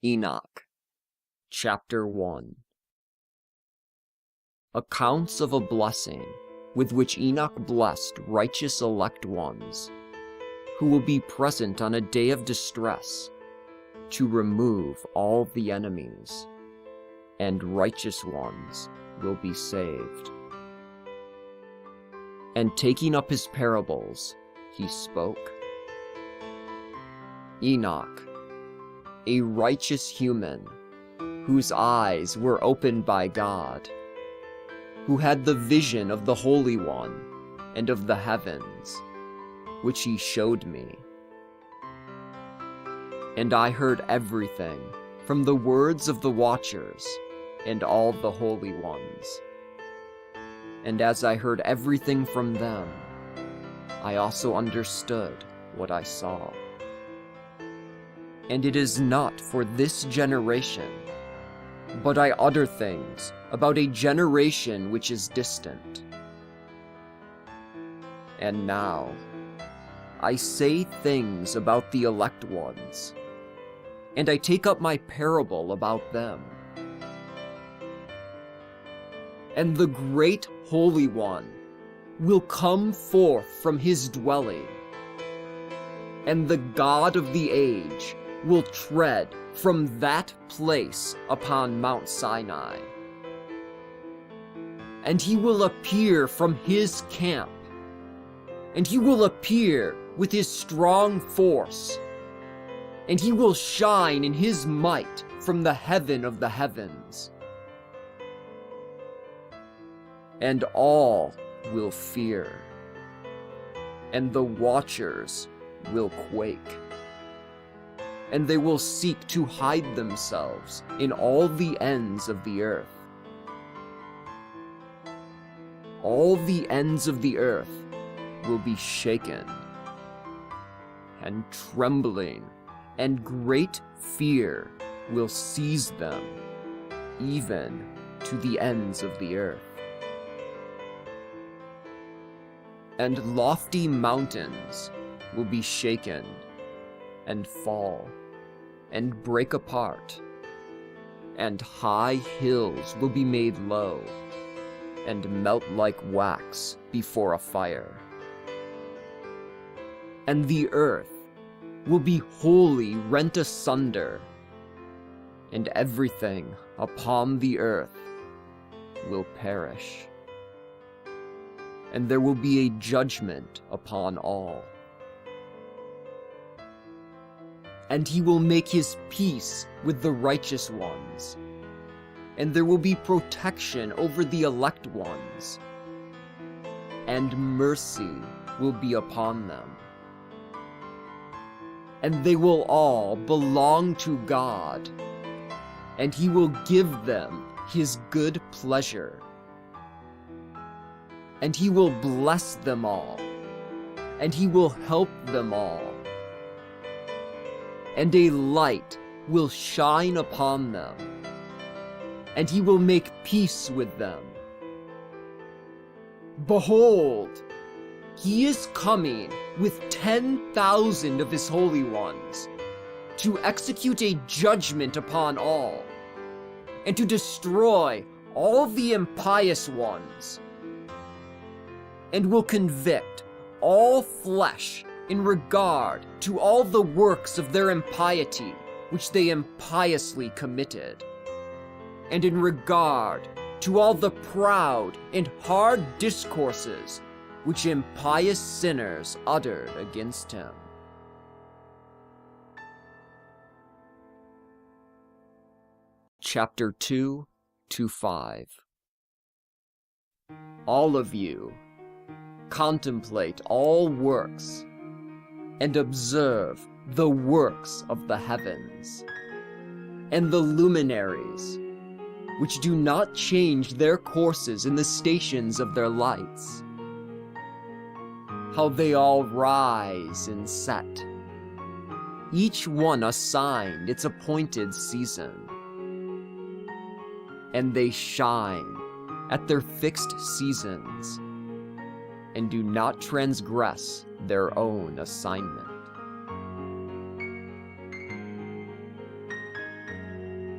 Enoch, Chapter 1. Accounts of a blessing with which Enoch blessed righteous elect ones, who will be present on a day of distress to remove all the enemies, and righteous ones will be saved. And taking up his parables, he spoke. Enoch, a righteous human, whose eyes were opened by God, who had the vision of the Holy One and of the heavens, which he showed me. And I heard everything from the words of the watchers and all the holy ones. And as I heard everything from them, I also understood what I saw. And it is not for this generation, but I utter things about a generation which is distant. And now, I say things about the elect ones, and I take up my parable about them. And the great Holy One will come forth from his dwelling, and the God of the age will tread from that place upon Mount Sinai. And he will appear from his camp, and he will appear with his strong force, and he will shine in his might from the heaven of the heavens. And all will fear, and the watchers will quake. And they will seek to hide themselves in all the ends of the earth. All the ends of the earth will be shaken, and trembling and great fear will seize them, even to the ends of the earth. And lofty mountains will be shaken, and fall, and break apart, and high hills will be made low, and melt like wax before a fire. And the earth will be wholly rent asunder, and everything upon the earth will perish. And there will be a judgment upon all. And he will make his peace with the righteous ones, and there will be protection over the elect ones, and mercy will be upon them. And they will all belong to God, and he will give them his good pleasure. And he will bless them all, and he will help them all. And a light will shine upon them, and he will make peace with them. Behold, he is coming with 10,000 of his holy ones, to execute a judgment upon all, and to destroy all the impious ones, and will convict all flesh in regard to all the works of their impiety which they impiously committed, and in regard to all the proud and hard discourses which impious sinners uttered against him. Chapter 2 to 5. All of you, contemplate all works, and observe the works of the heavens, and the luminaries, which do not change their courses in the stations of their lights, how they all rise and set, each one assigned its appointed season. And they shine at their fixed seasons, and do not transgress their own assignment.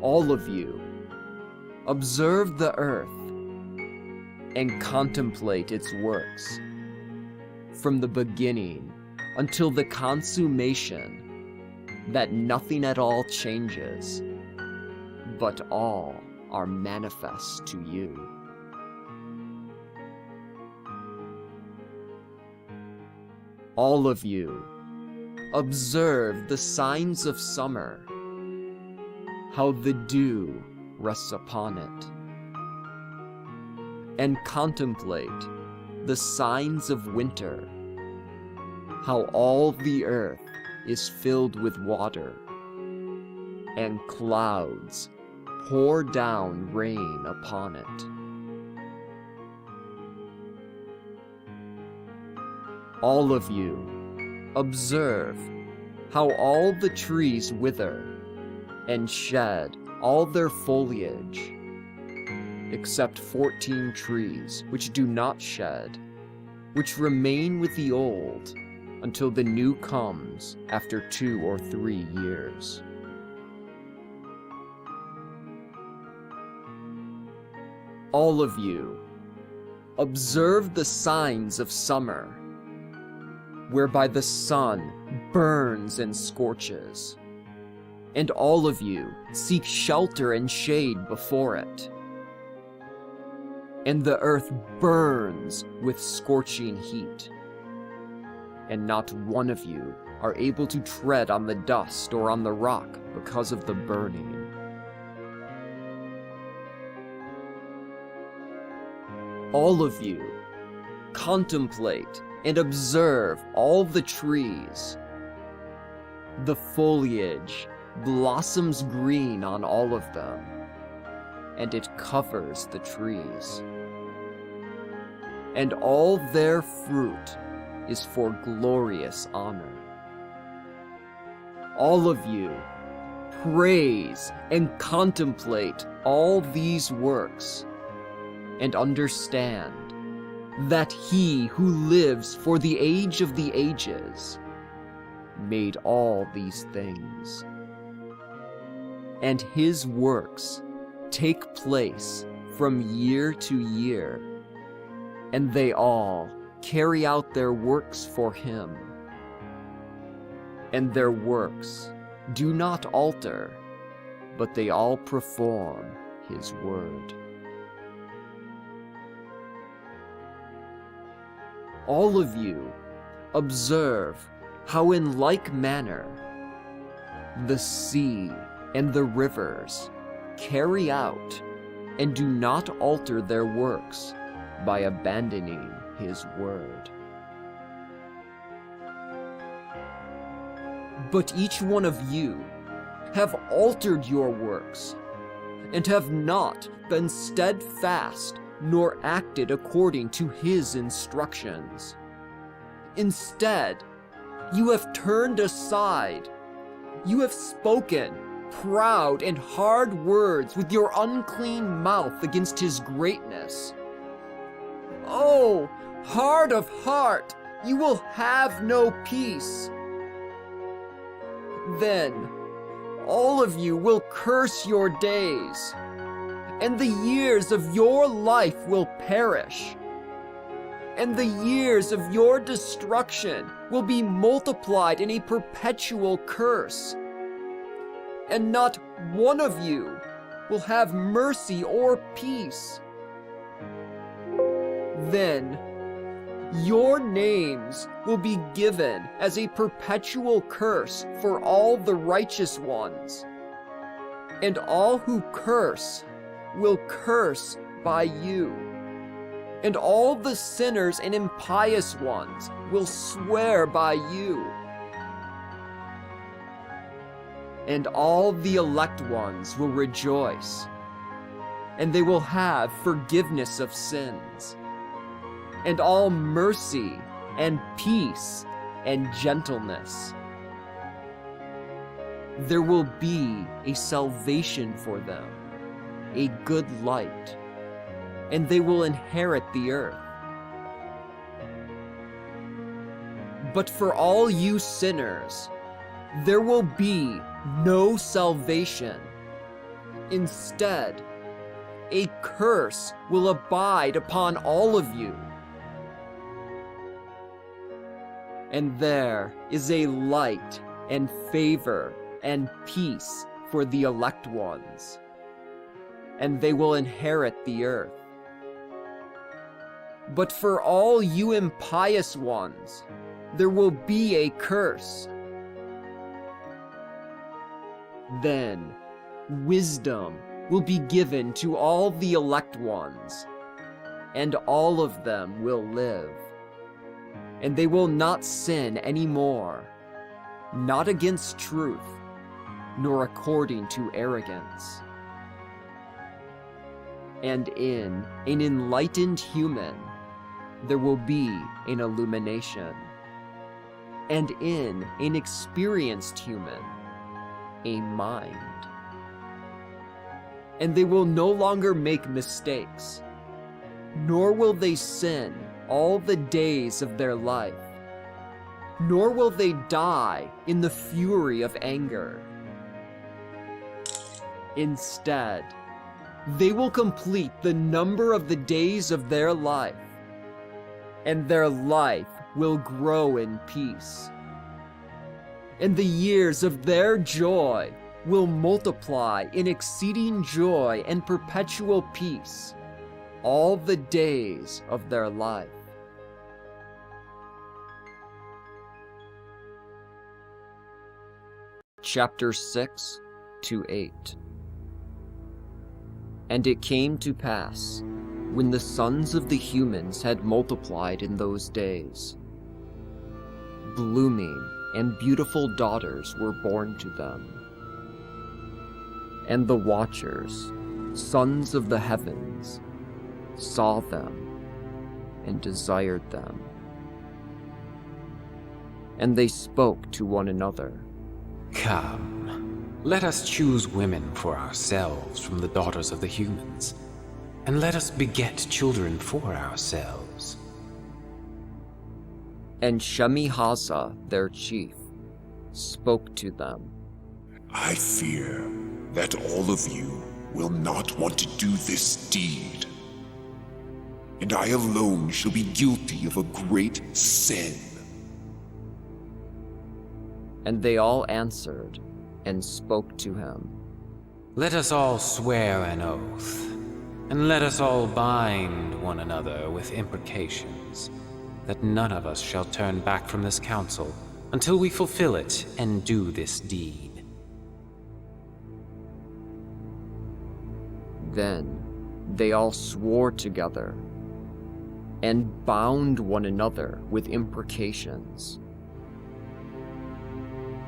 all of you, observe the earth and contemplate its works, from the beginning until the consummation, that nothing at all changes, but all are manifest to you. All of you, observe the signs of summer, how the dew rests upon it, and contemplate the signs of winter, how all the earth is filled with water, and clouds pour down rain upon it. All of you, observe how all the trees wither and shed all their foliage, except 14 trees which do not shed, which remain with the old until the new comes after 2 or 3 years. All of you, observe the signs of summer, whereby the sun burns and scorches, and all of you seek shelter and shade before it. And the earth burns with scorching heat, and not one of you are able to tread on the dust or on the rock because of the burning. All of you, contemplate and observe all the trees. The foliage blossoms green on all of them, and it covers the trees. And all their fruit is for glorious honor. All of you, praise and contemplate all these works, and understand that He who lives for the age of the ages made all these things. And His works take place from year to year, and they all carry out their works for Him. And their works do not alter, but they all perform His word. All of you, observe how in like manner the sea and the rivers carry out and do not alter their works by abandoning His word. But each one of you have altered your works, and have not been steadfast nor acted according to His instructions. Instead, you have turned aside. You have spoken proud and hard words with your unclean mouth against His greatness. Oh, hard of heart, you will have no peace. Then all of you will curse your days, and the years of your life will perish, and the years of your destruction will be multiplied in a perpetual curse, and not one of you will have mercy or peace. Then your names will be given as a perpetual curse for all the righteous ones, and all who curse will curse by you, and all the sinners and impious ones will swear by you, and all the elect ones will rejoice, and they will have forgiveness of sins, and all mercy and peace and gentleness. There will be a salvation for them, a good light, and they will inherit the earth. But for all you sinners, there will be no salvation, Instead, a curse will abide upon all of you. And there is a light and favor and peace for the elect ones, and they will inherit the earth. But for all you impious ones, there will be a curse. Then wisdom will be given to all the elect ones, and all of them will live. And they will not sin anymore, not against truth, nor according to arrogance. And in an enlightened human, there will be an illumination. And in an experienced human, a mind. And they will no longer make mistakes, nor will they sin all the days of their life, nor will they die in the fury of anger. Instead, they will complete the number of the days of their life, and their life will grow in peace. And the years of their joy will multiply in exceeding joy and perpetual peace all the days of their life. Chapter 6 to 8. And it came to pass, when the sons of the humans had multiplied in those days, blooming and beautiful daughters were born to them. And the watchers, sons of the heavens, saw them and desired them. And they spoke to one another. Come, let us choose women for ourselves from the daughters of the humans, and let us beget children for ourselves. And Shemi-Hazza, their chief, spoke to them. I fear that all of you will not want to do this deed, and I alone shall be guilty of a great sin. And they all answered and spoke to him. Let us all swear an oath, and let us all bind one another with imprecations, that none of us shall turn back from this council until we fulfill it and do this deed. Then they all swore together and bound one another with imprecations.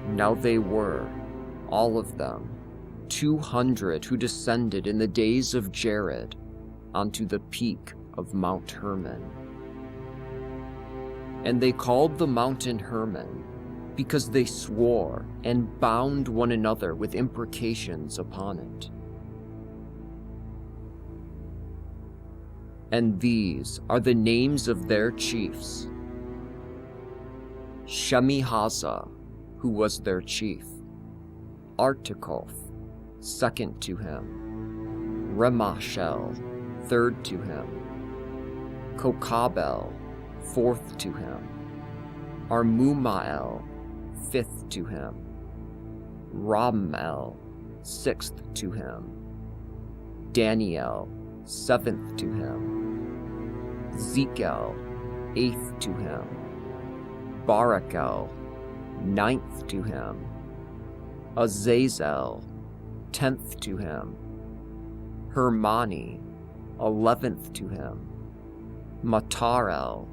Now they were, all of them, 200 who descended in the days of Jared onto the peak of Mount Hermon. And they called the mountain Hermon because they swore and bound one another with imprecations upon it. And these are the names of their chiefs: Shemi-Hazza, who was their chief; Artakoth, second to him; Remashel, third to him; Kokabel, fourth to him; Armumael, fifth to him; Ramel, sixth to him; Daniel, seventh to him; Zekel, eighth to him; Barakel, ninth to him; Azazel, 10th to him; Hermani, 11th to him; Matarel,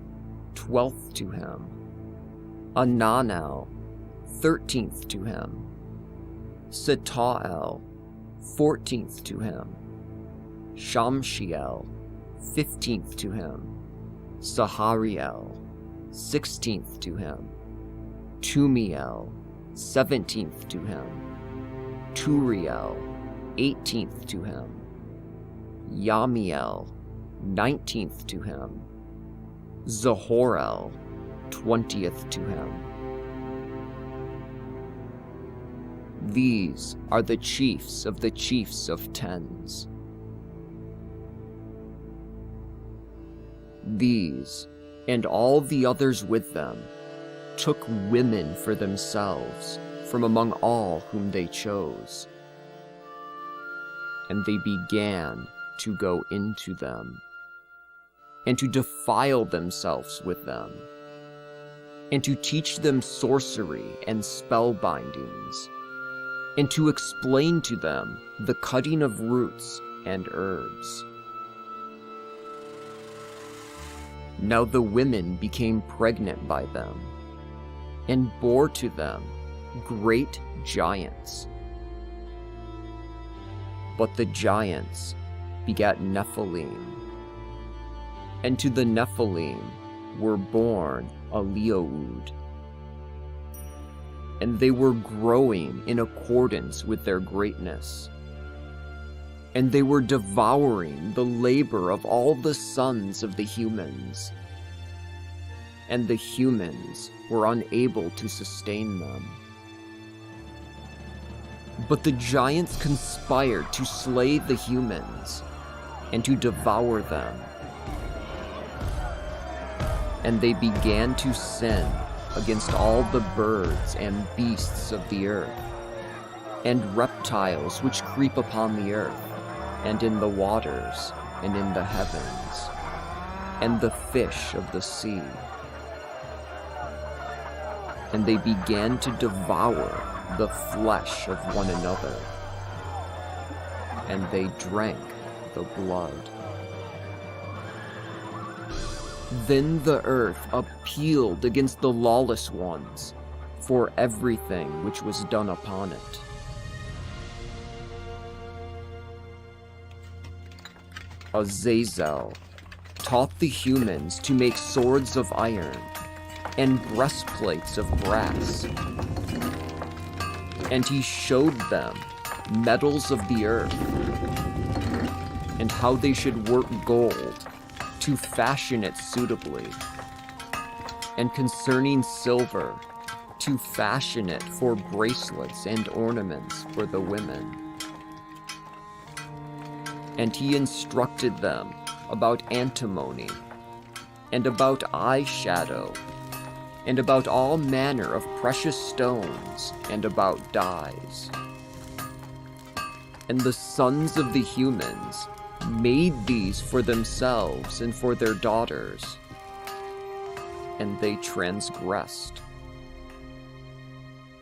12th to him; Ananel, 13th to him; Setael, 14th to him; Shamshiel, 15th to him; Sahariel, 16th to him; Tumiel, 17th to him; Turiel, 18th to him; Yamiel, 19th to him; Zahorel, 20th to him. These are the chiefs of the chiefs of tens. These, and all the others with them, took women for themselves from among all whom they chose. And they began to go into them, and to defile themselves with them, and to teach them sorcery and spellbindings, and to explain to them the cutting of roots and herbs. Now the women became pregnant by them, and bore to them great giants. But the giants begat Nephilim, and to the Nephilim were born Eliud. And they were growing in accordance with their greatness, and they were devouring the labor of all the sons of the humans, and the humans were unable to sustain them. But the giants conspired to slay the humans and to devour them. And they began to sin against all the birds and beasts of the earth, and reptiles which creep upon the earth, and in the waters, and in the heavens, and the fish of the sea. And they began to devour the flesh of one another, and they drank the blood. Then the earth appealed against the lawless ones for everything which was done upon it. Azazel taught the humans to make swords of iron and breastplates of brass. And he showed them metals of the earth, and how they should work gold to fashion it suitably, and concerning silver, to fashion it for bracelets and ornaments for the women. And he instructed them about antimony, and about eyeshadow, and about all manner of precious stones, and about dyes. And the sons of the humans made these for themselves and for their daughters, and they transgressed.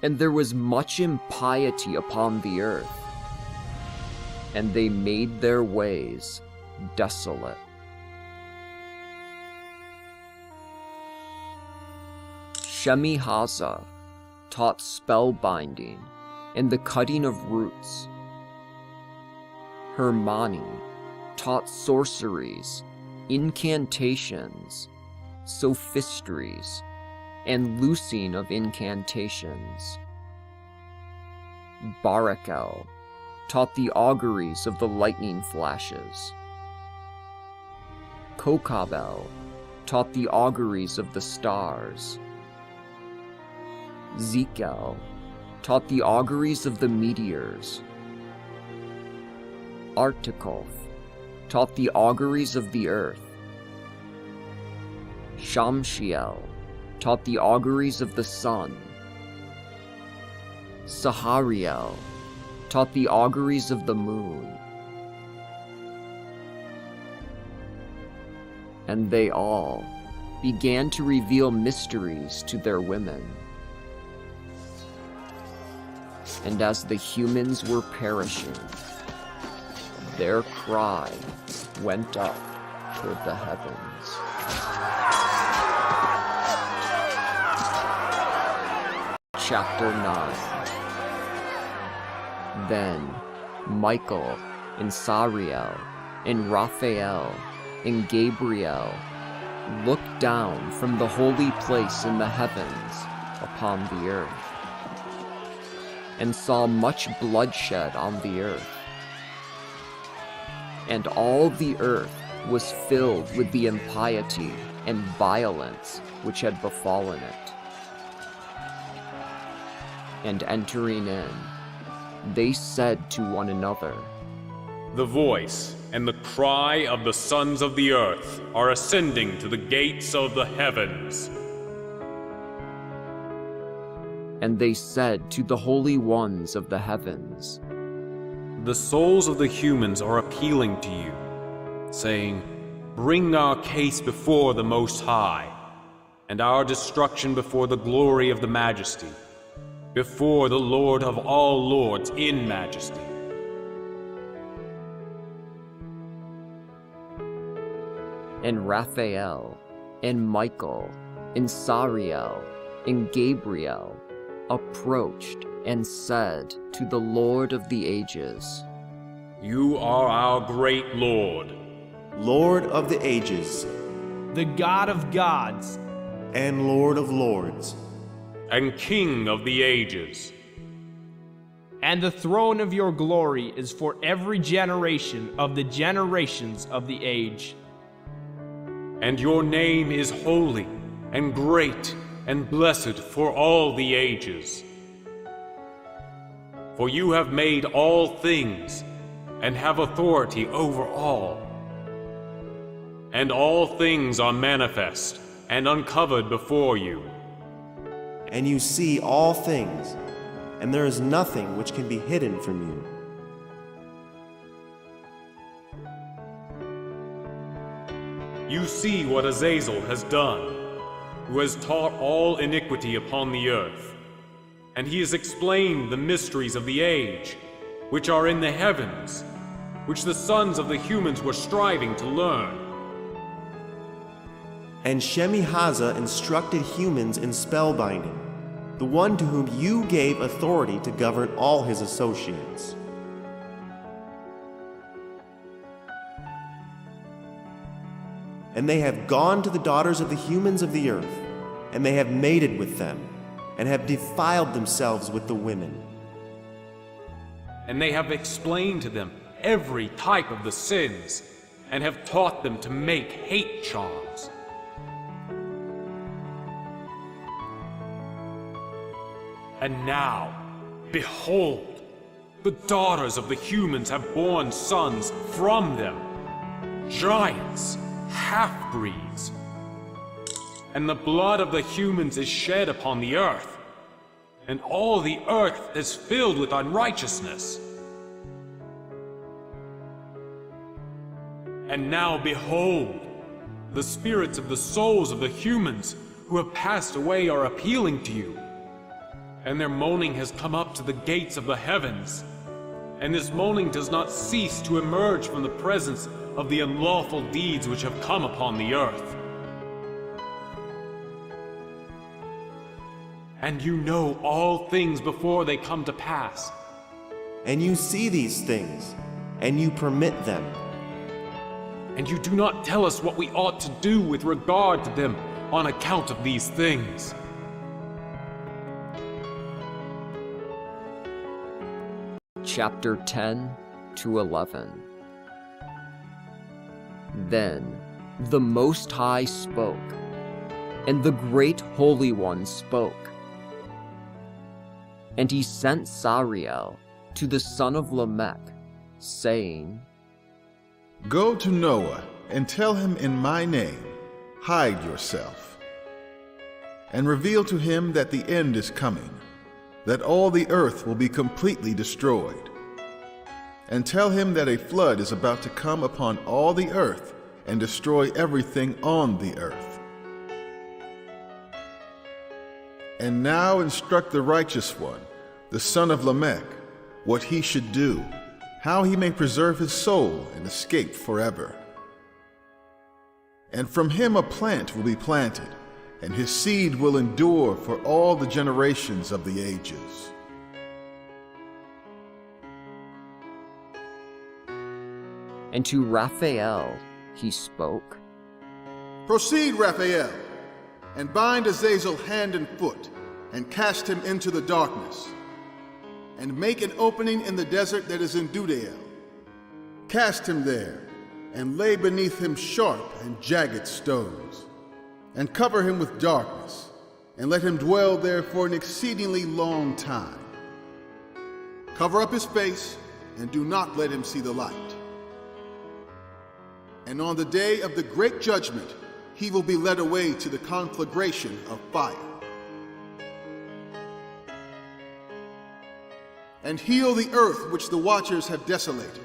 And there was much impiety upon the earth, and they made their ways desolate. Shemi-Haza taught spellbinding and the cutting of roots. Hermione taught sorceries, incantations, sophistries, and loosing of incantations. Barakel taught the auguries of the lightning flashes. Kokabel taught the auguries of the stars. Zekel taught the auguries of the meteors. Artikulf taught the auguries of the earth. Shamshiel taught the auguries of the sun. Sahariel taught the auguries of the moon. And they all began to reveal mysteries to their women. And as the humans were perishing, their cry went up toward the heavens. Chapter 9. Then Michael and Sariel and Raphael and Gabriel looked down from the holy place in the heavens upon the earth, and saw much bloodshed on the earth. And all the earth was filled with the impiety and violence which had befallen it. And entering in, they said to one another, The voice and the cry of the sons of the earth are ascending to the gates of the heavens. and they said to the holy ones of the heavens, The souls of the humans are appealing to you, saying, Bring our case before the Most High, and our destruction before the glory of the Majesty, before the Lord of all lords in majesty. and Raphael, and Michael, and Sariel, and Gabriel approached and said to the Lord of the ages, You are our great Lord, Lord of the ages, the God of gods, and Lord of lords, and King of the ages. and the throne of your glory is for every generation of the generations of the age. And your name is holy, and great, and blessed for all the ages. For you have made all things, and have authority over all. And all things are manifest and uncovered before you. and you see all things, and there is nothing which can be hidden from you. You see what Azazel has done, who has taught all iniquity upon the earth. And he has explained the mysteries of the age, which are in the heavens, which the sons of the humans were striving to learn. And Shemihaza instructed humans in spellbinding, the one to whom you gave authority to govern all his associates. And they have gone to the daughters of the humans of the earth, and they have mated with them, and have defiled themselves with the women. And they have explained to them every type of the sins, and have taught them to make hate charms. And now, behold, the daughters of the humans have borne sons from them, giants, half-breeds. And the blood of the humans is shed upon the earth, and all the earth is filled with unrighteousness. And now behold, the spirits of the souls of the humans who have passed away are appealing to you. And their moaning has come up to the gates of the heavens. And this moaning does not cease to emerge from the presence of the unlawful deeds which have come upon the earth. And you know all things before they come to pass. And you see these things, and you permit them. And you do not tell us what we ought to do with regard to them on account of these things. Chapter 10 to 11. Then the Most High spoke, and the Great Holy One spoke. And he sent Sariel to the son of Lamech, saying, Go to Noah and tell him in my name, hide yourself, and reveal to him that the end is coming, that all the earth will be completely destroyed. And tell him that a flood is about to come upon all the earth and destroy everything on the earth. And now instruct the righteous one, the son of Lamech, what he should do, how he may preserve his soul and escape forever. And from him a plant will be planted, and his seed will endure for all the generations of the ages. And to Raphael he spoke, Proceed, Raphael, and bind Azazel hand and foot, and cast him into the darkness, and make an opening in the desert that is in Dudael. Cast him there, and lay beneath him sharp and jagged stones, and cover him with darkness, and let him dwell there for an exceedingly long time. Cover up his face, and do not let him see the light. And on the day of the great judgment, he will be led away to the conflagration of fire. And heal the earth which the watchers have desolated,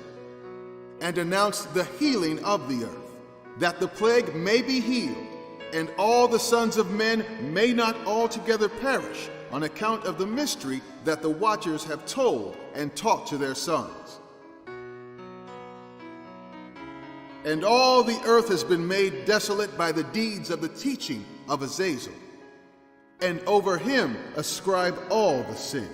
and announce the healing of the earth, that the plague may be healed, and all the sons of men may not altogether perish, on account of the mystery that the watchers have told and taught to their sons. And all the earth has been made desolate by the deeds of the teaching of Azazel, and over him ascribe all the sins.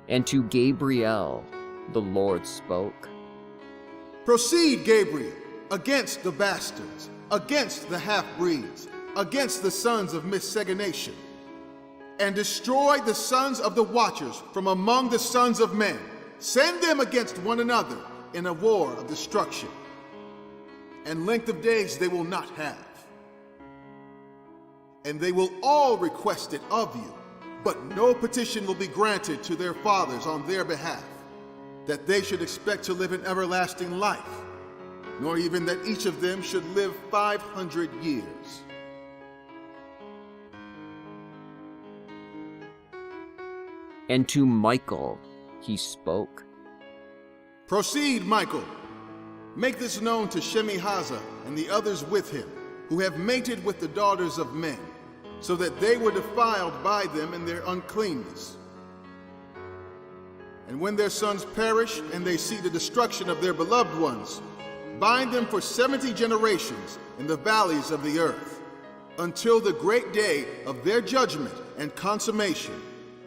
And to Gabriel the Lord spoke. Proceed, Gabriel, against the bastards, against the half-breeds, against the sons of miscegenation, and destroy the sons of the watchers from among the sons of men. Send them against one another in a war of destruction, and length of days they will not have. And they will all request it of you, but no petition will be granted to their fathers on their behalf, that they should expect to live an everlasting life, nor even that each of them should live 500 years. And to Michael he spoke. Proceed, Michael. Make this known to Shemihaza and the others with him, who have mated with the daughters of men, so that they were defiled by them in their uncleanness. And when their sons perish and they see the destruction of their beloved ones, bind them for 70 generations in the valleys of the earth, until the great day of their judgment and consummation,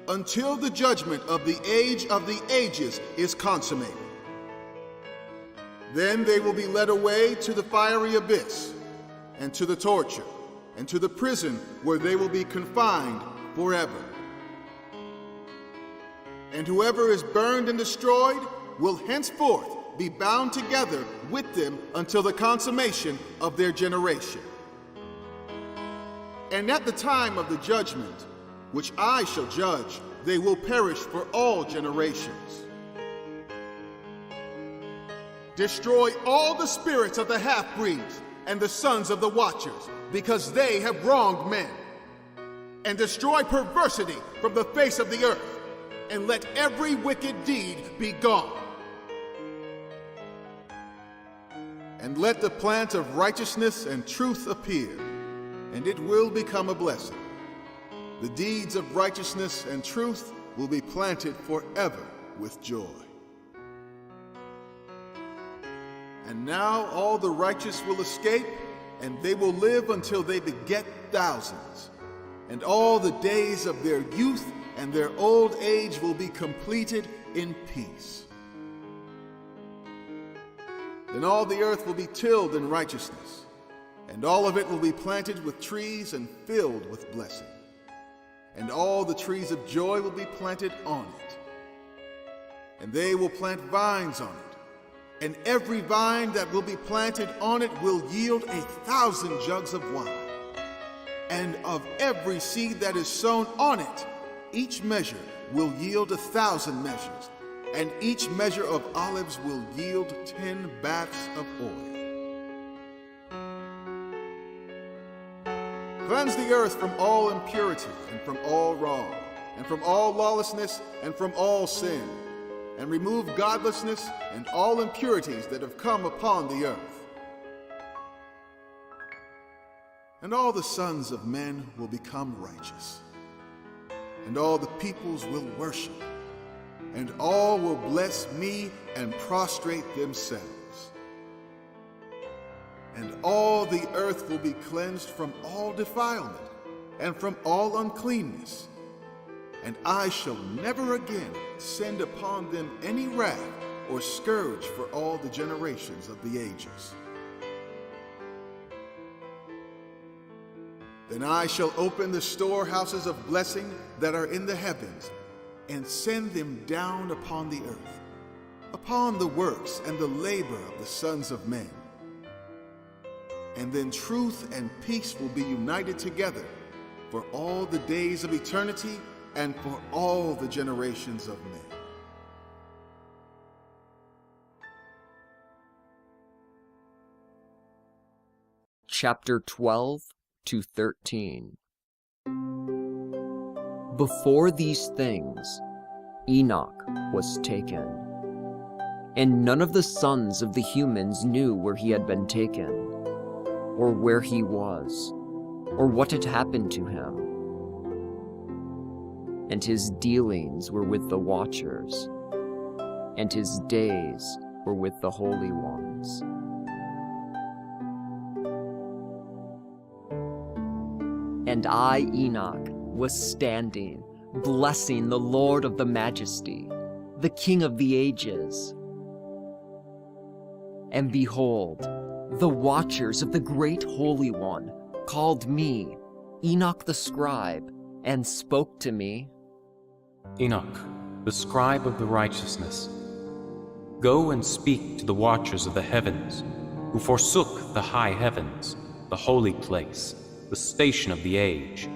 until the judgment of the ages is consummated. Then they will be led away to the fiery abyss, and to the torture, and to the prison where they will be confined forever. And whoever is burned and destroyed will henceforth be bound together with them until the consummation of their generation. And at the time of the judgment, which I shall judge, they will perish for all generations. Destroy all the spirits of the half-breeds and the sons of the watchers, because they have wronged men. And destroy perversity from the face of the earth, and let every wicked deed be gone. And let the plant of righteousness and truth appear, and it will become a blessing. The deeds of righteousness and truth will be planted forever with joy. And now all the righteous will escape, and they will live until they beget thousands. And all the days of their youth and their old age will be completed in peace. Then all the earth will be tilled in righteousness, and all of it will be planted with trees and filled with blessing. And all the trees of joy will be planted on it. And they will plant vines on it, and every vine that will be planted on it will yield 1,000 jugs of wine. And of every seed that is sown on it, each measure will yield 1,000 measures, and each measure of olives will yield 10 baths of oil. Cleanse the earth from all impurity and from all wrong, and from all lawlessness and from all sin, and remove godlessness and all impurities that have come upon the earth. And all the sons of men will become righteous, and all the peoples will worship, and all will bless me and prostrate themselves. And all the earth will be cleansed from all defilement and from all uncleanness. And I shall never again send upon them any wrath or scourge for all the generations of the ages. Then I shall open the storehouses of blessing that are in the heavens, and send them down upon the earth, upon the works and the labor of the sons of men. And then truth and peace will be united together, for all the days of eternity and for all the generations of men. Chapter 12 to 13. Before these things, Enoch was taken, and none of the sons of the humans knew where he had been taken, or where he was, or what had happened to him. And his dealings were with the Watchers, and his days were with the Holy Ones. And I, Enoch, was standing, blessing the Lord of the Majesty, the King of the ages. And behold, the Watchers of the Great Holy One called me, Enoch the scribe, and spoke to me. Enoch, the scribe of the righteousness, go and speak to the Watchers of the heavens, who forsook the high heavens, the holy place, the station of the age,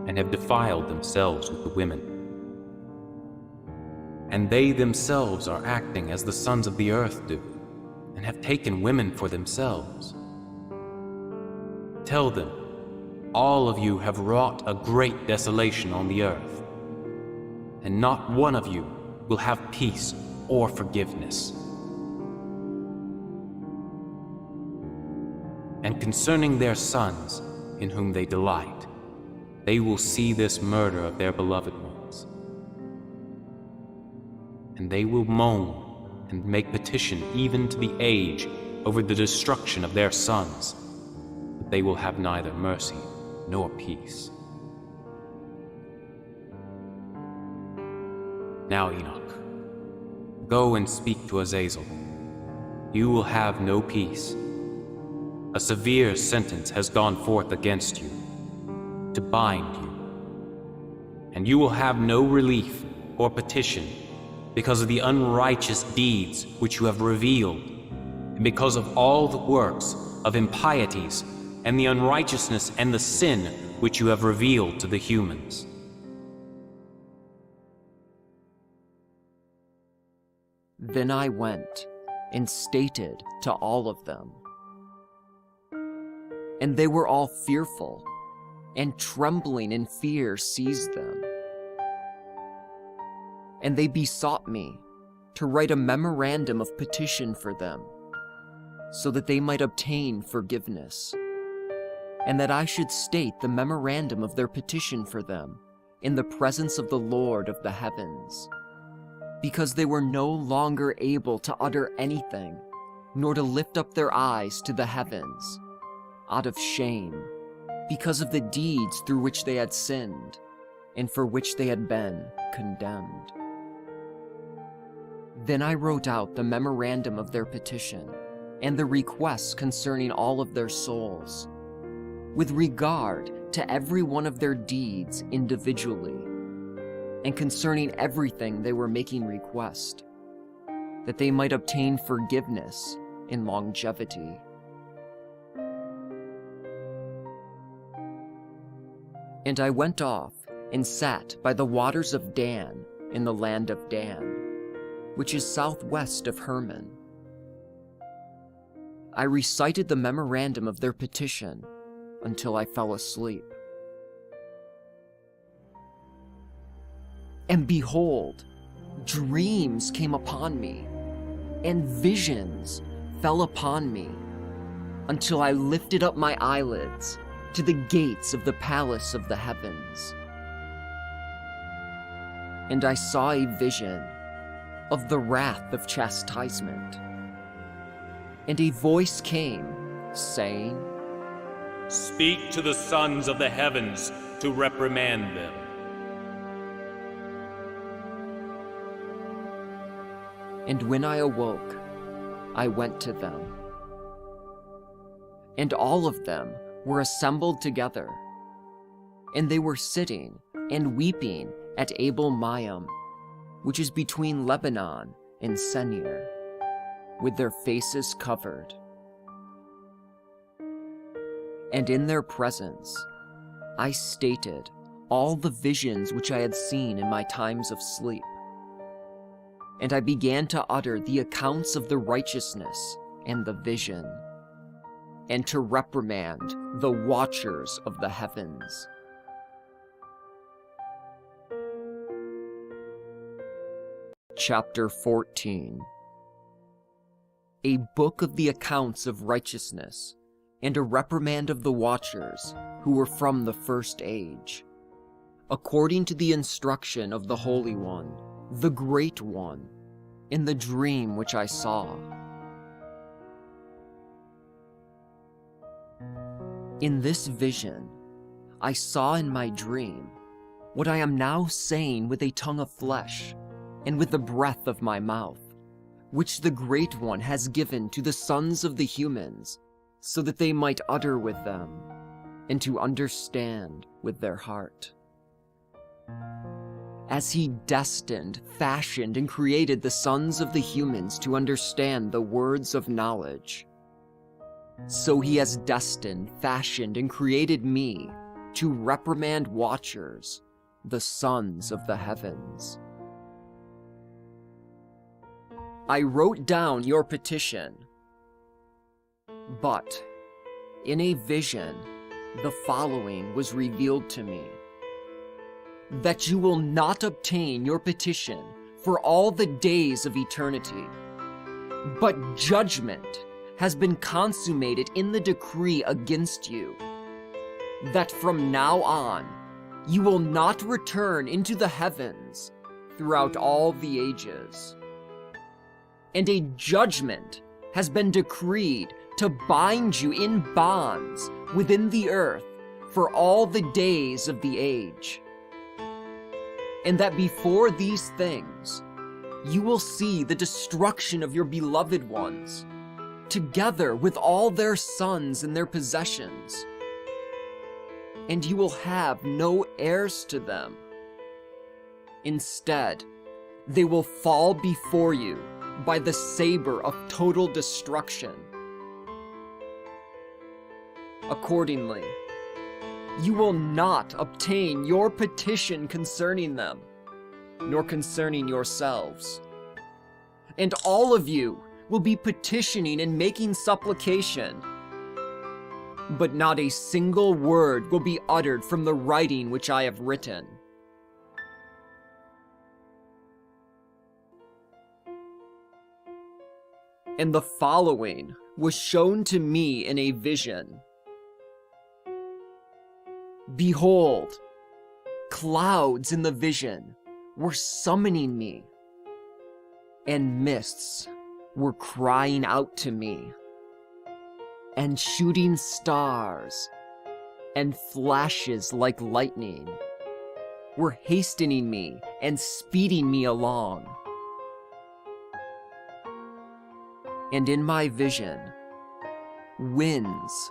and have defiled themselves with the women. And they themselves are acting as the sons of the earth do, and have taken women for themselves. Tell them, all of you have wrought a great desolation on the earth, and not one of you will have peace or forgiveness. And concerning their sons, in whom they delight, they will see this murder of their beloved ones. And they will moan and make petition even to the age over the destruction of their sons, but they will have neither mercy nor peace. Now, Enoch, go and speak to Azazel. You will have no peace. A severe sentence has gone forth against you, to bind you. And you will have no relief or petition because of the unrighteous deeds which you have revealed, and because of all the works of impieties and the unrighteousness and the sin which you have revealed to the humans. Then I went and stated to all of them. And they were all fearful, and trembling in fear seized them. And they besought me to write a memorandum of petition for them, so that they might obtain forgiveness, and that I should state the memorandum of their petition for them in the presence of the Lord of the heavens, because they were no longer able to utter anything, nor to lift up their eyes to the heavens, out of shame, because of the deeds through which they had sinned, and for which they had been condemned. Then I wrote out the memorandum of their petition, and the requests concerning all of their souls, with regard to every one of their deeds individually, and concerning everything they were making request, that they might obtain forgiveness in longevity. And I went off and sat by the waters of Dan in the land of Dan, which is southwest of Hermon. I recited the memorandum of their petition until I fell asleep. And behold, dreams came upon me, and visions fell upon me, until I lifted up my eyelids to the gates of the palace of the heavens. And I saw a vision of the wrath of chastisement. And a voice came, saying, Speak to the sons of the heavens to reprimand them. And when I awoke, I went to them. And all of them were assembled together, and they were sitting and weeping at Abel-Maim, which is between Lebanon and Senir, with their faces covered. And in their presence I stated all the visions which I had seen in my times of sleep. And I began to utter the accounts of the righteousness and the vision, and to reprimand the watchers of the heavens. Chapter 14. A book of the accounts of righteousness, and a reprimand of the watchers who were from the first age, according to the instruction of the Holy One, the Great One, in the dream which I saw. In this vision, I saw in my dream what I am now saying with a tongue of flesh and with the breath of my mouth, which the Great One has given to the sons of the humans, so that they might utter with them, and to understand with their heart. As he destined, fashioned, and created the sons of the humans to understand the words of knowledge, so he has destined, fashioned, and created me to reprimand watchers, the sons of the heavens. I wrote down your petition, but in a vision the following was revealed to me: that you will not obtain your petition for all the days of eternity, but judgment has been consummated in the decree against you, that from now on you will not return into the heavens throughout all the ages. And a judgment has been decreed to bind you in bonds within the earth for all the days of the age. And that before these things, you will see the destruction of your beloved ones, together with all their sons and their possessions. And you will have no heirs to them. Instead, they will fall before you by the saber of total destruction. Accordingly, you will not obtain your petition concerning them, nor concerning yourselves. And all of you will be petitioning and making supplication, but not a single word will be uttered from the writing which I have written. And the following was shown to me in a vision. Behold, clouds in the vision were summoning me, and mists were crying out to me, and shooting stars and flashes like lightning were hastening me and speeding me along. And in my vision, winds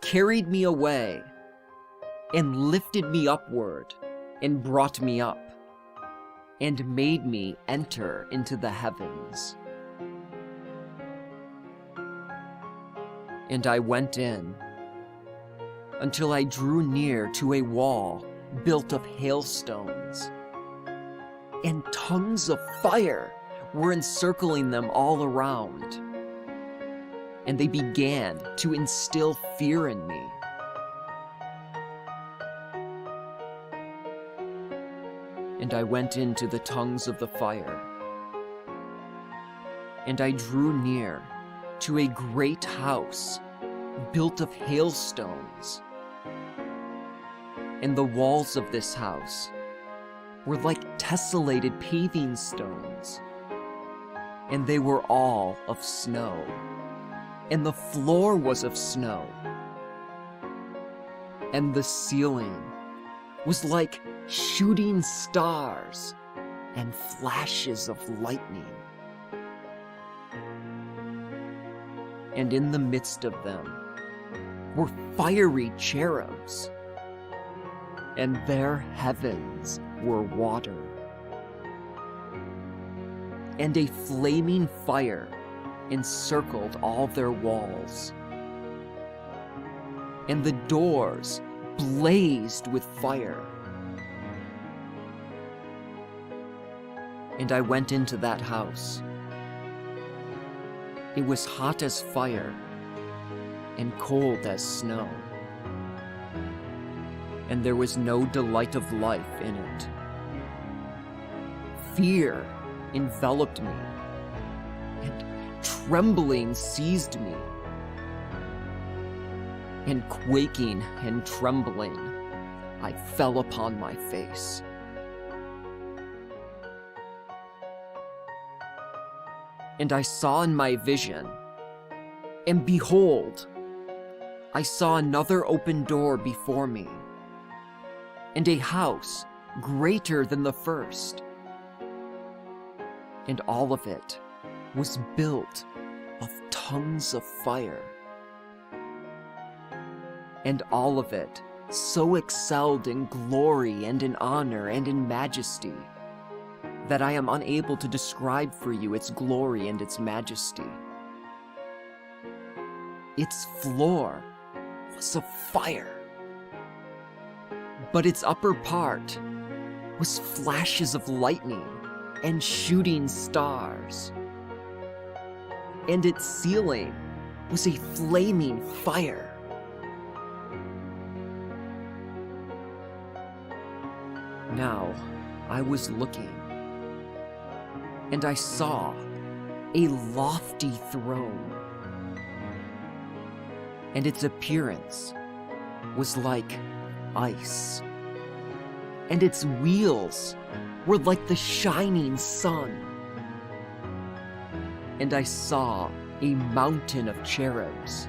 carried me away and lifted me upward and brought me up and made me enter into the heavens. And I went in until I drew near to a wall built of hailstones, and tongues of fire were encircling them all around. And they began to instill fear in me. And I went into the tongues of the fire, and I drew near to a great house built of hailstones. And the walls of this house were like tessellated paving stones, and they were all of snow, and the floor was of snow, and the ceiling was like shooting stars and flashes of lightning. And in the midst of them were fiery cherubs, and their heavens were water. And a flaming fire encircled all their walls. And the doors blazed with fire. And I went into that house. It was hot as fire and cold as snow, and there was no delight of life in it. Fear enveloped me, and trembling seized me. And quaking and trembling, I fell upon my face. And I saw in my vision, and behold, I saw another open door before me, and a house greater than the first. And all of it was built of tongues of fire. And all of it so excelled in glory and in honor and in majesty that I am unable to describe for you its glory and its majesty. Its floor was of fire, but its upper part was flashes of lightning and shooting stars, and its ceiling was a flaming fire. Now I was looking, and I saw a lofty throne, and its appearance was like ice, and its wheels were like the shining sun. And I saw a mountain of cherubs,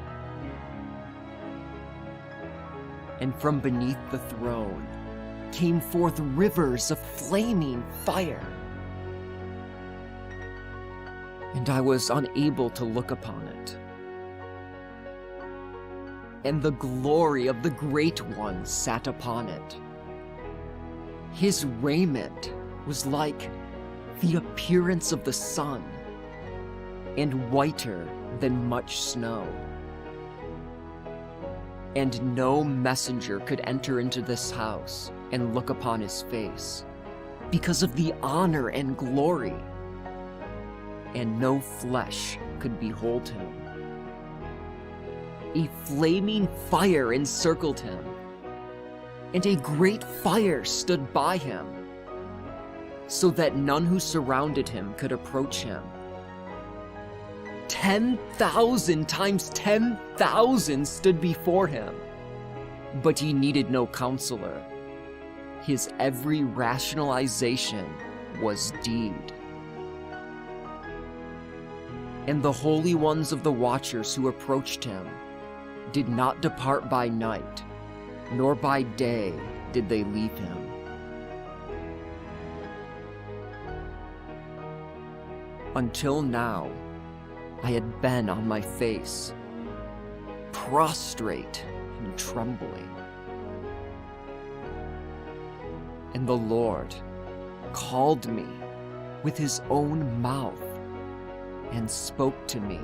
and from beneath the throne came forth rivers of flaming fire. And I was unable to look upon it. And the glory of the Great One sat upon it. His raiment was like the appearance of the sun, and whiter than much snow. And no messenger could enter into this house and look upon his face, because of the honor and glory, and no flesh could behold him. A flaming fire encircled him, and a great fire stood by him, so that none who surrounded him could approach him. 10,000 times 10,000 stood before him, but he needed no counselor. His every rationalization was deed. And the holy ones of the watchers who approached him did not depart by night, nor by day did they leave him. Until now, I had been on my face, prostrate and trembling. And the Lord called me with his own mouth and spoke to me,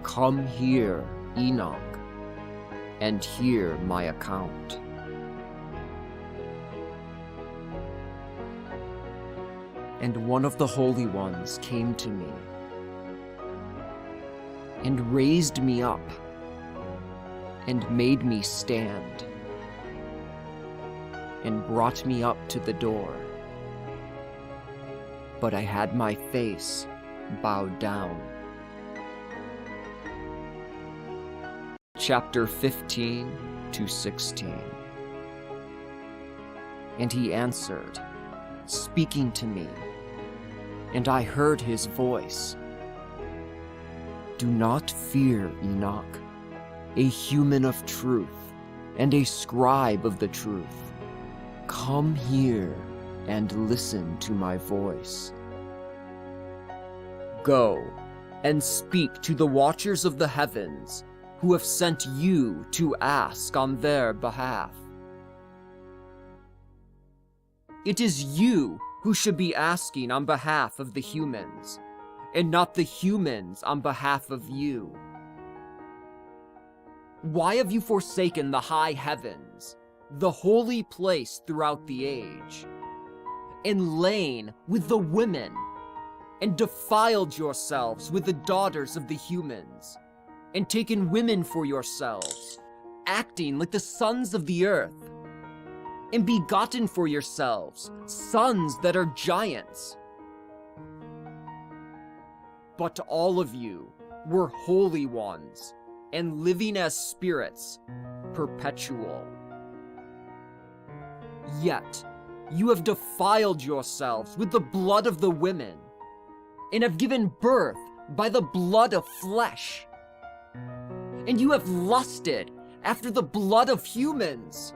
"Come here, Enoch, and hear my account." And one of the holy ones came to me and raised me up and made me stand and brought me up to the door. But I had my face bowed down. Chapter 15 to 16. And he answered, speaking to me, and I heard his voice. "Do not fear, Enoch, a human of truth and a scribe of the truth. Come here and listen to my voice. Go and speak to the watchers of the heavens who have sent you to ask on their behalf. It is you who should be asking on behalf of the humans, and not the humans on behalf of you. Why have you forsaken the high heavens, the holy place throughout the age, and lain with the women, and defiled yourselves with the daughters of the humans, and taken women for yourselves, acting like the sons of the earth, and begotten for yourselves sons that are giants? But all of you were holy ones, and living as spirits, perpetual. Yet you have defiled yourselves with the blood of the women, and have given birth by the blood of flesh. And you have lusted after the blood of humans,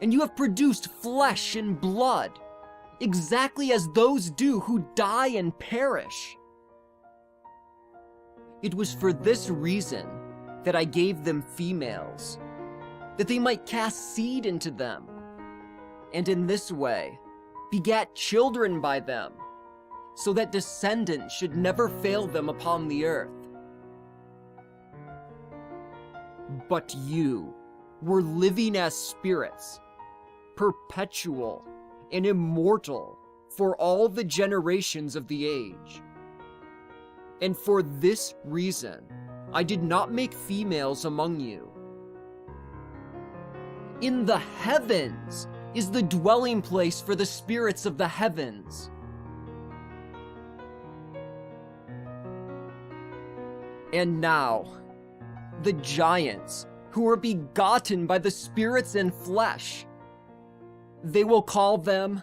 and you have produced flesh and blood, exactly as those do who die and perish. It was for this reason that I gave them females, that they might cast seed into them, and in this way begat children by them, so that descendants should never fail them upon the earth. But you were living as spirits, perpetual and immortal for all the generations of the age. And for this reason, I did not make females among you. In the heavens is the dwelling place for the spirits of the heavens. And now, the giants who were begotten by the spirits and flesh, they will call them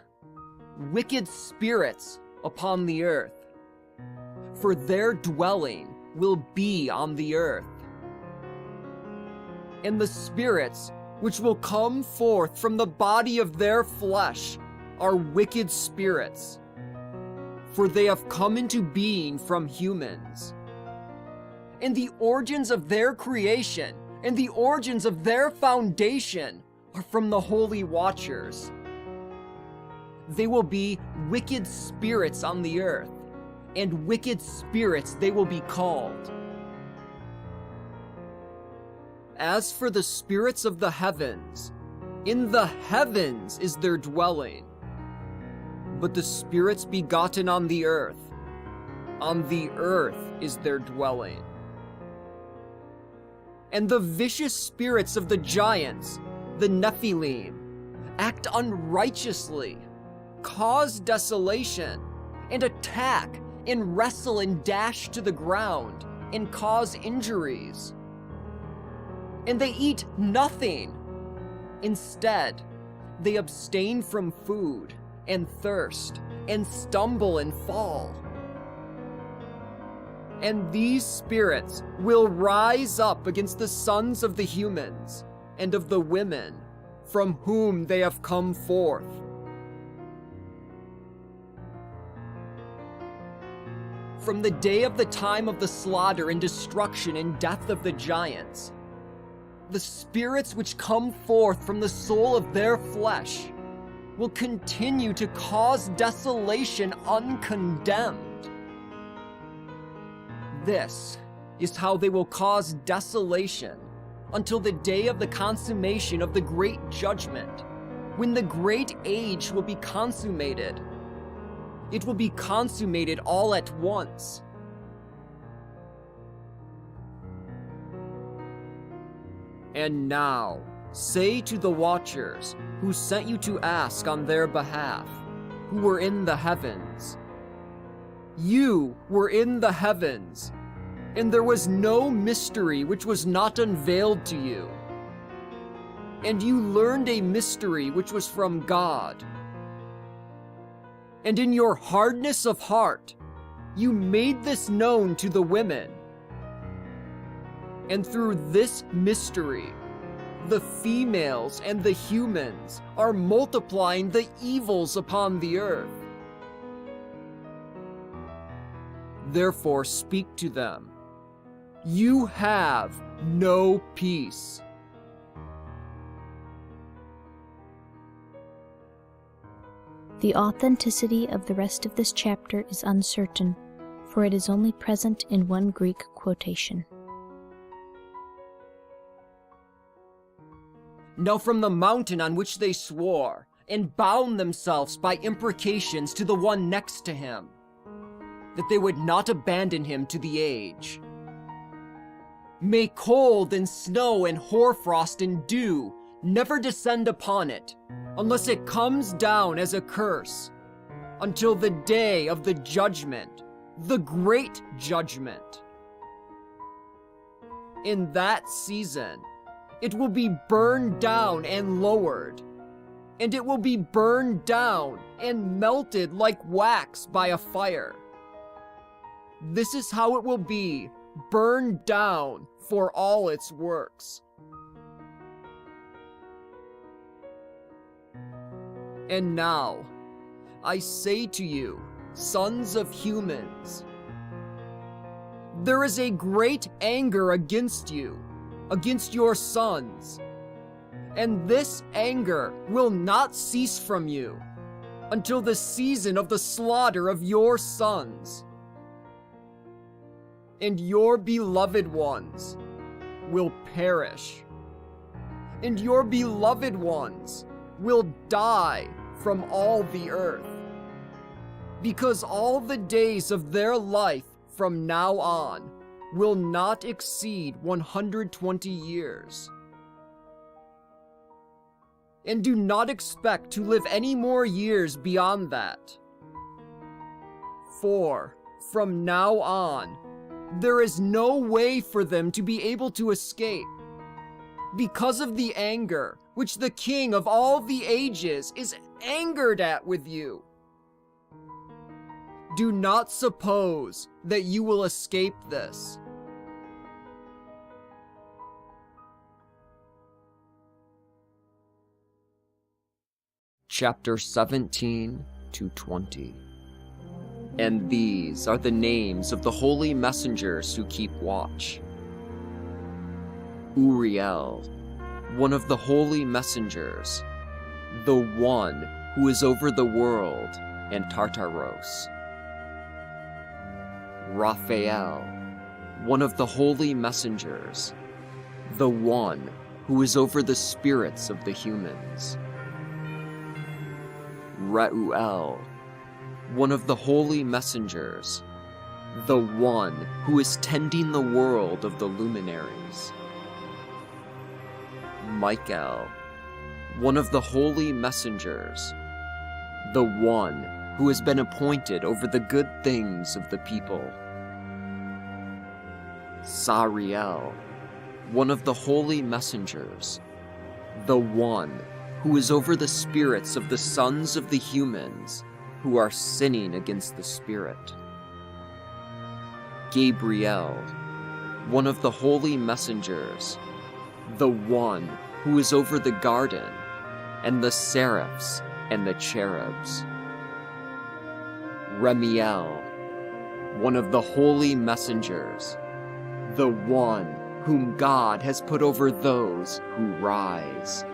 wicked spirits upon the earth, for their dwelling will be on the earth. And the spirits which will come forth from the body of their flesh are wicked spirits, for they have come into being from humans. And the origins of their creation and the origins of their foundation are from the holy watchers. They will be wicked spirits on the earth, and wicked spirits they will be called. As for the spirits of the heavens, in the heavens is their dwelling. But the spirits begotten on the earth is their dwelling. And the vicious spirits of the giants, the Nephilim, act unrighteously, cause desolation, and attack and wrestle and dash to the ground, and cause injuries. And they eat nothing. Instead, they abstain from food, and thirst, and stumble and fall. And these spirits will rise up against the sons of the humans, and of the women, from whom they have come forth. From the day of the time of the slaughter and destruction and death of the giants, the spirits which come forth from the soul of their flesh will continue to cause desolation uncondemned. This is how they will cause desolation until the day of the consummation of the great judgment, when the great age will be consummated. It will be consummated all at once. And now, say to the watchers who sent you to ask on their behalf, who were in the heavens, you were in the heavens, and there was no mystery which was not unveiled to you. And you learned a mystery which was from God. And in your hardness of heart, you made this known to the women. And through this mystery, the females and the humans are multiplying the evils upon the earth. Therefore speak to them. You have no peace. The authenticity of the rest of this chapter is uncertain, for it is only present in one Greek quotation. Now from the mountain on which they swore, and bound themselves by imprecations to the one next to him, that they would not abandon him to the age. May cold and snow and hoarfrost and dew never descend upon it, unless it comes down as a curse, until the day of the judgment, the great judgment. In that season, it will be burned down and lowered, and it will be burned down and melted like wax by a fire. This is how it will be burned down for all its works. And now, I say to you, sons of humans, there is a great anger against you, against your sons, and this anger will not cease from you until the season of the slaughter of your sons. And your beloved ones will perish, and your beloved ones will die from all the earth, because all the days of their life from now on will not exceed 120 years. And do not expect to live any more years beyond that. For from now on, there is no way for them to be able to escape, because of the anger which the King of all the ages is angered at with you. Do not suppose that you will escape this. Chapter 17 to 20. And these are the names of the holy messengers who keep watch. Uriel, one of the holy messengers, the one who is over the world and Tartaros. Raphael, one of the holy messengers, the one who is over the spirits of the humans. Reuel, one of the holy messengers, the one who is tending the world of the luminaries. Michael, one of the holy messengers, the one who has been appointed over the good things of the people. Sariel, one of the holy messengers, the one who is over the spirits of the sons of the humans who are sinning against the Spirit. Gabriel, one of the holy messengers, the one who is over the garden, and the seraphs and the cherubs. Remiel, one of the holy messengers, the one whom God has put over those who rise.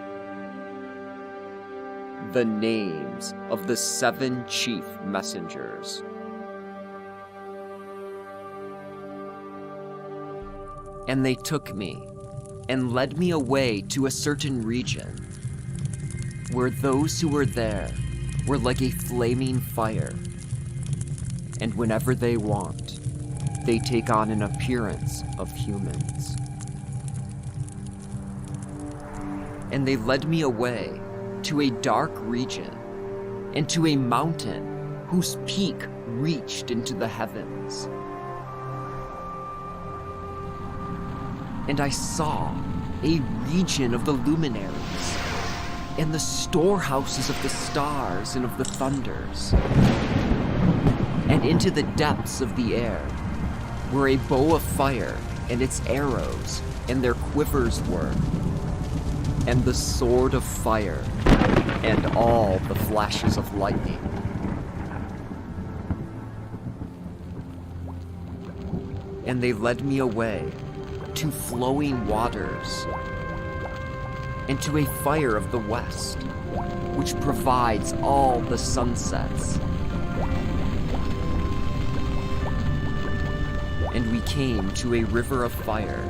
The names of the 7 chief messengers. And they took me and led me away to a certain region, where those who were there were like a flaming fire, and whenever they want, they take on an appearance of humans. And they led me away to a dark region, and to a mountain whose peak reached into the heavens. And I saw a region of the luminaries, and the storehouses of the stars and of the thunders. And into the depths of the air, where a bow of fire and its arrows and their quivers were, and the sword of fire, and all the flashes of lightning. And they led me away to flowing waters, and to a fire of the west, which provides all the sunsets. And we came to a river of fire,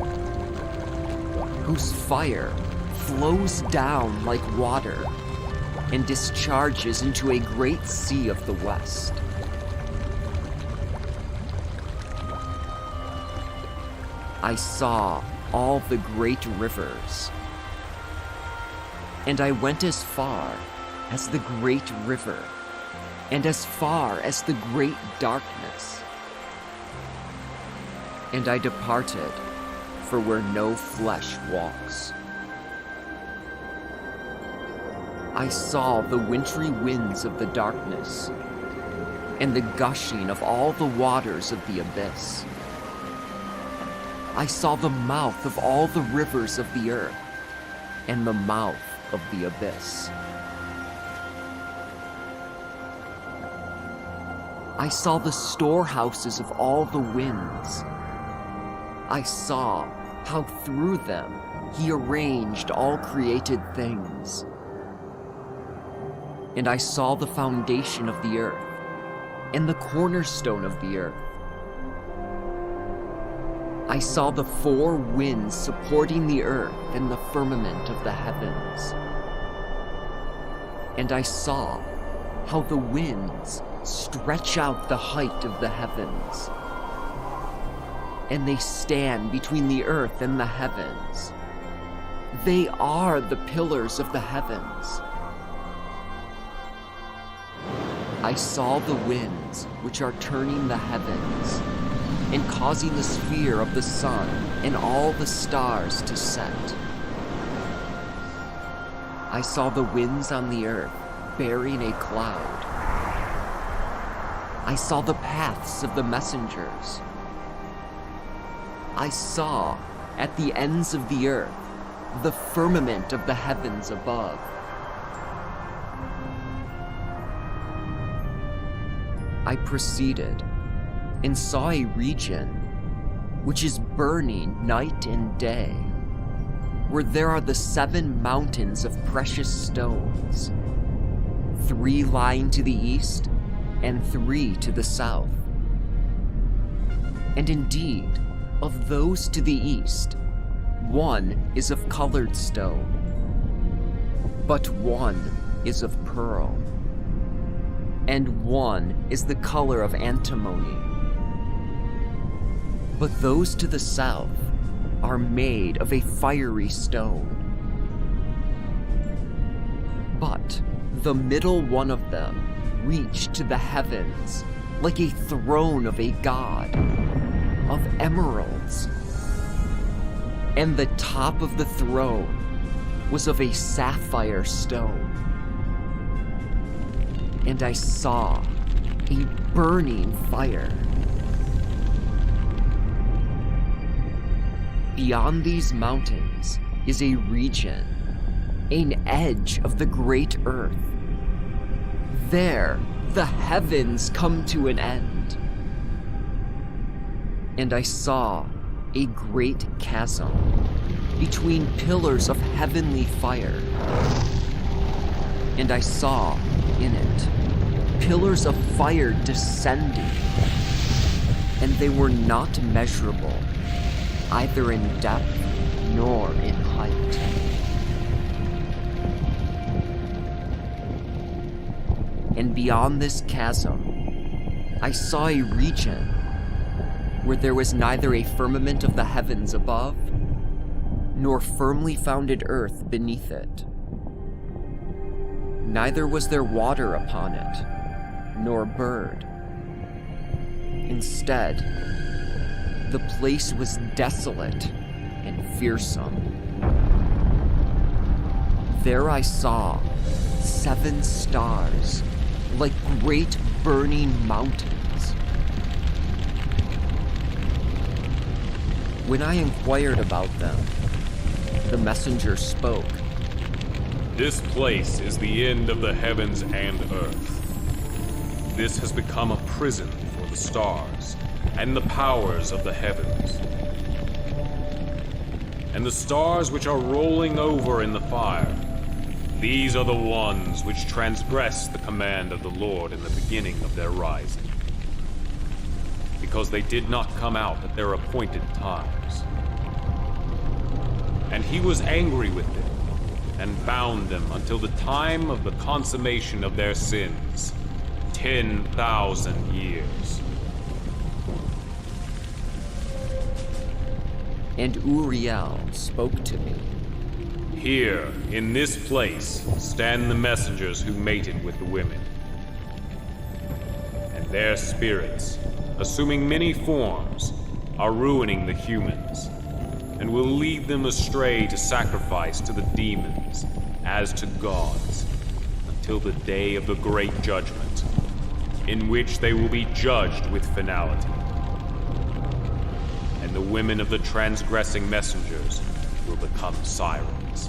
whose fire flows down like water and discharges into a great sea of the west. I saw all the great rivers, and I went as far as the great river, and as far as the great darkness. And I departed for where no flesh walks. I saw the wintry winds of the darkness, and the gushing of all the waters of the abyss. I saw the mouth of all the rivers of the earth, and the mouth of the abyss. I saw the storehouses of all the winds. I saw how through them he arranged all created things. And I saw the foundation of the earth, and the cornerstone of the earth. I saw the four winds supporting the earth and the firmament of the heavens. And I saw how the winds stretch out the height of the heavens, and they stand between the earth and the heavens. They are the pillars of the heavens. I saw the winds which are turning the heavens, and causing the sphere of the sun and all the stars to set. I saw the winds on the earth bearing a cloud. I saw the paths of the messengers. I saw, at the ends of the earth, the firmament of the heavens above. I proceeded and saw a region which is burning night and day, where there are the 7 mountains of precious stones, 3 lying to the east and 3 to the south. And indeed, of those to the east, 1 is of colored stone, but 1 is of pearl, and 1 is the color of antimony. But those to the south are made of a fiery stone. But the middle one of them reached to the heavens like a throne of a god, of emeralds. And the top of the throne was of a sapphire stone. And I saw a burning fire. Beyond these mountains is a region, an edge of the great earth. There, the heavens come to an end. And I saw a great chasm between pillars of heavenly fire. And I saw in it pillars of fire descending, and they were not measurable, either in depth nor in height. And beyond this chasm, I saw a region where there was neither a firmament of the heavens above, nor firmly founded earth beneath it. Neither was there water upon it, nor bird. Instead, the place was desolate and fearsome. There I saw 7 stars, like great burning mountains. When I inquired about them, the messenger spoke. This place is the end of the heavens and earth. This has become a prison for the stars and the powers of the heavens. And the stars which are rolling over in the fire, these are the ones which transgress the command of the Lord in the beginning of their rising, because they did not come out at their appointed times. And he was angry with them, and bound them until the time of the consummation of their sins, 10,000 years. And Uriel spoke to me. Here, in this place, stand the messengers who mated with the women. And their spirits, assuming many forms, are ruining the humans, and will lead them astray to sacrifice to the demons as to gods, until the day of the great judgment, in which they will be judged with finality. And the women of the transgressing messengers will become sirens.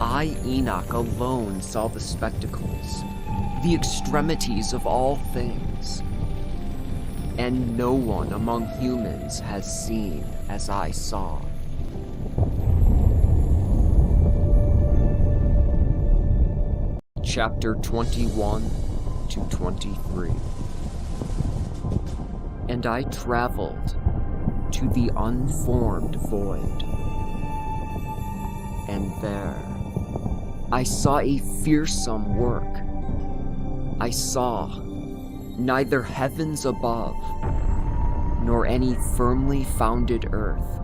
I, Enoch, alone saw the spectacles, the extremities of all things. And no one among humans has seen as I saw. Chapter 21 to 23. And I traveled to the unformed void. And there I saw a fearsome work. I saw neither heavens above, nor any firmly founded earth.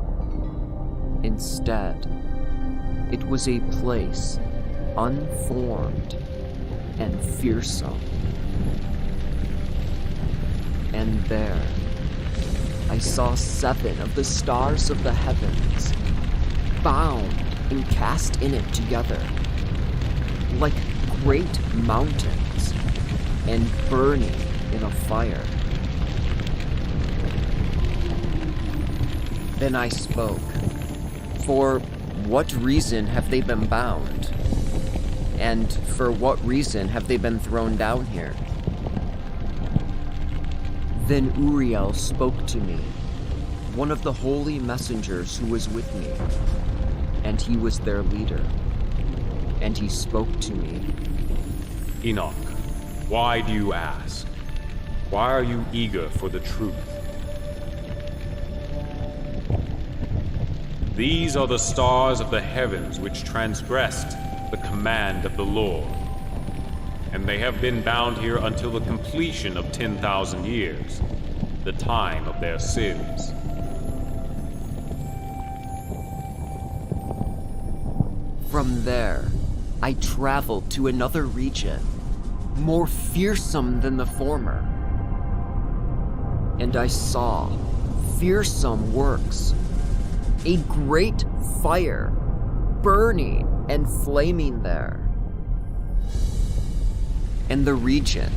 Instead, it was a place unformed and fearsome. And there, I saw 7 of the stars of the heavens, bound and cast in it together, like great mountains, and burning in a fire. Then I spoke. For what reason have they been bound? And for what reason have they been thrown down here? Then Uriel spoke to me, one of the holy messengers who was with me, and he was their leader. And he spoke to me. Enoch, why do you ask? Why are you eager for the truth? These are the stars of the heavens which transgressed the command of the Lord, and they have been bound here until the completion of 10,000 years, the time of their sins. From there, I traveled to another region, more fearsome than the former. And I saw fearsome works, a great fire burning and flaming there. And the region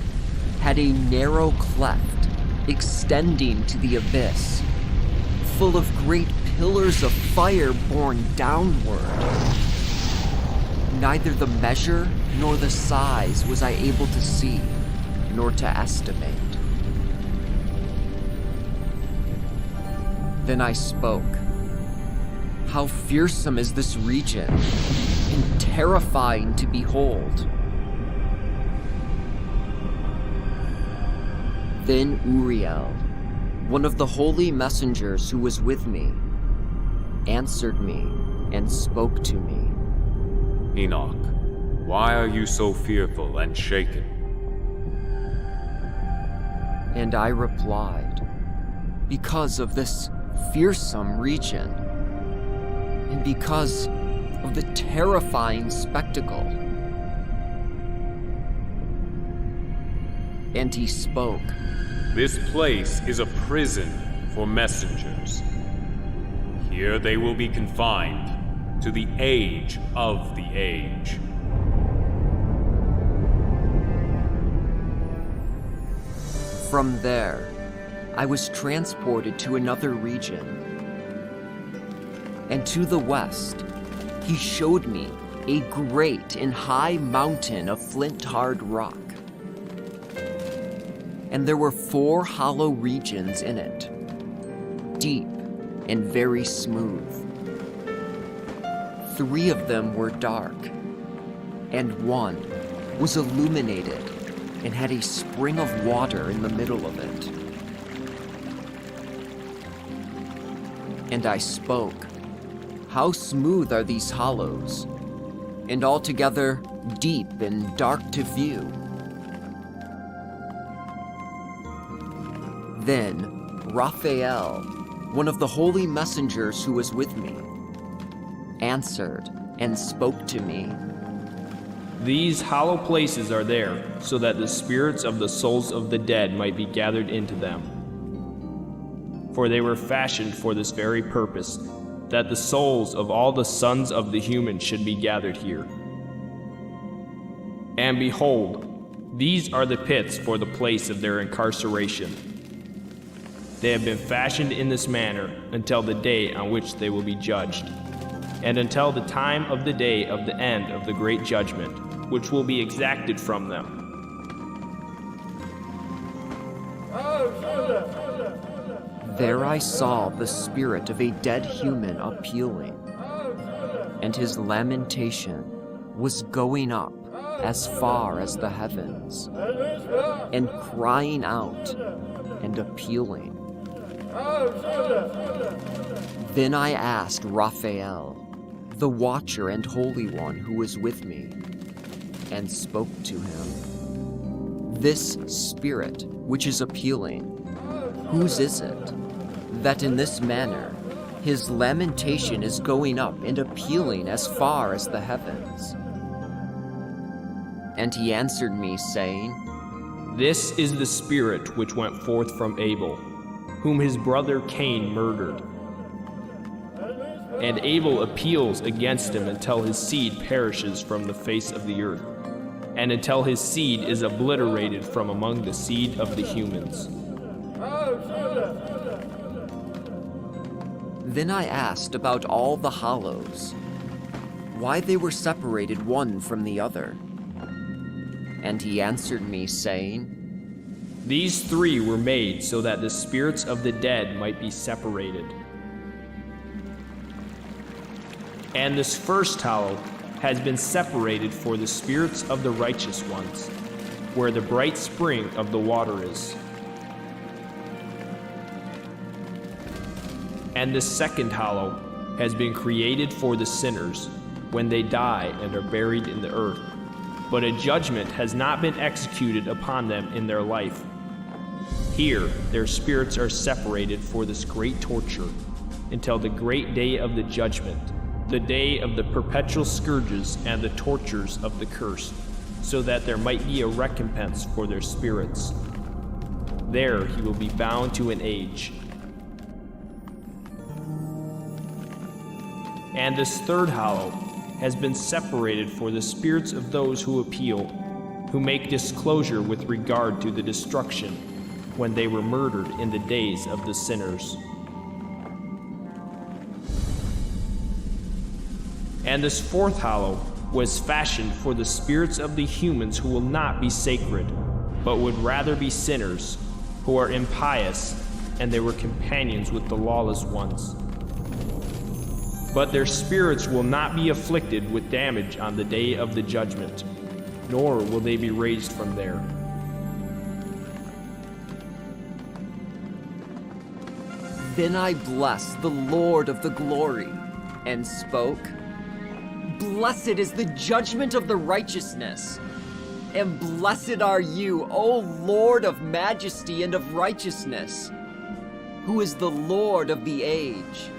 had a narrow cleft extending to the abyss, full of great pillars of fire borne downward. Neither the measure nor the size was I able to see, nor to estimate. Then I spoke. How fearsome is this region, and terrifying to behold. Then Uriel, one of the holy messengers who was with me, answered me and spoke to me. Enoch, why are you so fearful and shaken? And I replied, because of this fearsome region, and because of the terrifying spectacle. And he spoke. This place is a prison for messengers. Here they will be confined to the age of the age. From there, I was transported to another region. And to the west, he showed me a great and high mountain of flint-hard rock. And there were 4 hollow regions in it, deep and very smooth. 3 of them were dark, and 1 was illuminated and had a spring of water in the middle of it. And I spoke, "How smooth are these hollows, and altogether deep and dark to view." Then Raphael, one of the holy messengers who was with me, answered and spoke to me. These hollow places are there, so that the spirits of the souls of the dead might be gathered into them. For they were fashioned for this very purpose, that the souls of all the sons of the human should be gathered here. And behold, these are the pits for the place of their incarceration. They have been fashioned in this manner until the day on which they will be judged, and until the time of the day of the end of the great judgment, which will be exacted from them. There I saw the spirit of a dead human appealing, and his lamentation was going up as far as the heavens, and crying out and appealing. Then I asked Raphael, the watcher and holy one who was with me, and spoke to him. This spirit which is appealing, whose is it, that in this manner his lamentation is going up and appealing as far as the heavens? And he answered me, saying, This is the spirit which went forth from Abel, whom his brother Cain murdered. And Abel appeals against him until his seed perishes from the face of the earth, and until his seed is obliterated from among the seed of the humans. Then I asked about all the hollows, why they were separated one from the other. And he answered me, saying, These three were made so that the spirits of the dead might be separated. And this first hollow has been separated for the spirits of the righteous ones, where the bright spring of the water is. And the second hollow has been created for the sinners when they die and are buried in the earth, but a judgment has not been executed upon them in their life. Here their spirits are separated for this great torture until the great day of the judgment, the day of the perpetual scourges and the tortures of the cursed, so that there might be a recompense for their spirits. There he will be bound to an age. And this third hollow has been separated for the spirits of those who appeal, who make disclosure with regard to the destruction when they were murdered in the days of the sinners. And this fourth hollow was fashioned for the spirits of the humans who will not be sacred, but would rather be sinners, who are impious, and they were companions with the lawless ones. But their spirits will not be afflicted with damage on the day of the judgment, nor will they be raised from there. Then I blessed the Lord of the glory, and spoke, Blessed is the judgment of the righteousness, and blessed are you, O Lord of majesty and of righteousness, who is the Lord of the age.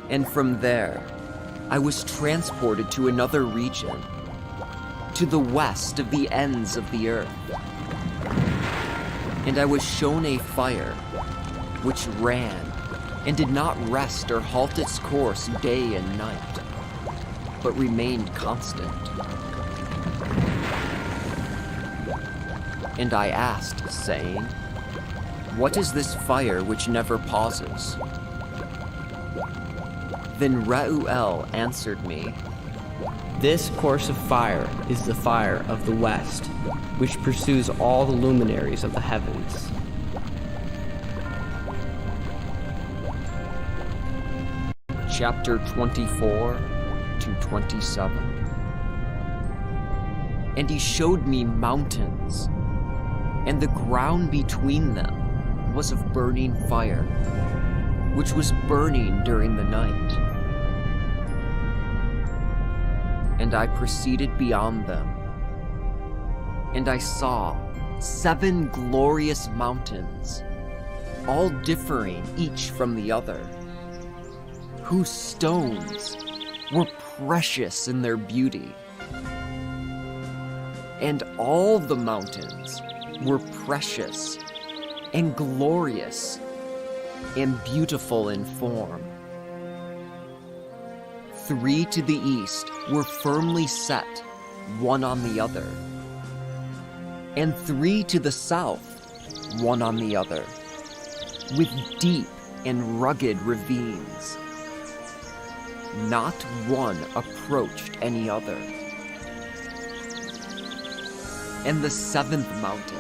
And from there, I was transported to another region, to the west of the ends of the earth. And I was shown a fire, which ran, and did not rest or halt its course day and night, but remained constant. And I asked, saying, What is this fire which never pauses? Then Reuel answered me, This course of fire is the fire of the west, which pursues all the luminaries of the heavens. Chapter 24 to 27. And he showed me mountains, and the ground between them was of burning fire, which was burning during the night. And I proceeded beyond them, and I saw 7 glorious mountains, all differing each from the other, whose stones were precious in their beauty. And all the mountains were precious and glorious and beautiful in form. 3 to the east were firmly set, one on the other, and 3 to the south, one on the other, with deep and rugged ravines. Not one approached any other. And the 7th mountain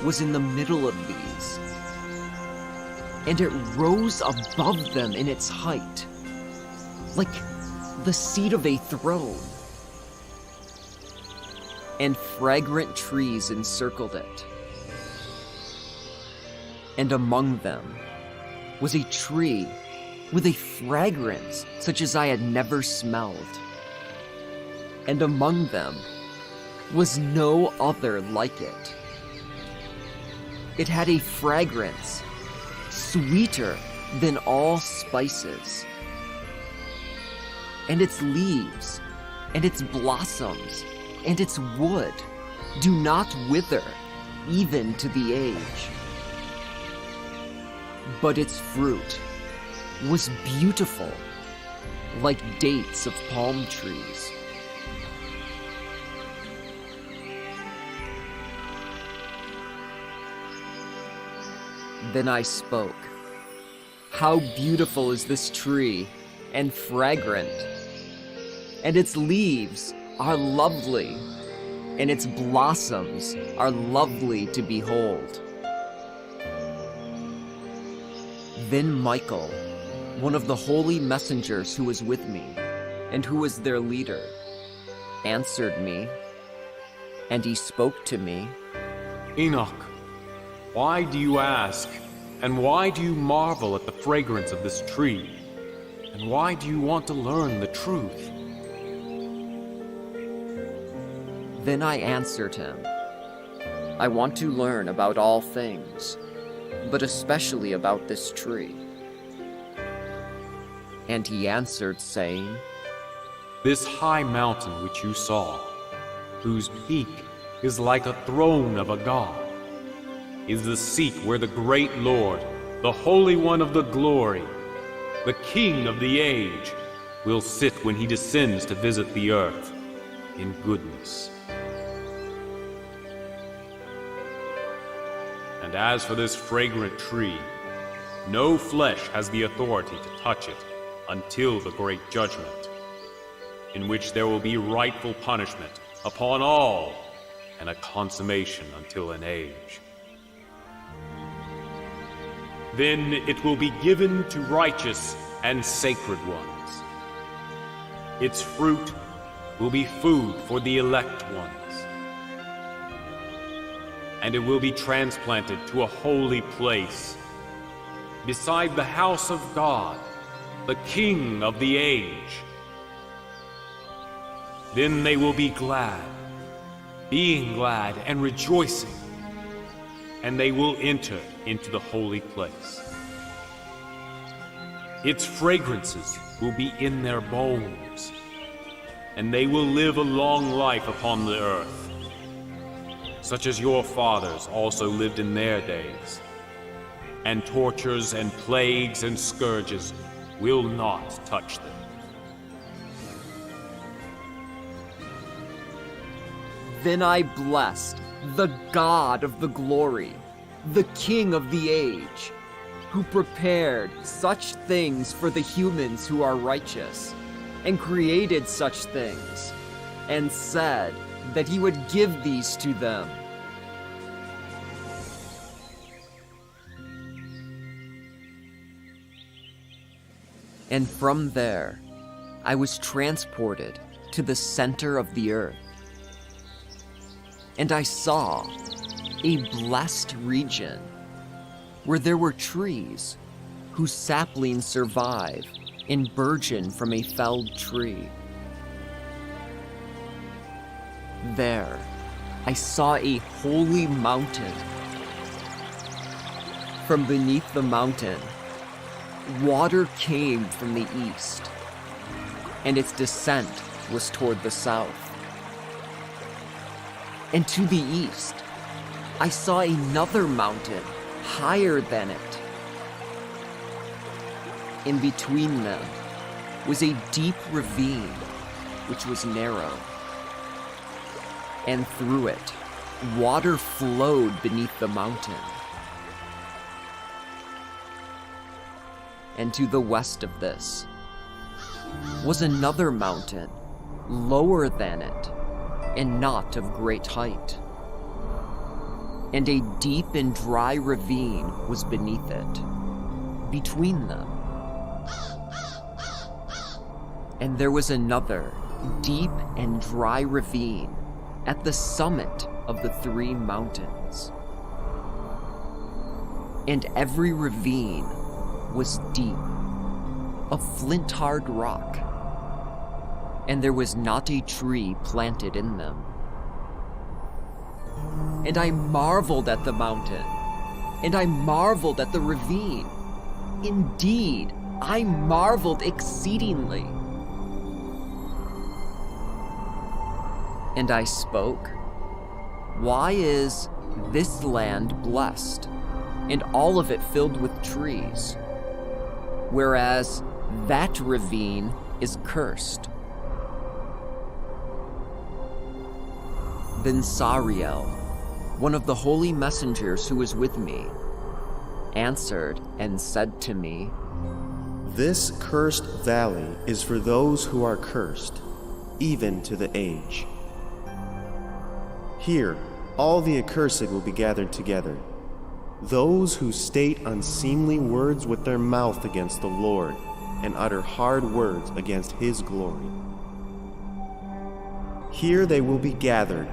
was in the middle of these, and it rose above them in its height, like the seat of a throne. And fragrant trees encircled it. And among them was a tree with a fragrance such as I had never smelled. And among them was no other like it. It had a fragrance sweeter than all spices. And its leaves, and its blossoms, and its wood do not wither, even to the age. But its fruit was beautiful, like dates of palm trees. Then I spoke. How beautiful is this tree, and fragrant, and its leaves are lovely, and its blossoms are lovely to behold. Then Michael, one of the holy messengers who was with me, and who was their leader, answered me, and he spoke to me. Enoch, why do you ask, and why do you marvel at the fragrance of this tree? And why do you want to learn the truth? Then I answered him, I want to learn about all things, but especially about this tree. And he answered, saying, This high mountain which you saw, whose peak is like a throne of a god, is the seat where the great Lord, the Holy One of the glory, the King of the age, will sit when he descends to visit the earth in goodness. And as for this fragrant tree, no flesh has the authority to touch it until the great judgment, in which there will be rightful punishment upon all, and a consummation until an age. Then it will be given to righteous and sacred ones. Its fruit will be food for the elect ones. And it will be transplanted to a holy place, beside the house of God, the King of the age. Then they will be glad, being glad and rejoicing, and they will enter into the holy place. Its fragrances will be in their bones, and they will live a long life upon the earth, such as your fathers also lived in their days. And tortures and plagues and scourges will not touch them. Then I blessed the God of the glory, the King of the age, who prepared such things for the humans who are righteous, and created such things, and said that he would give these to them. And from there, I was transported to the center of the earth. And I saw a blessed region where there were trees whose saplings survive and burgeon from a felled tree. There, I saw a holy mountain. From beneath the mountain, water came from the east, and its descent was toward the south. And to the east, I saw another mountain higher than it. In between them was a deep ravine, which was narrow. And through it, water flowed beneath the mountain. And to the west of this was another mountain, lower than it, and not of great height. And a deep and dry ravine was beneath it, between them. And there was another deep and dry ravine at the summit of the three mountains. And every ravine was deep, a flint-hard rock, and there was not a tree planted in them. And I marveled at the mountain, and I marveled at the ravine. Indeed, I marveled exceedingly. And I spoke, "Why is this land blessed, and all of it filled with trees, whereas that ravine is cursed?" Then Sariel, one of the holy messengers who was with me, answered and said to me, This cursed valley is for those who are cursed, even to the age. Here, all the accursed will be gathered together, those who state unseemly words with their mouth against the Lord, and utter hard words against his glory. Here they will be gathered,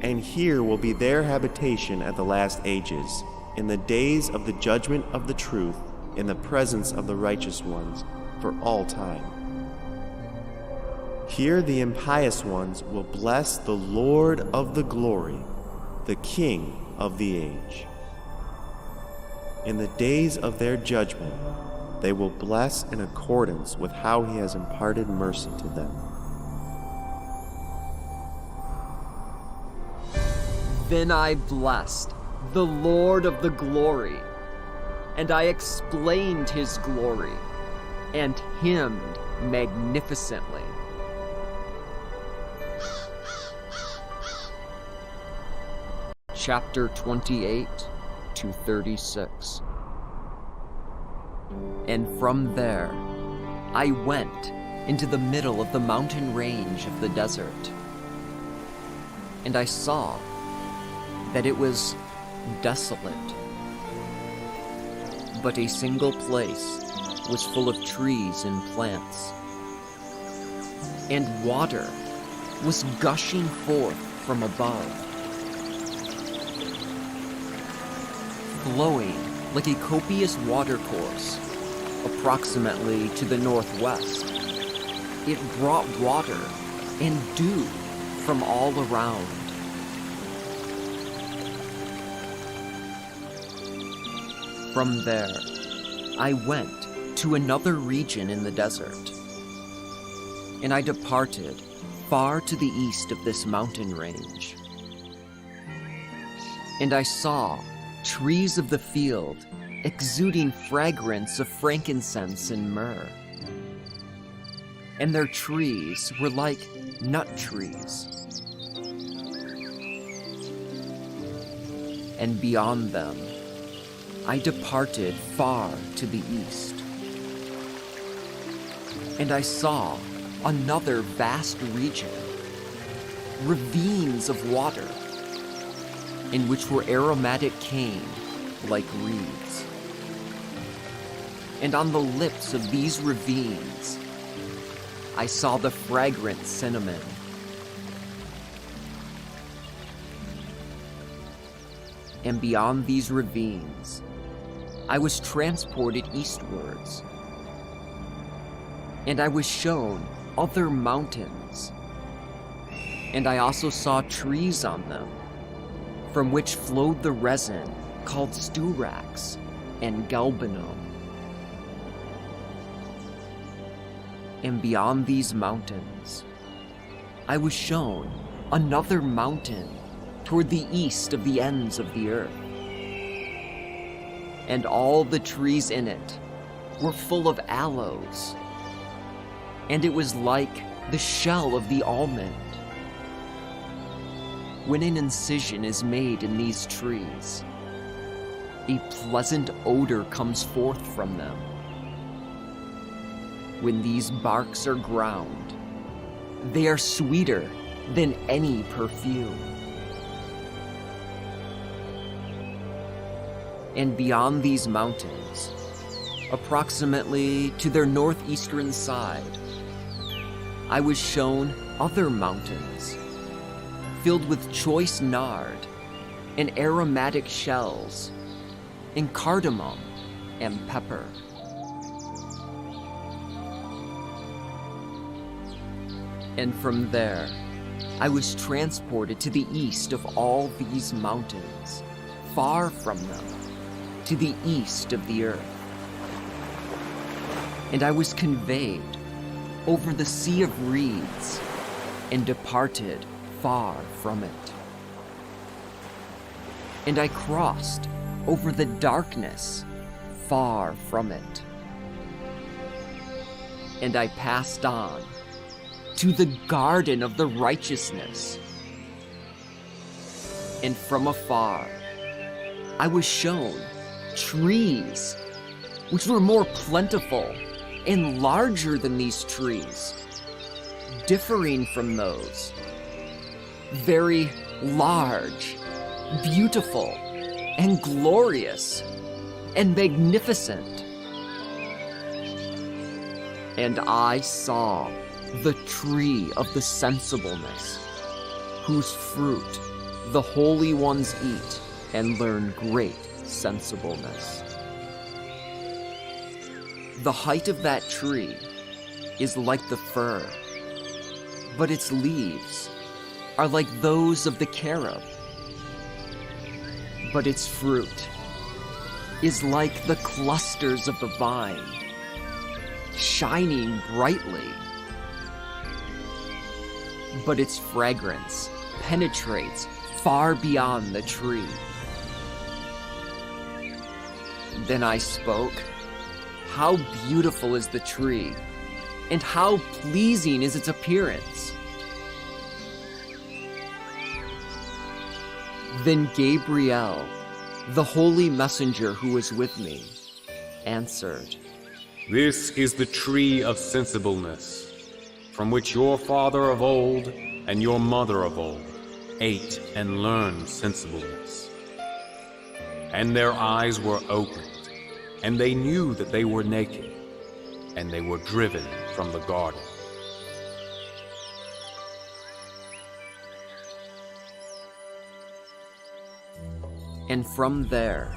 and here will be their habitation at the last ages, in the days of the judgment of the truth, in the presence of the righteous ones, for all time. Here the impious ones will bless the Lord of the glory, the King of the age. In the days of their judgment, they will bless in accordance with how he has imparted mercy to them. Then I blessed the Lord of the glory, and I explained his glory, and hymned magnificently. Chapter 28 to 36. And from there, I went into the middle of the mountain range of the desert, and I saw that it was desolate, but a single place was full of trees and plants, and water was gushing forth from above, flowing like a copious watercourse. Approximately to the northwest, it brought water and dew from all around. From there, I went to another region in the desert, and I departed far to the east of this mountain range. And I saw trees of the field exuding fragrance of frankincense and myrrh. And their trees were like nut trees. And beyond them, I departed far to the east. And I saw another vast region, ravines of water, in which were aromatic cane like reeds. And on the lips of these ravines, I saw the fragrant cinnamon. And beyond these ravines, I was transported eastwards. And I was shown other mountains. And I also saw trees on them, from which flowed the resin called sturax and galbanum. And beyond these mountains, I was shown another mountain toward the east of the ends of the earth. And all the trees in it were full of aloes, and it was like the shell of the almond. When an incision is made in these trees, a pleasant odor comes forth from them. When these barks are ground, they are sweeter than any perfume. And beyond these mountains, approximately to their northeastern side, I was shown other mountains filled with choice nard and aromatic shells and cardamom and pepper. And from there, I was transported to the east of all these mountains, far from them, to the east of the earth. And I was conveyed over the sea of reeds and departed far from it. And I crossed over the darkness far from it. And I passed on to the garden of the righteousness. And from afar, I was shown trees which were more plentiful and larger than these trees, differing from those, very large, beautiful, and glorious, and magnificent. And I saw the tree of the sensibleness, whose fruit the holy ones eat and learn great sensibleness. The height of that tree is like the fir, but its leaves are like those of the carob. But its fruit is like the clusters of the vine, shining brightly. But its fragrance penetrates far beyond the tree. Then I spoke, "How beautiful is the tree, and how pleasing is its appearance." Then Gabriel, the holy messenger who was with me, answered, This is the tree of sensibleness, from which your father of old and your mother of old ate and learned sensibleness. And their eyes were opened, and they knew that they were naked, and they were driven from the garden. And from there,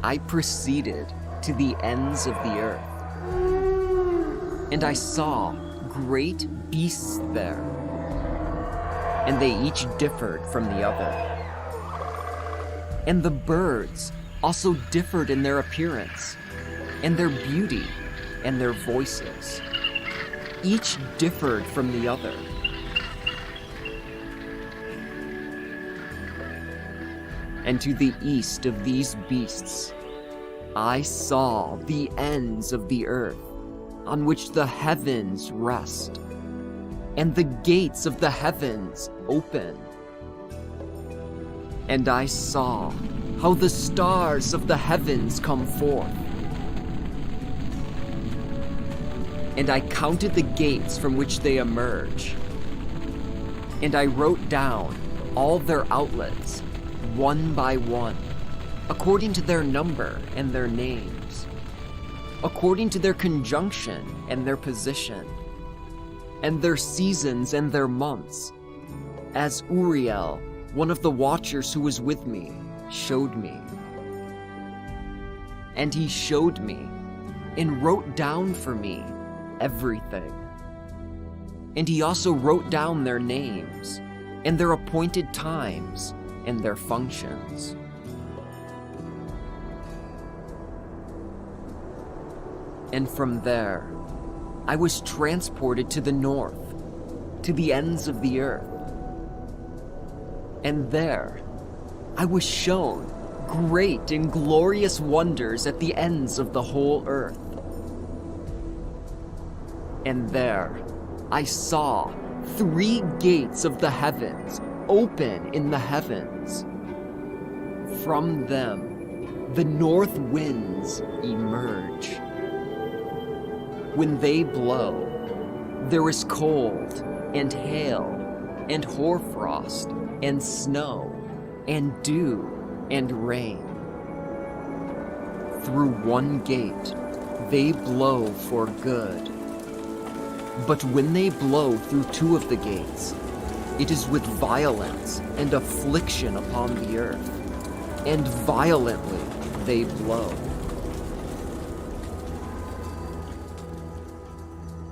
I proceeded to the ends of the earth. And I saw great beasts there, and they each differed from the other. And the birds also differed in their appearance, and their beauty, and their voices. Each differed from the other. And to the east of these beasts, I saw the ends of the earth, on which the heavens rest, and the gates of the heavens open. And I saw how the stars of the heavens come forth. And I counted the gates from which they emerge. And I wrote down all their outlets, one by one, according to their number and their names, according to their conjunction and their position, and their seasons and their months, as Uriel, one of the watchers who was with me, showed me. And he showed me and wrote down for me everything. And he also wrote down their names and their appointed times and their functions. And from there, I was transported to the north, to the ends of the earth. And there, I was shown great and glorious wonders at the ends of the whole earth. And there, I saw 3 gates of the heavens open in the heavens. From them, the north winds emerge. When they blow, there is cold and hail and hoarfrost and snow and dew and rain. Through one gate, they blow for good. But when they blow through 2 of the gates, it is with violence and affliction upon the earth, and violently they blow.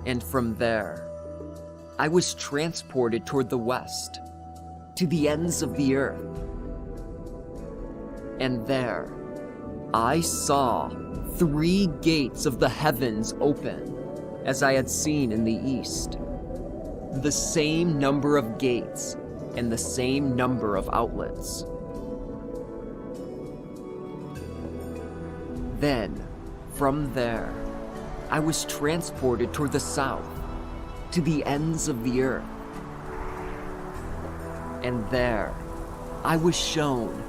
And from there, I was transported toward the west, to the ends of the earth. And there, I saw 3 gates of the heavens open, as I had seen in the east. The same number of gates and the same number of outlets. Then, from there, I was transported toward the south, to the ends of the earth. And there, I was shown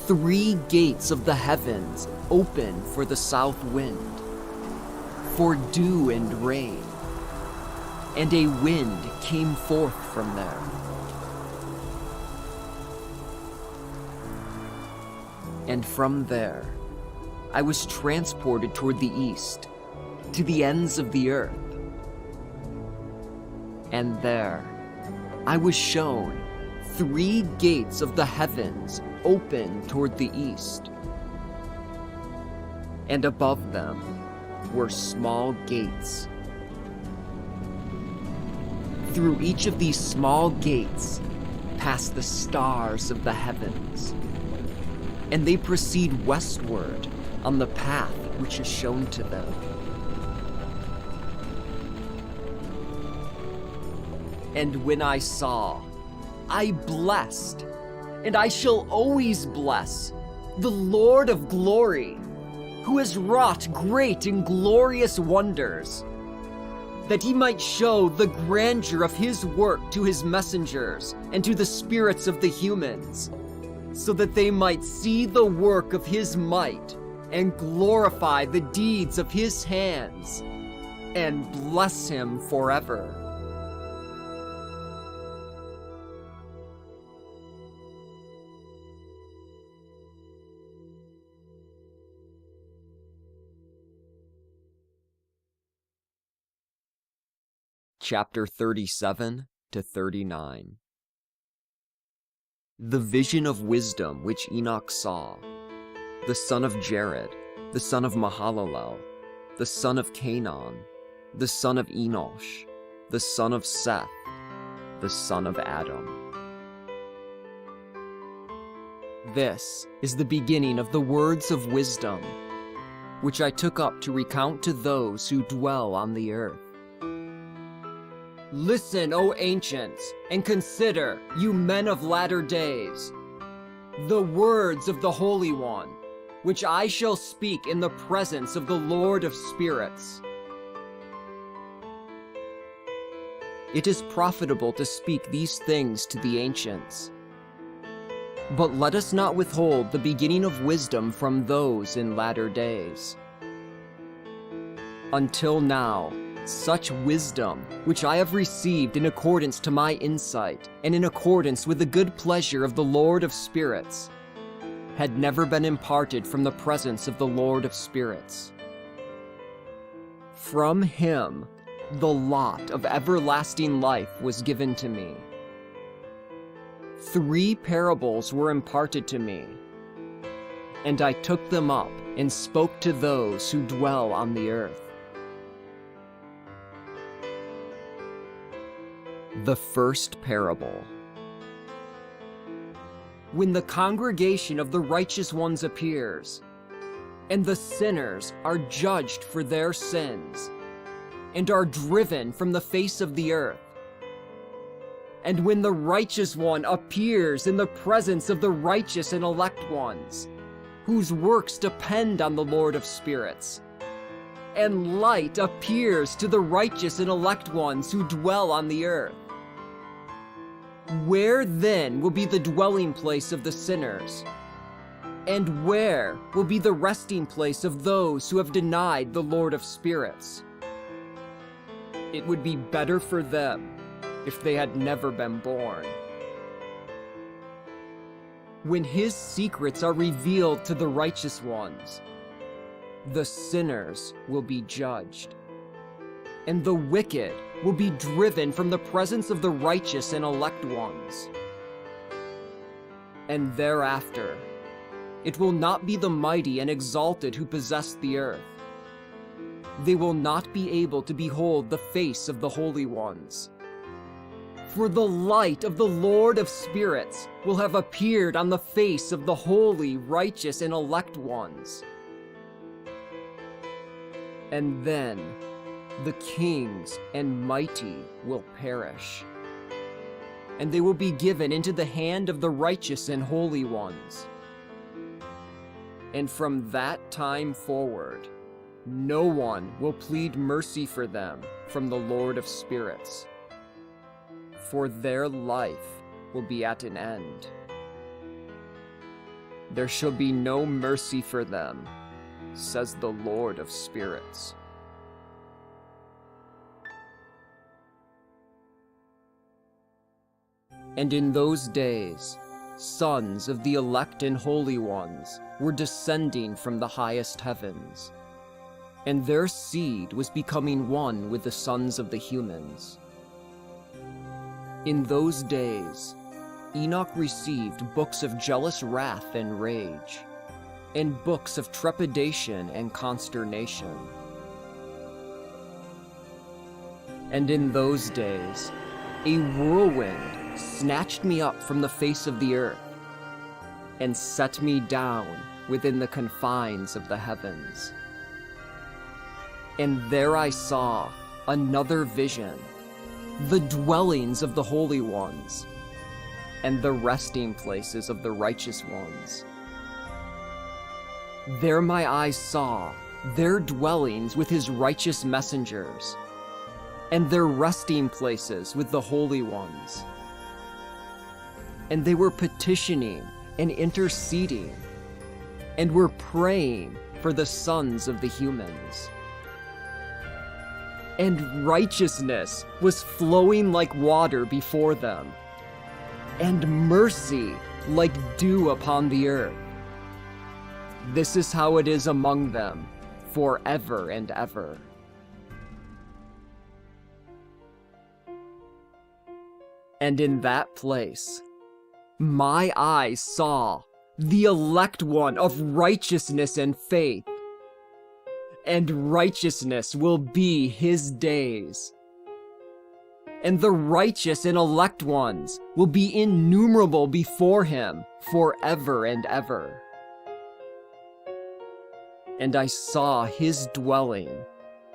3 gates of the heavens open for the south wind, for dew and rain, and a wind came forth from there. And from there, I was transported toward the east, to the ends of the earth. And there, I was shown 3 gates of the heavens open toward the east. And above them were small gates. Through each of these small gates pass the stars of the heavens, and they proceed westward on the path which is shown to them. And when I saw, I blessed, and I shall always bless, the Lord of glory, who has wrought great and glorious wonders, that he might show the grandeur of his work to his messengers and to the spirits of the humans, so that they might see the work of his might and glorify the deeds of his hands, and bless him forever. Chapter 37 to 39. The vision of wisdom which Enoch saw, the son of Jared, the son of Mahalalel, the son of Canaan, the son of Enosh, the son of Seth, the son of Adam. This is the beginning of the words of wisdom, which I took up to recount to those who dwell on the earth. Listen, O ancients, and consider, you men of latter days, the words of the Holy One, which I shall speak in the presence of the Lord of spirits. It is profitable to speak these things to the ancients. But let us not withhold the beginning of wisdom from those in latter days. Until now, such wisdom, which I have received in accordance to my insight, and in accordance with the good pleasure of the Lord of spirits, had never been imparted from the presence of the Lord of spirits. From him, the lot of everlasting life was given to me. 3 parables were imparted to me, And I took them up and spoke to those who dwell on the earth. The first parable. When the congregation of the righteous ones appears, and the sinners are judged for their sins, and are driven from the face of the earth, and when the righteous one appears in the presence of the righteous and elect ones, whose works depend on the Lord of spirits, and light appears to the righteous and elect ones who dwell on the earth, where then will be the dwelling place of the sinners? And where will be the resting place of those who have denied the Lord of spirits? It would be better for them if they had never been born. When his secrets are revealed to the righteous ones, the sinners will be judged, and the wicked will be driven from the presence of the righteous and elect ones. And thereafter, it will not be the mighty and exalted who possess the earth. They will not be able to behold the face of the holy ones. For the light of the Lord of spirits will have appeared on the face of the holy, righteous, and elect ones. And then the kings and mighty will perish, and they will be given into the hand of the righteous and holy ones. And from that time forward, no one will plead mercy for them from the Lord of spirits, for their life will be at an end. There shall be no mercy for them, says the Lord of spirits. And in those days, sons of the elect and holy ones were descending from the highest heavens, and their seed was becoming one with the sons of the humans. In those days, Enoch received books of jealous wrath and rage, and books of trepidation and consternation. And in those days, a whirlwind snatched me up from the face of the earth, and set me down within the confines of the heavens. And there I saw another vision, the dwellings of the holy ones, and the resting places of the righteous ones. There my eyes saw their dwellings with his righteous messengers, and their resting places with the holy ones. And they were petitioning and interceding, and were praying for the sons of the humans. And righteousness was flowing like water before them, and mercy like dew upon the earth. This is how it is among them forever and ever. And in that place, my eyes saw the elect one of righteousness and faith, and righteousness will be his days. And the righteous and elect ones will be innumerable before him forever and ever. And I saw his dwelling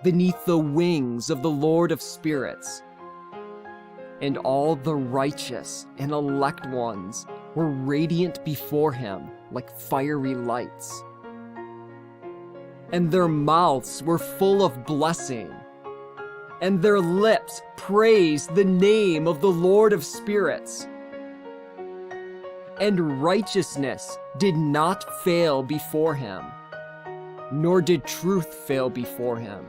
beneath the wings of the Lord of spirits, and all the righteous and elect ones were radiant before him like fiery lights. And their mouths were full of blessing, and their lips praised the name of the Lord of spirits. And righteousness did not fail before him, nor did truth fail before him.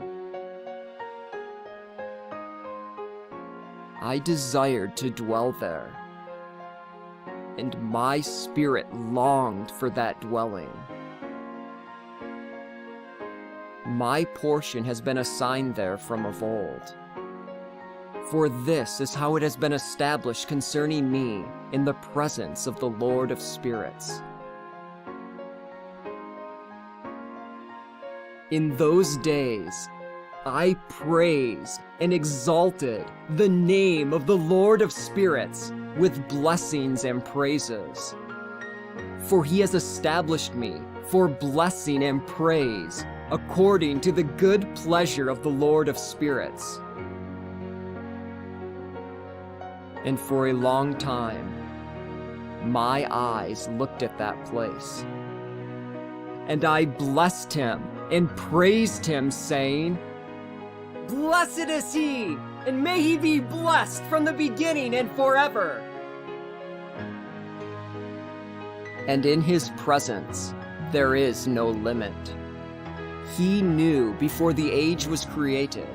I desired to dwell there, and my spirit longed for that dwelling. My portion has been assigned there from of old. For this is how it has been established concerning me in the presence of the Lord of spirits. In those days, I praised and exalted the name of the Lord of Spirits with blessings and praises. For he has established me for blessing and praise according to the good pleasure of the Lord of Spirits. And for a long time, my eyes looked at that place. And I blessed him and praised him, saying, "Blessed is he, and may he be blessed from the beginning and forever." And in his presence there is no limit. He knew before the age was created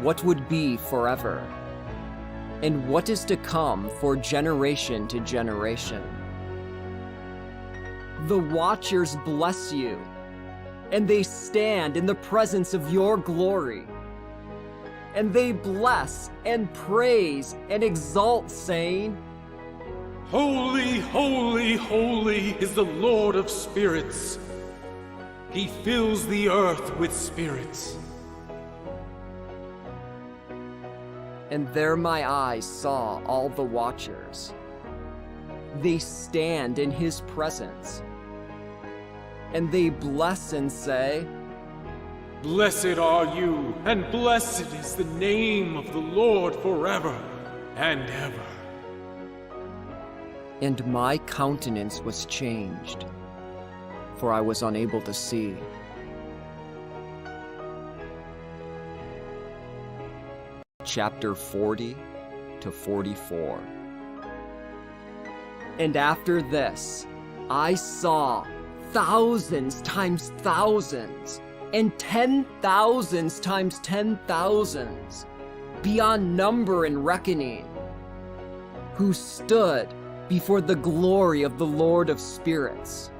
what would be forever, and what is to come for generation to generation. The Watchers bless you, and they stand in the presence of your glory. And they bless and praise and exalt, saying, Holy, holy, holy is the Lord of Spirits. He fills the earth with spirits. And there my eyes saw all the Watchers. They stand in his presence, and they bless and say, Blessed are you, and blessed is the name of the Lord forever and ever. And my countenance was changed, for I was unable to see. Chapter 40 to 44. And after this, I saw thousands times thousands, and 10,000s times 10,000s, beyond number and reckoning, who stood before the glory of the Lord of Spirits.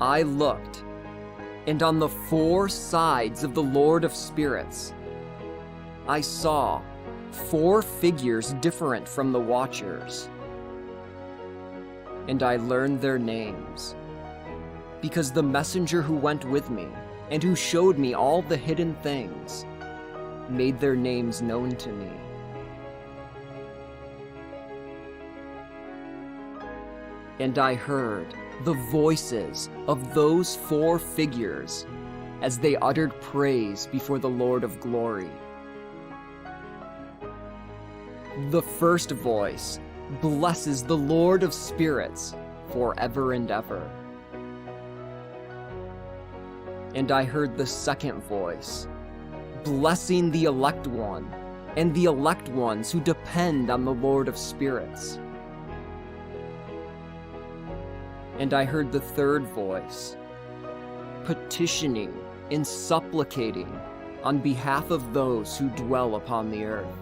I looked, and on the four sides of the Lord of Spirits, I saw 4 figures different from the Watchers. And I learned their names, because the messenger who went with me and who showed me all the hidden things made their names known to me. And I heard the voices of those 4 figures as they uttered praise before the Lord of Glory. The first voice blesses the Lord of Spirits forever and ever. And I heard the second voice, blessing the elect one and the elect ones who depend on the Lord of Spirits. And I heard the third voice, petitioning and supplicating on behalf of those who dwell upon the earth,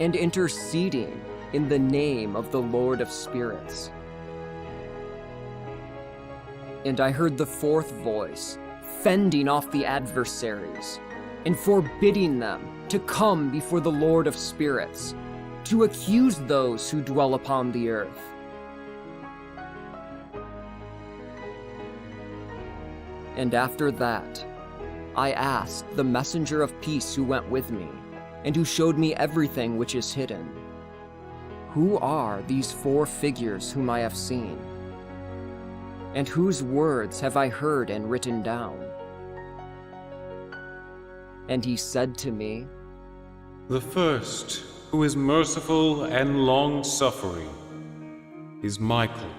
and interceding in the name of the Lord of Spirits. And I heard the fourth voice, fending off the adversaries, and forbidding them to come before the Lord of Spirits, to accuse those who dwell upon the earth. And after that, I asked the messenger of peace who went with me, and who showed me everything which is hidden, who are these 4 figures whom I have seen? And whose words have I heard and written down? And he said to me, The first, who is merciful and long-suffering, is Michael.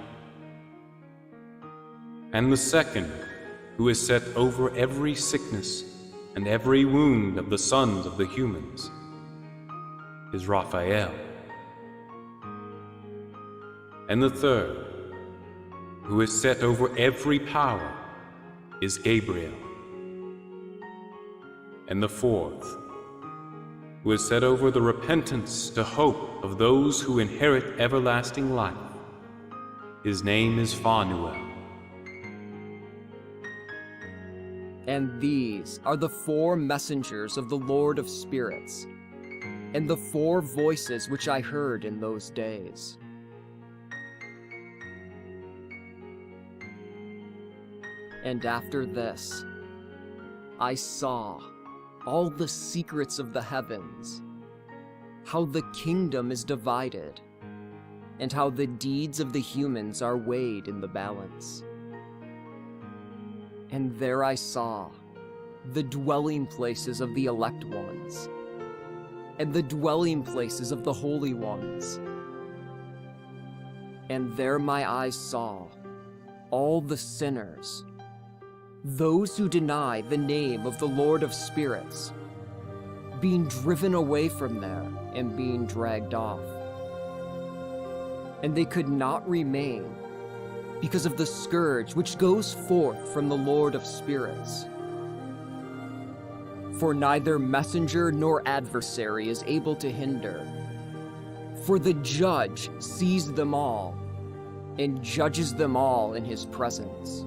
And the second, who is set over every sickness and every wound of the sons of the humans, is Raphael. And the third, who is set over every power, is Gabriel. And the fourth, who is set over the repentance to hope of those who inherit everlasting life, his name is Phanuel. And these are the 4 messengers of the Lord of Spirits, and the 4 voices which I heard in those days. And after this, I saw all the secrets of the heavens, how the kingdom is divided, and how the deeds of the humans are weighed in the balance. And there I saw the dwelling places of the elect ones, and the dwelling places of the holy ones. And there my eyes saw all the sinners, those who deny the name of the Lord of Spirits, being driven away from there and being dragged off. And they could not remain because of the scourge which goes forth from the Lord of Spirits. For neither messenger nor adversary is able to hinder, for the judge sees them all and judges them all in his presence.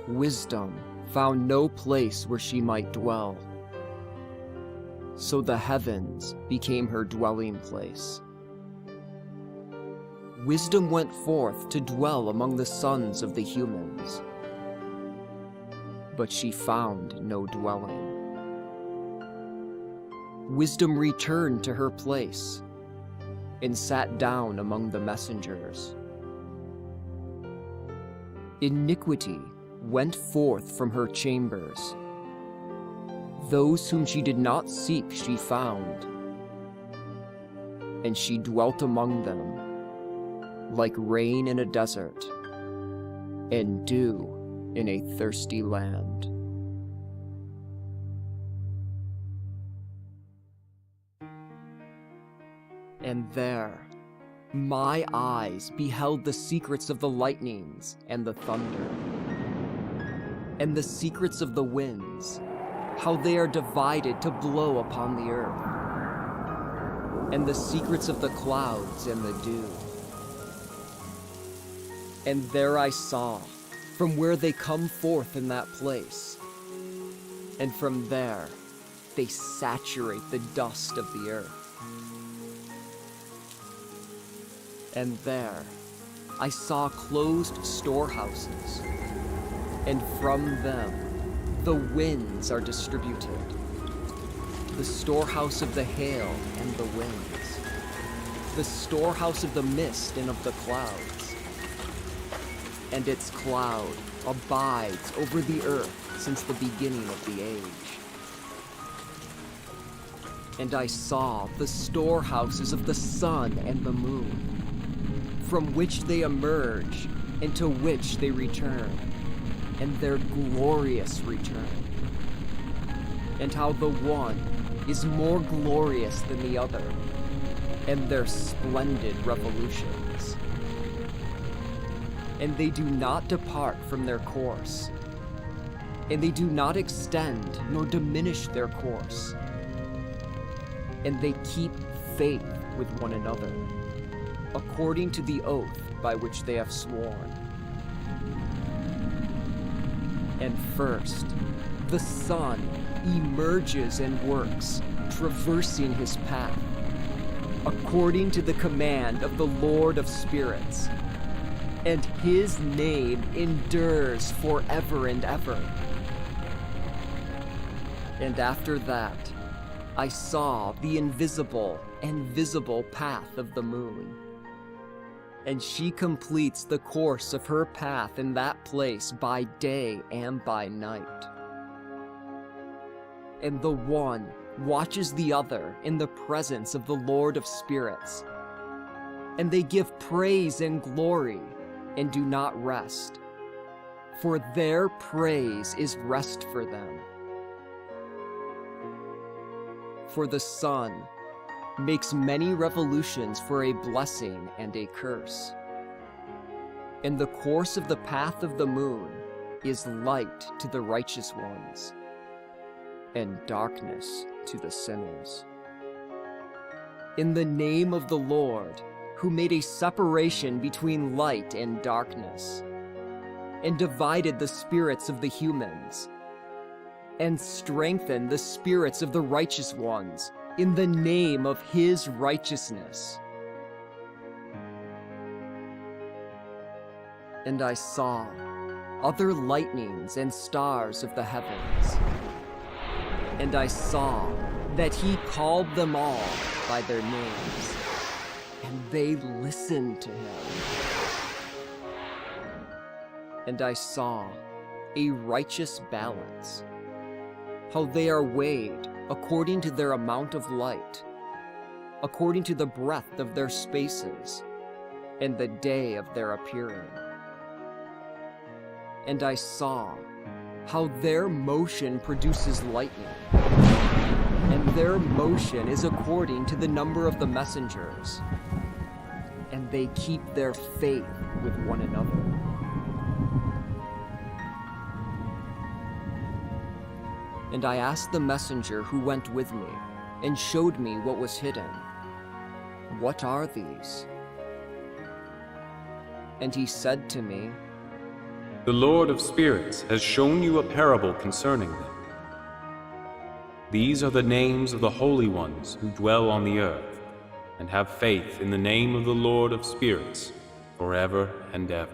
Wisdom found no place where she might dwell, so the heavens became her dwelling place. Wisdom went forth to dwell among the sons of the humans, but she found no dwelling. Wisdom returned to her place and sat down among the messengers. Iniquity went forth from her chambers. Those whom she did not seek she found, and she dwelt among them like rain in a desert and dew in a thirsty land. And there, my eyes beheld the secrets of the lightnings and the thunder, and the secrets of the winds, how they are divided to blow upon the earth, and the secrets of the clouds and the dew. And there I saw, from where they come forth in that place, and from there they saturate the dust of the earth. And there I saw closed storehouses, and from them the winds are distributed, the storehouse of the hail and the winds, the storehouse of the mist and of the clouds. And its cloud abides over the earth since the beginning of the age. And I saw the storehouses of the sun and the moon, from which they emerge and to which they return, and their glorious return, and how the one is more glorious than the other, and their splendid revolutions. And they do not depart from their course, and they do not extend nor diminish their course, and they keep faith with one another, according to the oath by which they have sworn. And first, the sun emerges and works, traversing his path, according to the command of the Lord of Spirits, and his name endures forever and ever. And after that, I saw the invisible and visible path of the moon, and she completes the course of her path in that place by day and by night. And the one watches the other in the presence of the Lord of Spirits, and they give praise and glory and do not rest, for their praise is rest for them. For the sun makes many revolutions for a blessing and a curse, and the course of the path of the moon is light to the righteous ones, and darkness to the sinners. In the name of the Lord, who made a separation between light and darkness, and divided the spirits of the humans, and strengthened the spirits of the righteous ones in the name of his righteousness. And I saw other lightnings and stars of the heavens. And I saw that he called them all by their names, and they listened to him. And I saw a righteous balance, how they are weighed according to their amount of light, according to the breadth of their spaces, and the day of their appearing. And I saw how their motion produces lightning, and their motion is according to the number of the messengers, and they keep their faith with one another. And I asked the messenger who went with me, and showed me what was hidden, "What are these?" And he said to me, The Lord of Spirits has shown you a parable concerning them. These are the names of the holy ones who dwell on the earth, and have faith in the name of the Lord of Spirits forever and ever.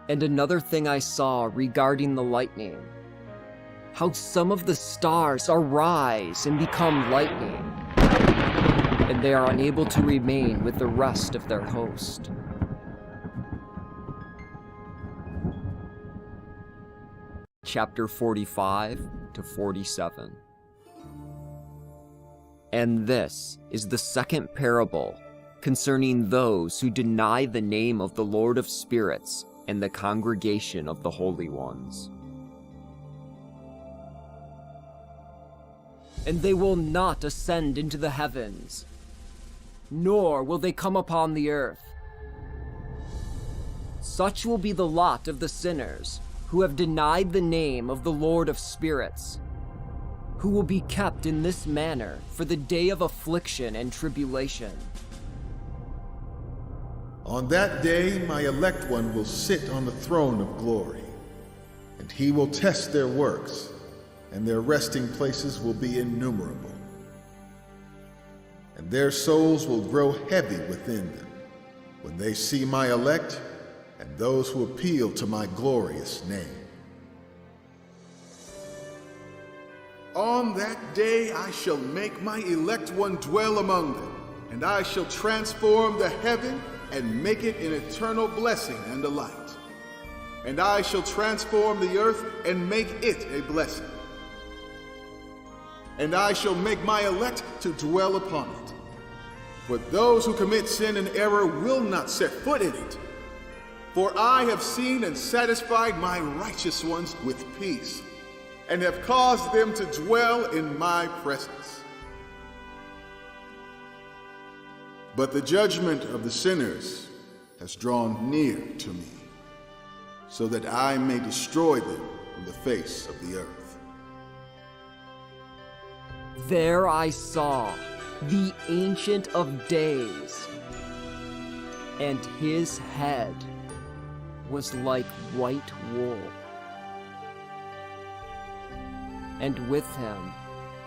And another thing I saw regarding the lightning, how some of the stars arise and become lightning, and they are unable to remain with the rest of their host. Chapter 45 to 47. And this is the second parable concerning those who deny the name of the Lord of Spirits and the congregation of the holy ones. And they will not ascend into the heavens, nor will they come upon the earth. Such will be the lot of the sinners who have denied the name of the Lord of Spirits, who will be kept in this manner for the day of affliction and tribulation. On that day, my elect one will sit on the throne of glory, and he will test their works, and their resting places will be innumerable. And their souls will grow heavy within them when they see my elect and those who appeal to my glorious name. On that day I shall make my elect one dwell among them, and I shall transform the heaven and make it an eternal blessing and a light. And I shall transform the earth and make it a blessing. And I shall make my elect to dwell upon it. But those who commit sin and error will not set foot in it. For I have seen and satisfied my righteous ones with peace, and have caused them to dwell in my presence. But the judgment of the sinners has drawn near to me, so that I may destroy them from the face of the earth. There I saw the Ancient of Days, and his head was like white wool. And with him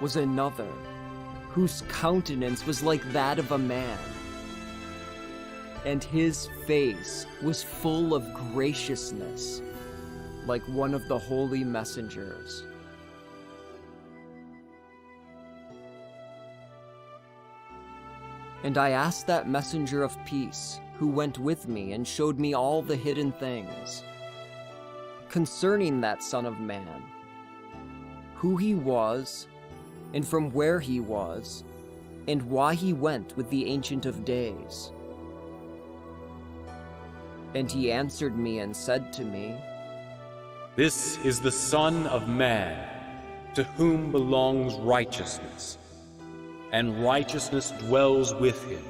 was another, whose countenance was like that of a man, and his face was full of graciousness, like one of the holy messengers. And I asked that messenger of peace, who went with me and showed me all the hidden things, concerning that Son of Man, who he was, and from where he was, and why he went with the Ancient of Days. And he answered me and said to me, This is the Son of Man, to whom belongs righteousness, and righteousness dwells with him.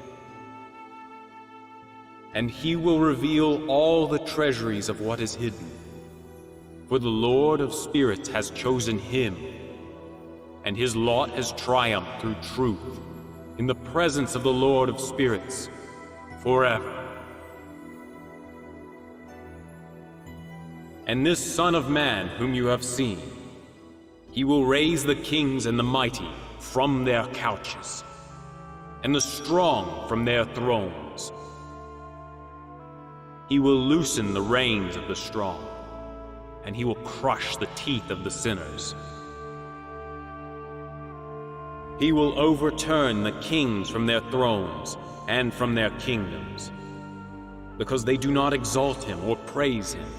And he will reveal all the treasuries of what is hidden. For the Lord of Spirits has chosen him, and his lot has triumphed through truth, in the presence of the Lord of Spirits, forever. And this Son of Man whom you have seen, he will raise the kings and the mighty from their couches, and the strong from their thrones. He will loosen the reins of the strong, and he will crush the teeth of the sinners. He will overturn the kings from their thrones and from their kingdoms, because they do not exalt him or praise him,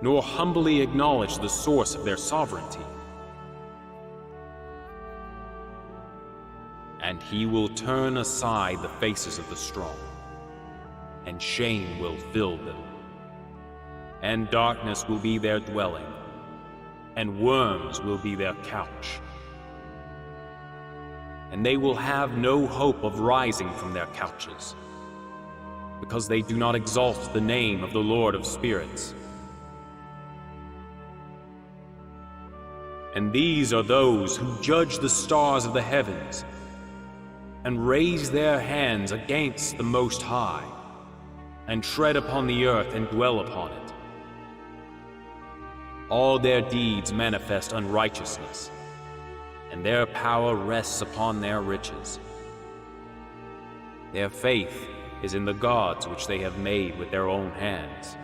nor humbly acknowledge the source of their sovereignty. And he will turn aside the faces of the strong, and shame will fill them. And darkness will be their dwelling, and worms will be their couch. And they will have no hope of rising from their couches, because they do not exalt the name of the Lord of spirits. And these are those who judge the stars of the heavens, and raise their hands against the Most High, and tread upon the earth and dwell upon it. All their deeds manifest unrighteousness, and their power rests upon their riches. Their faith is in the gods which they have made with their own hands,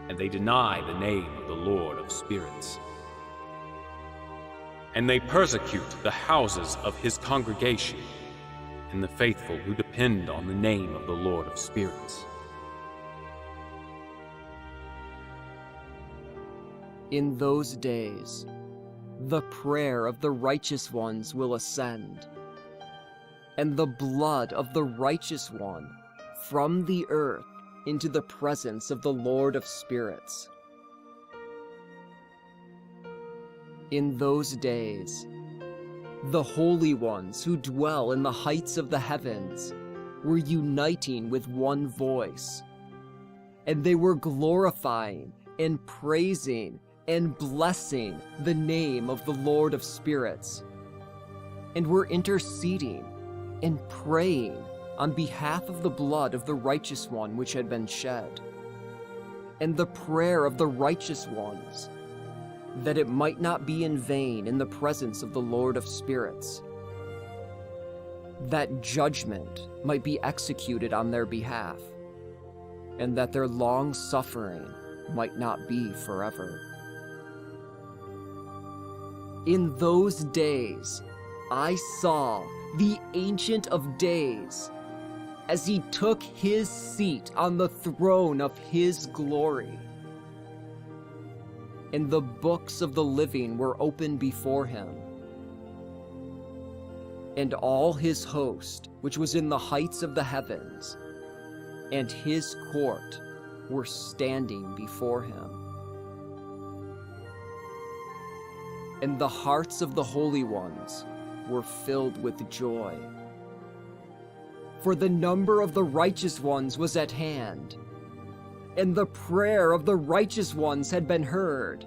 and they deny the name of the Lord of spirits. And they persecute the houses of his congregation, and the faithful who depend on the name of the Lord of spirits. In those days, the prayer of the righteous ones will ascend, and the blood of the righteous one from the earth into the presence of the Lord of spirits. In those days, the holy ones who dwell in the heights of the heavens were uniting with one voice, and they were glorifying and praising and blessing the name of the Lord of spirits, and were interceding and praying on behalf of the blood of the righteous one which had been shed, and the prayer of the righteous ones, that it might not be in vain in the presence of the Lord of spirits, that judgment might be executed on their behalf, and that their long suffering might not be forever. In those days, I saw the Ancient of Days as he took his seat on the throne of his glory. And the books of the living were opened before him. And all his host, which was in the heights of the heavens, and his court were standing before him. And the hearts of the holy ones were filled with joy. For the number of the righteous ones was at hand, and the prayer of the righteous ones had been heard,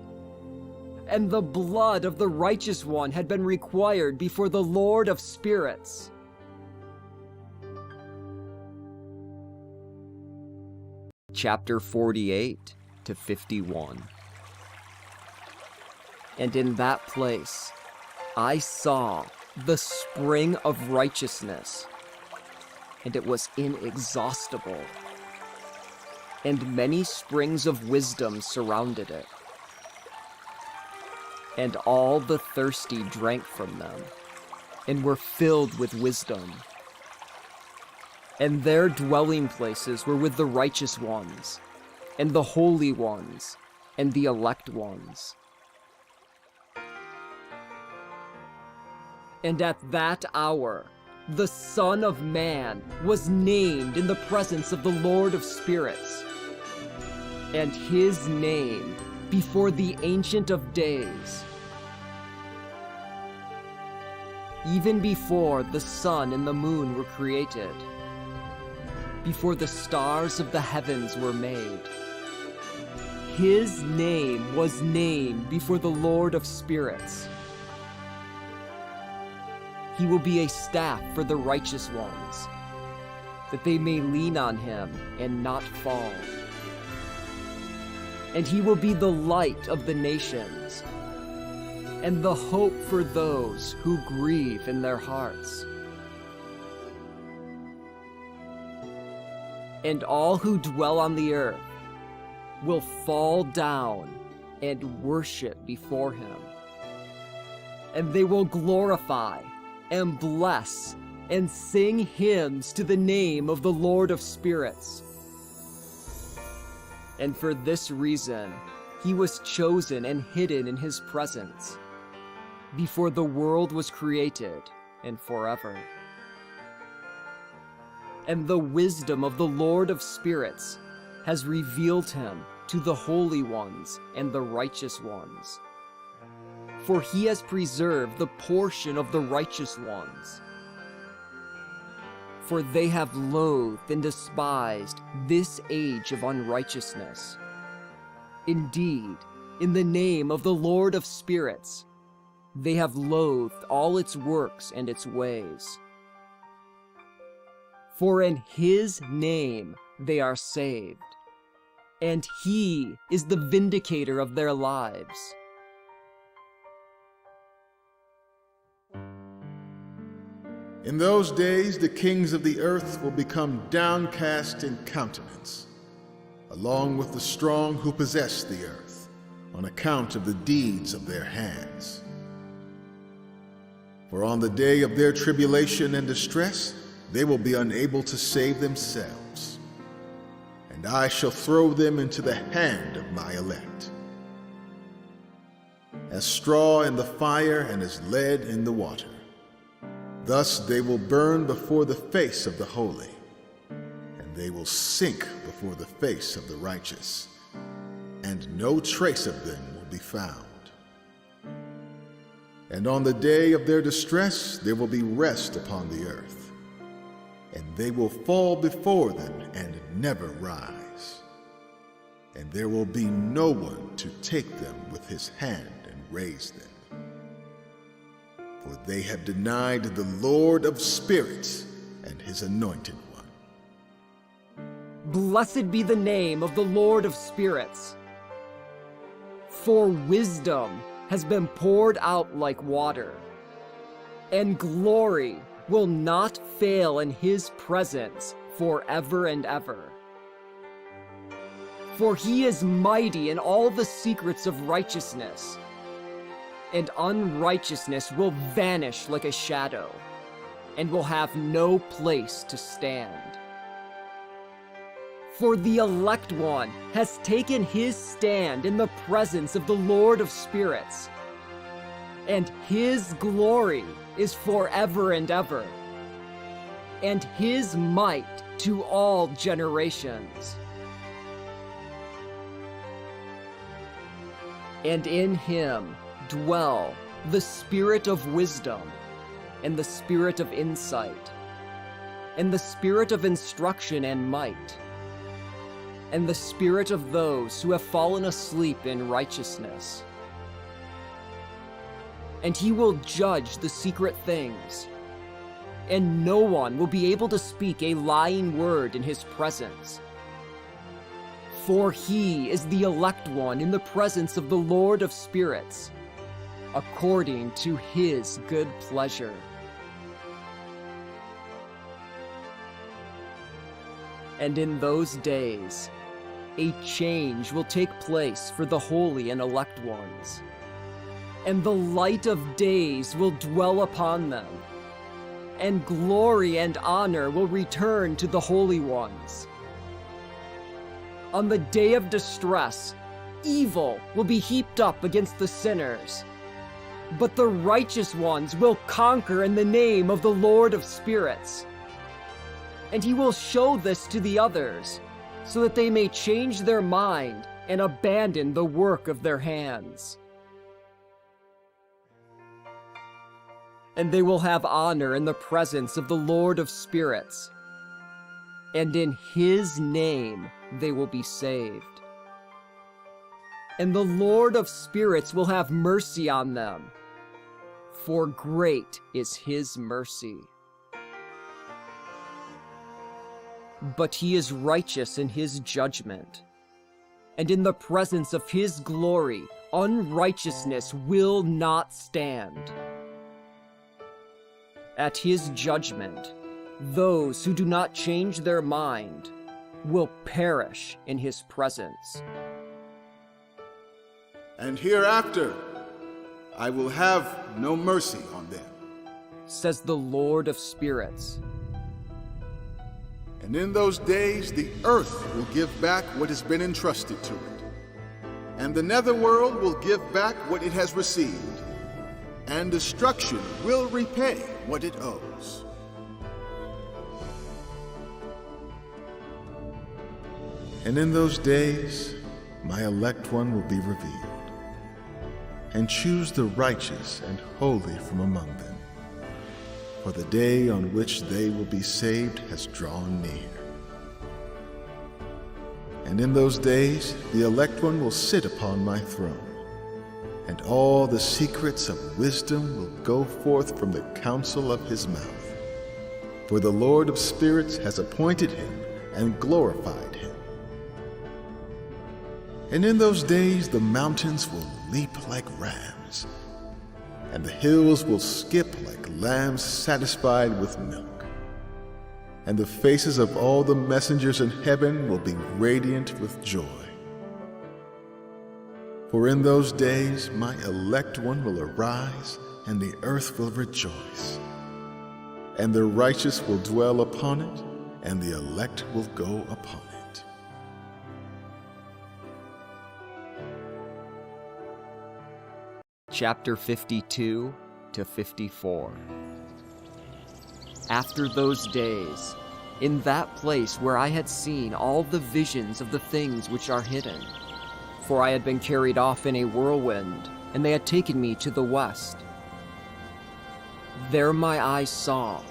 and the blood of the righteous one had been required before the Lord of spirits. Chapter 48 to 51. And in that place I saw the spring of righteousness, and it was inexhaustible, and many springs of wisdom surrounded it. And all the thirsty drank from them, and were filled with wisdom. And their dwelling places were with the righteous ones, and the holy ones, and the elect ones. And at that hour, the Son of Man was named in the presence of the Lord of spirits, and his name before the Ancient of Days. Even before the sun and the moon were created, before the stars of the heavens were made, his name was named before the Lord of spirits. He will be a staff for the righteous ones, that they may lean on him and not fall. And he will be the light of the nations, and the hope for those who grieve in their hearts. and all who dwell on the earth will fall down and worship before him. And they will glorify and bless and sing hymns to the name of the Lord of spirits. And for this reason, he was chosen and hidden in his presence before the world was created and forever. And the wisdom of the Lord of spirits has revealed him to the holy ones and the righteous ones. For he has preserved the portion of the righteous ones. For they have loathed and despised this age of unrighteousness. Indeed, in the name of the Lord of spirits, they have loathed all its works and its ways. For in his name they are saved, and he is the vindicator of their lives. In those days, the kings of the earth will become downcast in countenance, along with the strong who possess the earth, on account of the deeds of their hands. For on the day of their tribulation and distress, they will be unable to save themselves, and I shall throw them into the hand of my elect. As straw in the fire and as lead in the water, thus they will burn before the face of the holy, and they will sink before the face of the righteous, and no trace of them will be found. And on the day of their distress there will be rest upon the earth, and they will fall before them and never rise. And there will be no one to take them with his hand and raise them. For they have denied the Lord of spirits and his anointed one. Blessed be the name of the Lord of spirits. For wisdom has been poured out like water, and glory will not fail in his presence forever and ever. For he is mighty in all the secrets of righteousness, and unrighteousness will vanish like a shadow, and will have no place to stand. For the elect one has taken his stand in the presence of the Lord of spirits, and his glory is forever and ever, and his might to all generations. And in him dwell the spirit of wisdom, and the spirit of insight, and the spirit of instruction and might, and the spirit of those who have fallen asleep in righteousness. And he will judge the secret things, and no one will be able to speak a lying word in his presence. For he is the elect one in the presence of the Lord of spirits, according to his good pleasure. And in those days, a change will take place for the holy and elect ones, and the light of days will dwell upon them, and glory and honor will return to the holy ones. On the day of distress, evil will be heaped up against the sinners, but the righteous ones will conquer in the name of the Lord of spirits. And he will show this to the others, so that they may change their mind and abandon the work of their hands. And they will have honor in the presence of the Lord of spirits, and in his name they will be saved. And the Lord of spirits will have mercy on them, for great is his mercy. But he is righteous in his judgment, and in the presence of his glory, unrighteousness will not stand. At his judgment, those who do not change their mind will perish in his presence. And hereafter I will have no mercy on them, says the Lord of spirits. and in those days the earth will give back what has been entrusted to it, and the netherworld will give back what it has received, and destruction will repay what it owes. And in those days my elect one will be revealed, and choose the righteous and holy from among them. For the day on which they will be saved has drawn near. And in those days the elect one will sit upon my throne, and all the secrets of wisdom will go forth from the counsel of his mouth. For the Lord of spirits has appointed him and glorified him. And in those days the mountains will leap like rams, and the hills will skip like lambs satisfied with milk. And the faces of all the messengers in heaven will be radiant with joy. For in those days my elect one will arise, and the earth will rejoice. And the righteous will dwell upon it, and the elect will go upon it. Chapter 52 to 54. After those days, in that place where I had seen all the visions of the things which are hidden, for I had been carried off in a whirlwind, and they had taken me to the west. There my eyes saw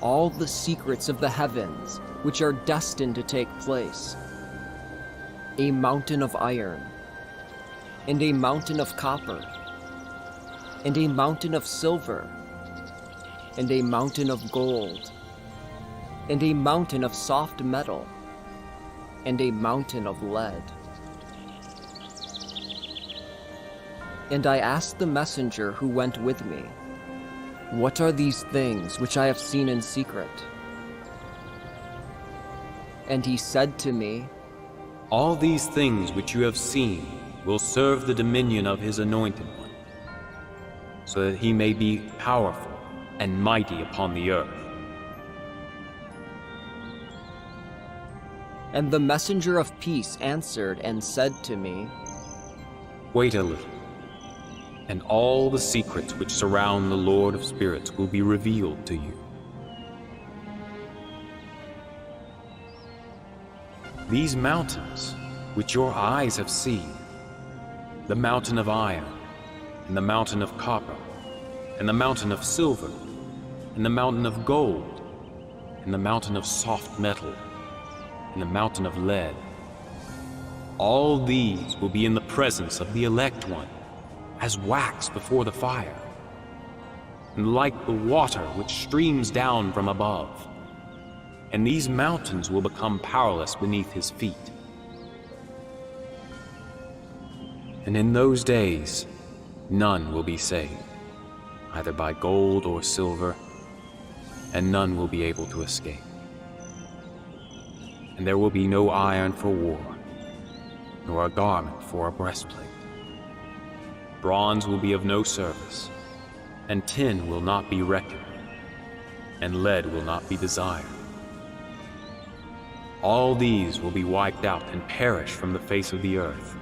all the secrets of the heavens which are destined to take place. A mountain of iron, and a mountain of copper, and a mountain of silver, and a mountain of gold, and a mountain of soft metal, and a mountain of lead. And I asked the messenger who went with me, "What are these things which I have seen in secret?" And he said to me, All these things which you have seen will serve the dominion of his anointed one, so that he may be powerful and mighty upon the earth. And the messenger of peace answered and said to me, Wait a little, and all the secrets which surround the Lord of spirits will be revealed to you. These mountains, which your eyes have seen, the mountain of iron, and the mountain of copper, and the mountain of silver, and the mountain of gold, and the mountain of soft metal, and the mountain of lead, all these will be in the presence of the elect one, as wax before the fire, and like the water which streams down from above. And these mountains will become powerless beneath his feet. And in those days, none will be saved, either by gold or silver, and none will be able to escape. And there will be no iron for war, nor a garment for a breastplate. Bronze will be of no service, and tin will not be reckoned, and lead will not be desired. All these will be wiped out and perish from the face of the earth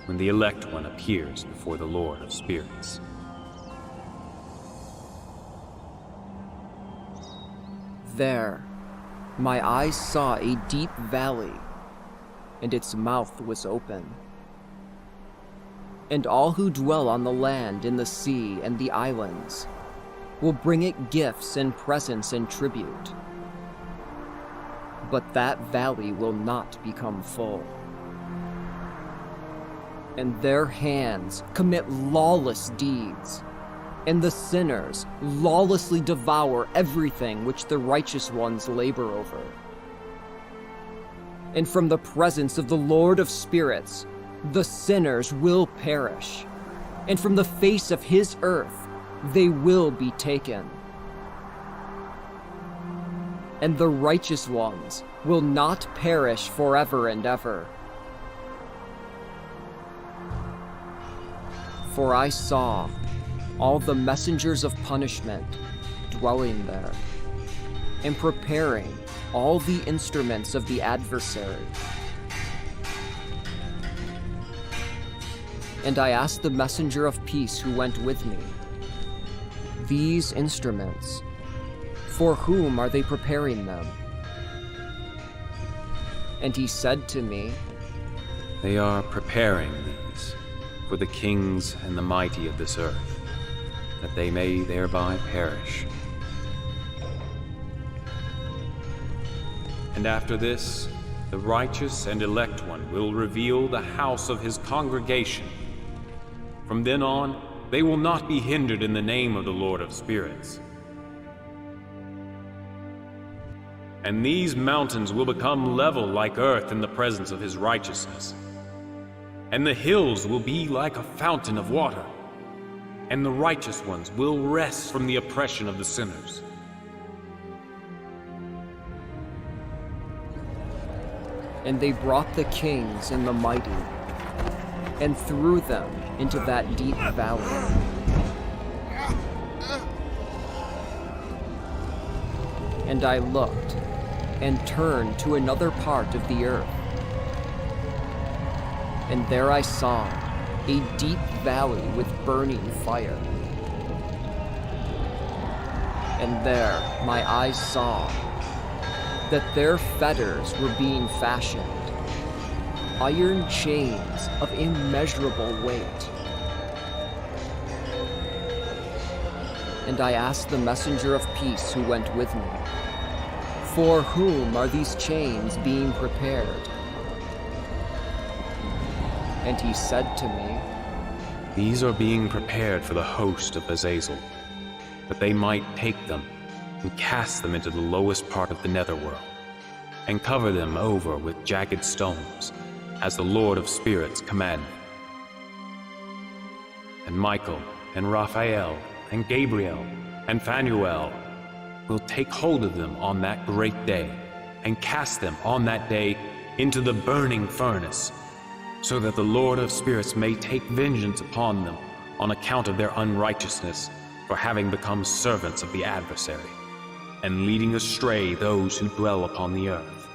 when the elect one appears before the Lord of spirits. There, my eyes saw a deep valley, and its mouth was open. And all who dwell on the land, in the sea, and the islands will bring it gifts and presents and tribute. But that valley will not become full. And their hands commit lawless deeds, and the sinners lawlessly devour everything which the righteous ones labor over. And from the presence of the Lord of spirits, the sinners will perish, and from the face of his earth they will be taken. and the righteous ones will not perish forever and ever. For I saw all the messengers of punishment dwelling there, and preparing all the instruments of the adversary. And I asked the messenger of peace who went with me, "These instruments, for whom are they preparing them?" And he said to me, They are preparing these for the kings and the mighty of this earth, that they may thereby perish. And after this, the righteous and elect one will reveal the house of his congregation. From then on, they will not be hindered in the name of the Lord of Spirits. And these mountains will become level like earth in the presence of his righteousness. And the hills will be like a fountain of water, and the righteous ones will rest from the oppression of the sinners. And they brought the kings and the mighty, and threw them into that deep valley. And I looked, and turned to another part of the earth. And there I saw a deep valley with burning fire. And there my eyes saw that their fetters were being fashioned, iron chains of immeasurable weight. And I asked the messenger of peace who went with me, "For whom are these chains being prepared?" And he said to me, These are being prepared for the host of Azazel, that they might take them and cast them into the lowest part of the netherworld, and cover them over with jagged stones, as the Lord of Spirits commanded. And Michael, and Raphael, and Gabriel, and Phanuel will take hold of them on that great day, and cast them on that day into the burning furnace, so that the Lord of Spirits may take vengeance upon them on account of their unrighteousness, for having become servants of the adversary, and leading astray those who dwell upon the earth.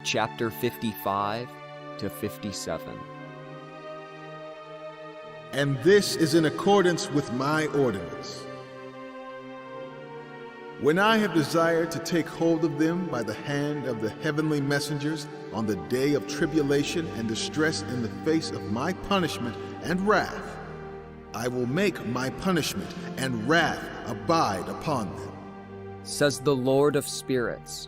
Chapter 55 to 57. And this is in accordance with my ordinance. When I have desired to take hold of them by the hand of the heavenly messengers on the day of tribulation and distress in the face of my punishment and wrath, I will make my punishment and wrath abide upon them, says the Lord of Spirits.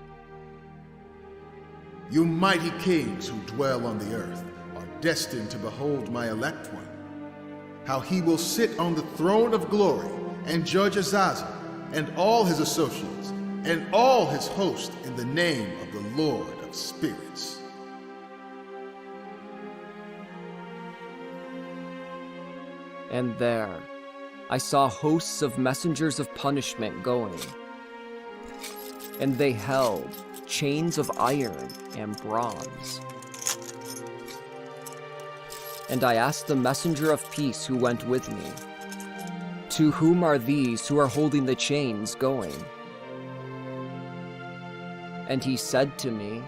You mighty kings who dwell on the earth are destined to behold my elect one, how he will sit on the throne of glory and judge Azazel and all his associates and all his host in the name of the Lord of Spirits. And there I saw hosts of messengers of punishment going, and they held chains of iron and bronze. And I asked the messenger of peace who went with me, "To whom are these who are holding the chains going?" And he said to me,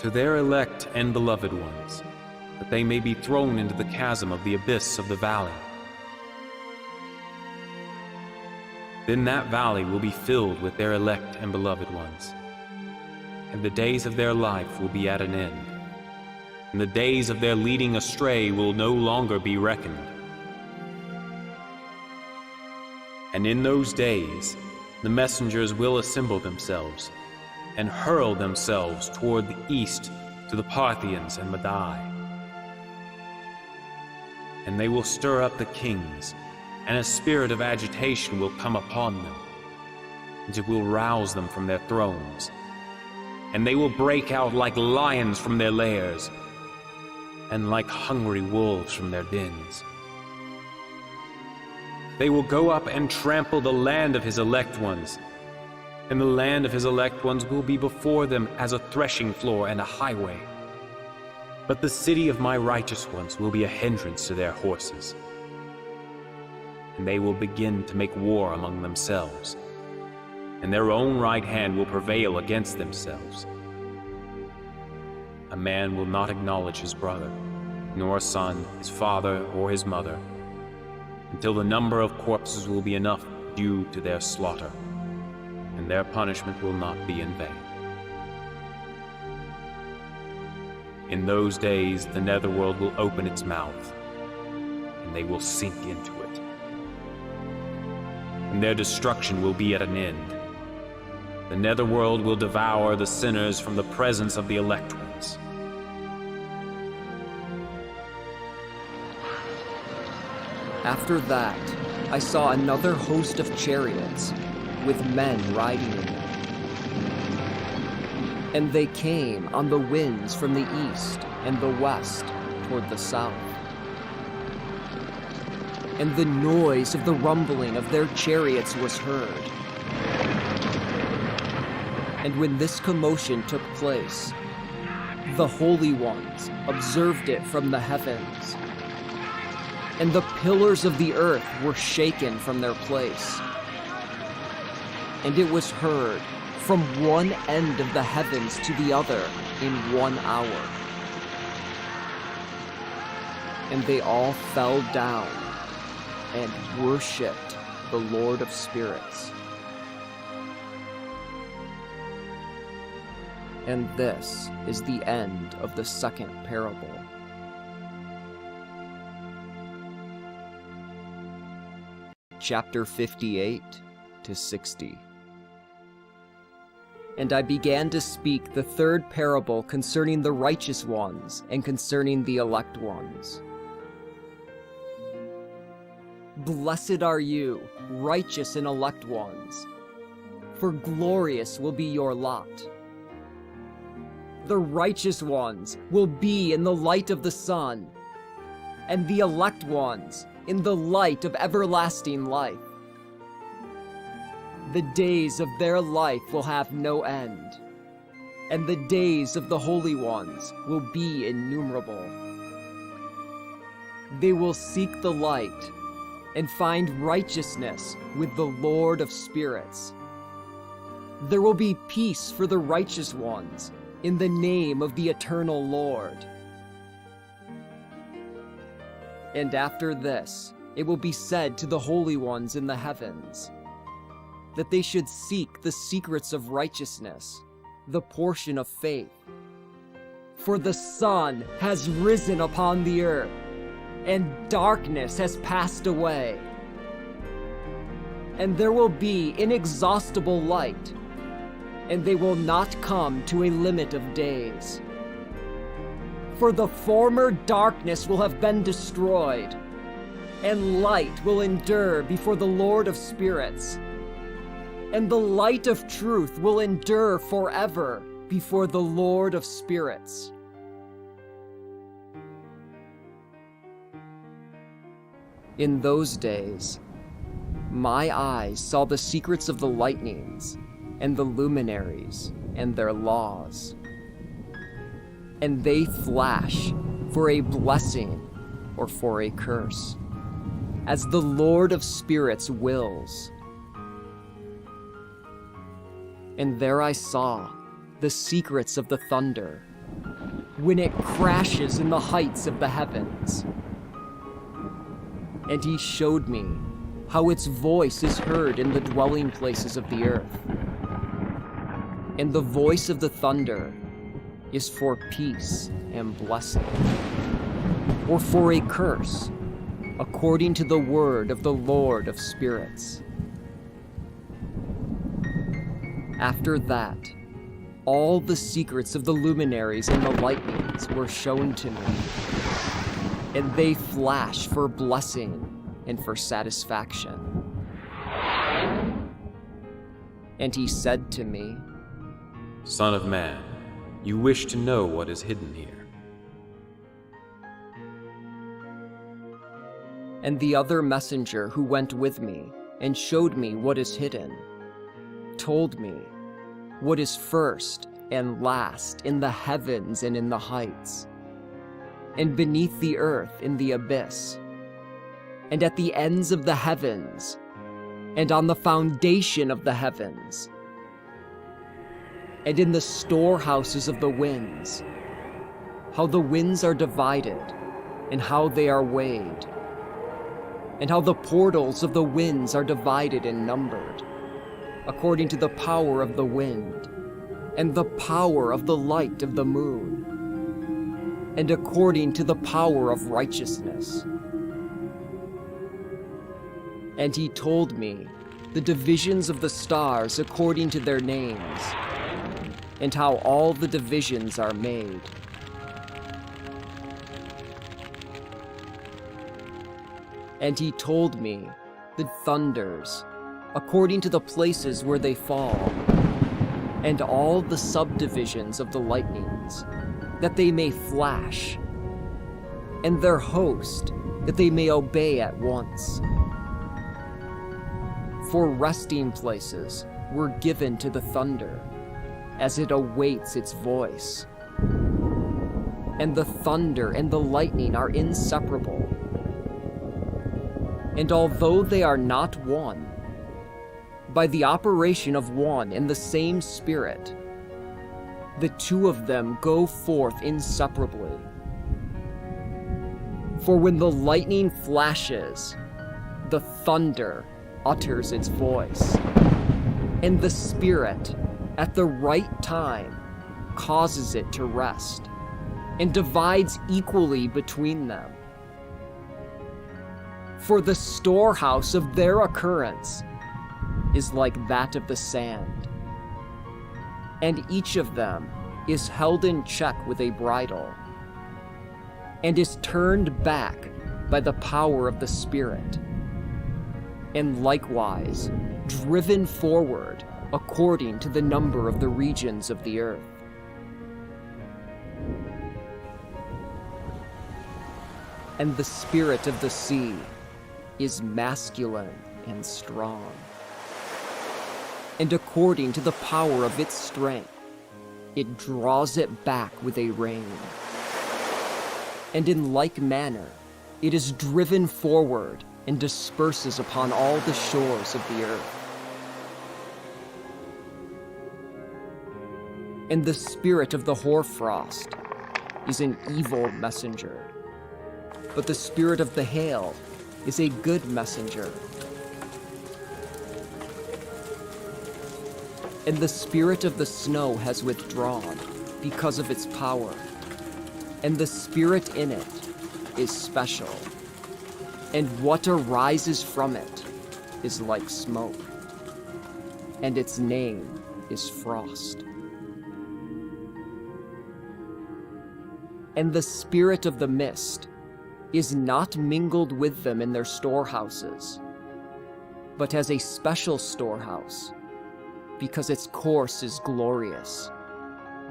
To their elect and beloved ones, that they may be thrown into the chasm of the abyss of the valley. Then that valley will be filled with their elect and beloved ones, and the days of their life will be at an end, and the days of their leading astray will no longer be reckoned. And in those days, the messengers will assemble themselves and hurl themselves toward the east to the Parthians and Madai. And they will stir up the kings, and a spirit of agitation will come upon them, and it will rouse them from their thrones. And they will break out like lions from their lairs, and like hungry wolves from their dens. They will go up and trample the land of his elect ones, and the land of his elect ones will be before them as a threshing floor and a highway. But the city of my righteous ones will be a hindrance to their horses, and they will begin to make war among themselves, and their own right hand will prevail against themselves. A man will not acknowledge his brother, nor a son his father or his mother, until the number of corpses will be enough due to their slaughter, and their punishment will not be in vain. In those days the netherworld will open its mouth, and they will sink into it, and their destruction will be at an end. The netherworld will devour the sinners from the presence of the elect ones. After that, I saw another host of chariots, with men riding in them. And they came on the winds from the east and the west toward the south. And the noise of the rumbling of their chariots was heard. And when this commotion took place, the holy ones observed it from the heavens. And the pillars of the earth were shaken from their place. And it was heard from one end of the heavens to the other in 1 hour. And they all fell down and worshipped the Lord of Spirits. And this is the end of the second parable. Chapter 58 to 60. And I began to speak the third parable concerning the righteous ones and concerning the elect ones. Blessed are you, righteous and elect ones, for glorious will be your lot. The righteous ones will be in the light of the sun, and the elect ones in the light of everlasting life. The days of their life will have no end, and the days of the holy ones will be innumerable. They will seek the light and find righteousness with the Lord of Spirits. There will be peace for the righteous ones in the name of the eternal Lord. And after this, it will be said to the holy ones in the heavens, that they should seek the secrets of righteousness, the portion of faith. For the sun has risen upon the earth, and darkness has passed away. And there will be inexhaustible light, and they will not come to a limit of days. For the former darkness will have been destroyed, and light will endure before the Lord of Spirits. And the light of truth will endure forever before the Lord of Spirits. In those days, my eyes saw the secrets of the lightnings and the luminaries and their laws. And they flash for a blessing or for a curse, as the Lord of Spirits wills. And there I saw the secrets of the thunder, when it crashes in the heights of the heavens. And he showed me how its voice is heard in the dwelling places of the earth. And the voice of the thunder is for peace and blessing, or for a curse, according to the word of the Lord of Spirits. After that, all the secrets of the luminaries and the lightnings were shown to me, and they flash for blessing and for satisfaction. And he said to me, Son of man, you wish to know what is hidden here. And the other messenger who went with me and showed me what is hidden, told me what is first and last in the heavens and in the heights, and beneath the earth in the abyss, and at the ends of the heavens, and on the foundation of the heavens, and in the storehouses of the winds, how the winds are divided, and how they are weighed, and how the portals of the winds are divided and numbered, according to the power of the wind, and the power of the light of the moon, and according to the power of righteousness. And he told me the divisions of the stars according to their names, and how all the divisions are made. And he told me the thunders, according to the places where they fall, and all the subdivisions of the lightnings, that they may flash, and their host, that they may obey at once. For resting places were given to the thunder, as it awaits its voice. And the thunder and the lightning are inseparable. And although they are not one, by the operation of one and the same Spirit, the two of them go forth inseparably. For when the lightning flashes, the thunder utters its voice, and the Spirit, at the right time, causes it to rest, and divides equally between them. For the storehouse of their occurrence is like that of the sand, and each of them is held in check with a bridle, and is turned back by the power of the Spirit, and likewise driven forward according to the number of the regions of the earth. And the spirit of the sea is masculine and strong, and according to the power of its strength, it draws it back with a rein. And in like manner, it is driven forward and disperses upon all the shores of the earth. And the spirit of the hoarfrost is an evil messenger, but the spirit of the hail is a good messenger. And the spirit of the snow has withdrawn because of its power, and the spirit in it is special, and what arises from it is like smoke, and its name is frost. And the spirit of the mist is not mingled with them in their storehouses, but has a special storehouse, because its course is glorious,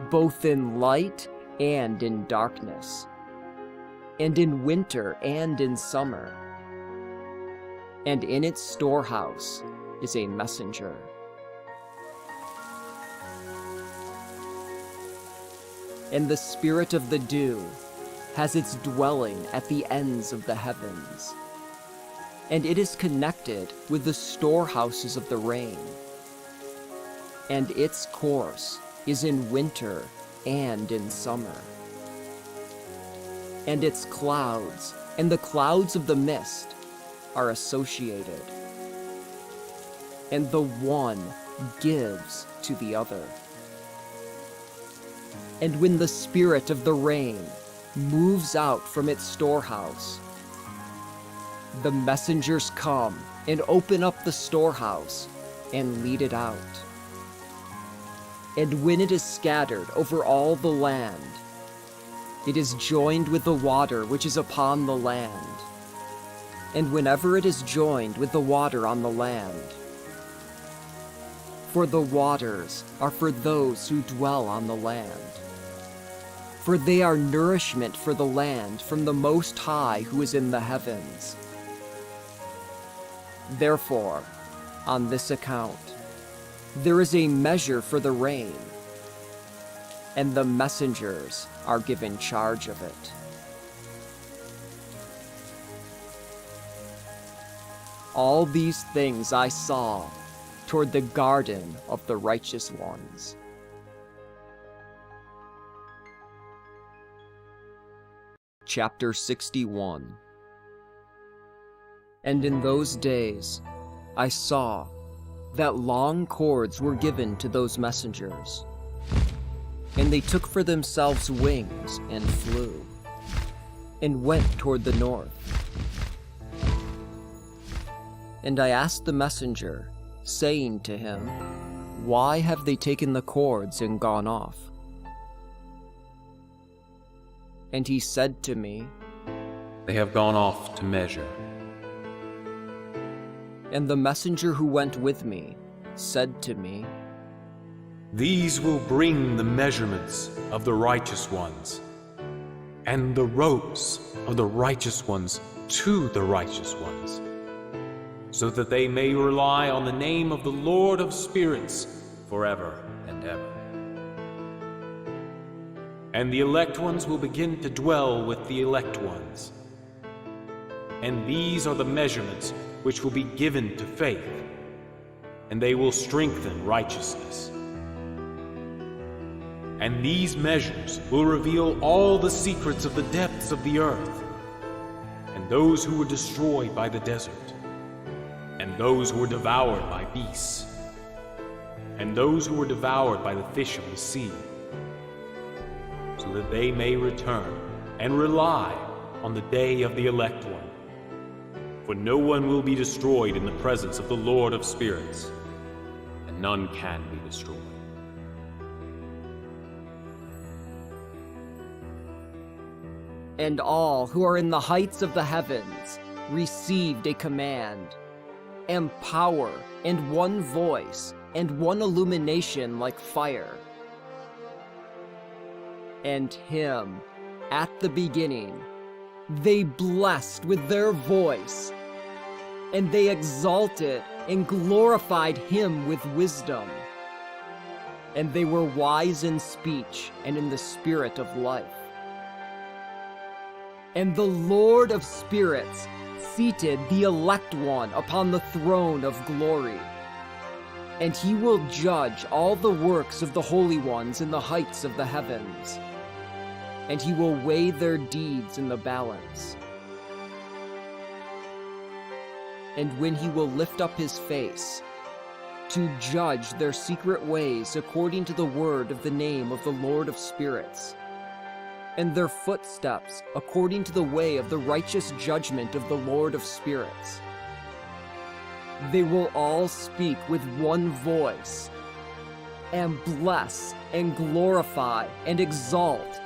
both in light and in darkness, and in winter and in summer. And in its storehouse is a messenger. And the spirit of the dew has its dwelling at the ends of the heavens, and it is connected with the storehouses of the rain, and its course is in winter and in summer. And its clouds and the clouds of the mist are associated, and the one gives to the other. And when the spirit of the rain moves out from its storehouse, the messengers come and open up the storehouse and lead it out. And when it is scattered over all the land, it is joined with the water which is upon the land. And whenever it is joined with the water on the land, for the waters are for those who dwell on the land, for they are nourishment for the land from the Most High who is in the heavens. Therefore, on this account, there is a measure for the rain, and the messengers are given charge of it. All these things I saw toward the garden of the righteous ones. Chapter 61. And in those days I saw that long cords were given to those messengers, and they took for themselves wings and flew, and went toward the north. And I asked the messenger, saying to him, Why have they taken the cords and gone off? And he said to me, They have gone off to measure. And the messenger who went with me said to me, These will bring the measurements of the righteous ones, and the ropes of the righteous ones to the righteous ones, so that they may rely on the name of the Lord of spirits forever and ever. And the elect ones will begin to dwell with the elect ones. And these are the measurements which will be given to faith, and they will strengthen righteousness. And these measures will reveal all the secrets of the depths of the earth, and those who were destroyed by the desert, and those who were devoured by beasts, and those who were devoured by the fish of the sea, so that they may return and rely on the day of the elect one. For no one will be destroyed in the presence of the Lord of spirits, and none can be destroyed. And all who are in the heights of the heavens received a command, and power, and one voice, and one illumination like fire. And him, at the beginning, they blessed with their voice, and they exalted and glorified him with wisdom. And they were wise in speech and in the spirit of life. And the Lord of spirits seated the elect one upon the throne of glory. And he will judge all the works of the holy ones in the heights of the heavens. And he will weigh their deeds in the balance. And when he will lift up his face, to judge their secret ways according to the word of the name of the Lord of spirits, and their footsteps according to the way of the righteous judgment of the Lord of spirits. They will all speak with one voice, and bless and glorify and exalt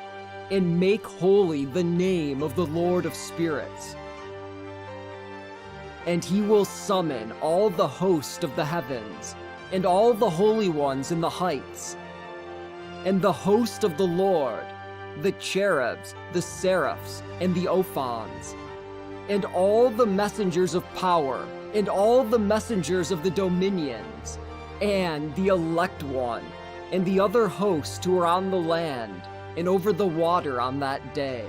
and make holy the name of the Lord of spirits. And he will summon all the host of the heavens, and all the holy ones in the heights, and the host of the Lord, the cherubs, the seraphs, and the ophons, and all the messengers of power, and all the messengers of the dominions, and the elect one, and the other hosts who are on the land, and over the water on that day.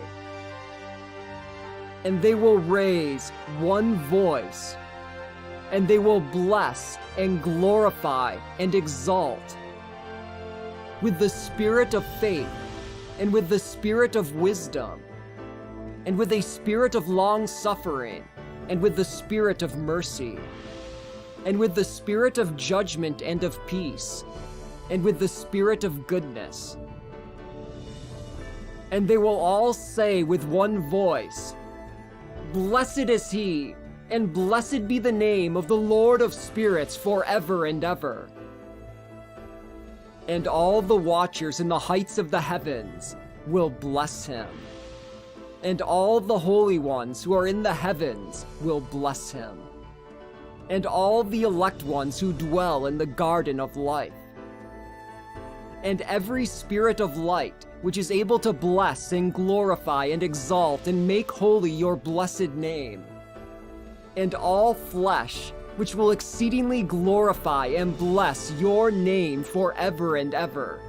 And they will raise one voice, and they will bless and glorify and exalt with the spirit of faith, and with the spirit of wisdom, and with a spirit of long-suffering, and with the spirit of mercy, and with the spirit of judgment and of peace, and with the spirit of goodness. And they will all say with one voice, Blessed is he, and blessed be the name of the Lord of spirits forever and ever. And all the watchers in the heights of the heavens will bless him. And all the holy ones who are in the heavens will bless him. And all the elect ones who dwell in the garden of life. And every spirit of light which is able to bless and glorify and exalt and make holy your blessed name. And all flesh which will exceedingly glorify and bless your name forever and ever.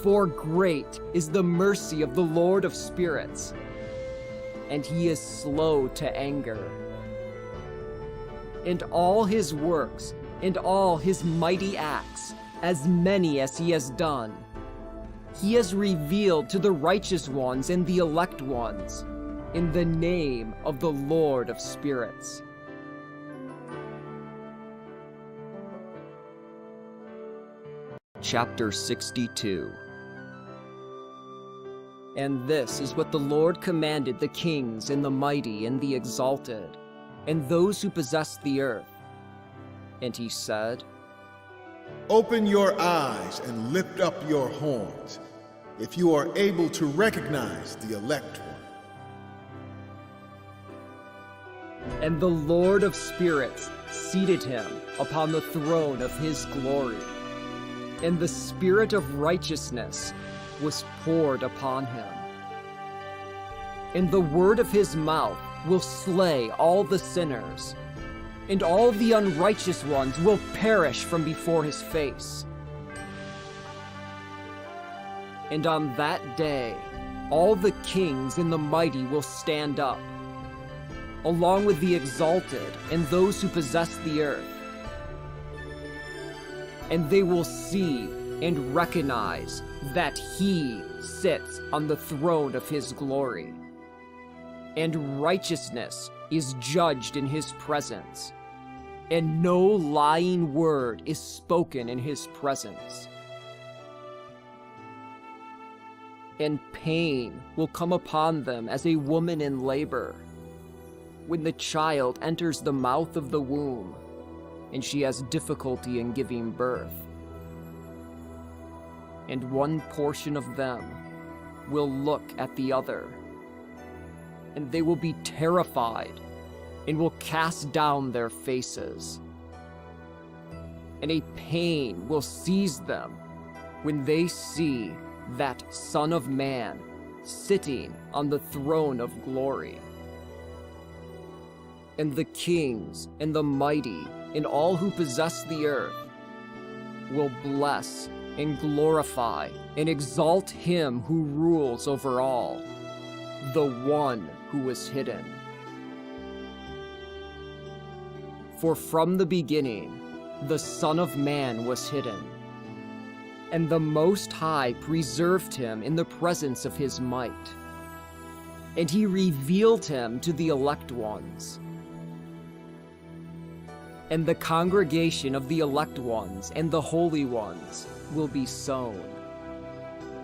For great is the mercy of the Lord of spirits, and he is slow to anger. And all his works and all his mighty acts, as many as he has done, he has revealed to the righteous ones and the elect ones, in the name of the Lord of spirits. Chapter 62. And this is what the Lord commanded the kings and the mighty and the exalted, and those who possess the earth. And he said, Open your eyes and lift up your horns, if you are able to recognize the elect one. And the Lord of spirits seated him upon the throne of his glory, and the Spirit of righteousness was poured upon him. And the word of his mouth will slay all the sinners, and all the unrighteous ones will perish from before his face. And on that day, all the kings and the mighty will stand up, along with the exalted and those who possess the earth. And they will see and recognize that he sits on the throne of his glory, and righteousness is judged in his presence, and no lying word is spoken in his presence. And pain will come upon them as a woman in labor, when the child enters the mouth of the womb, and she has difficulty in giving birth. And one portion of them will look at the other, and they will be terrified and will cast down their faces. And a pain will seize them when they see that Son of Man sitting on the throne of glory. And the kings and the mighty and all who possess the earth will bless and glorify and exalt him who rules over all, the one who is hidden. For from the beginning, the Son of Man was hidden, and the Most High preserved him in the presence of his might, and he revealed him to the elect ones. And the congregation of the elect ones and the holy ones will be sown,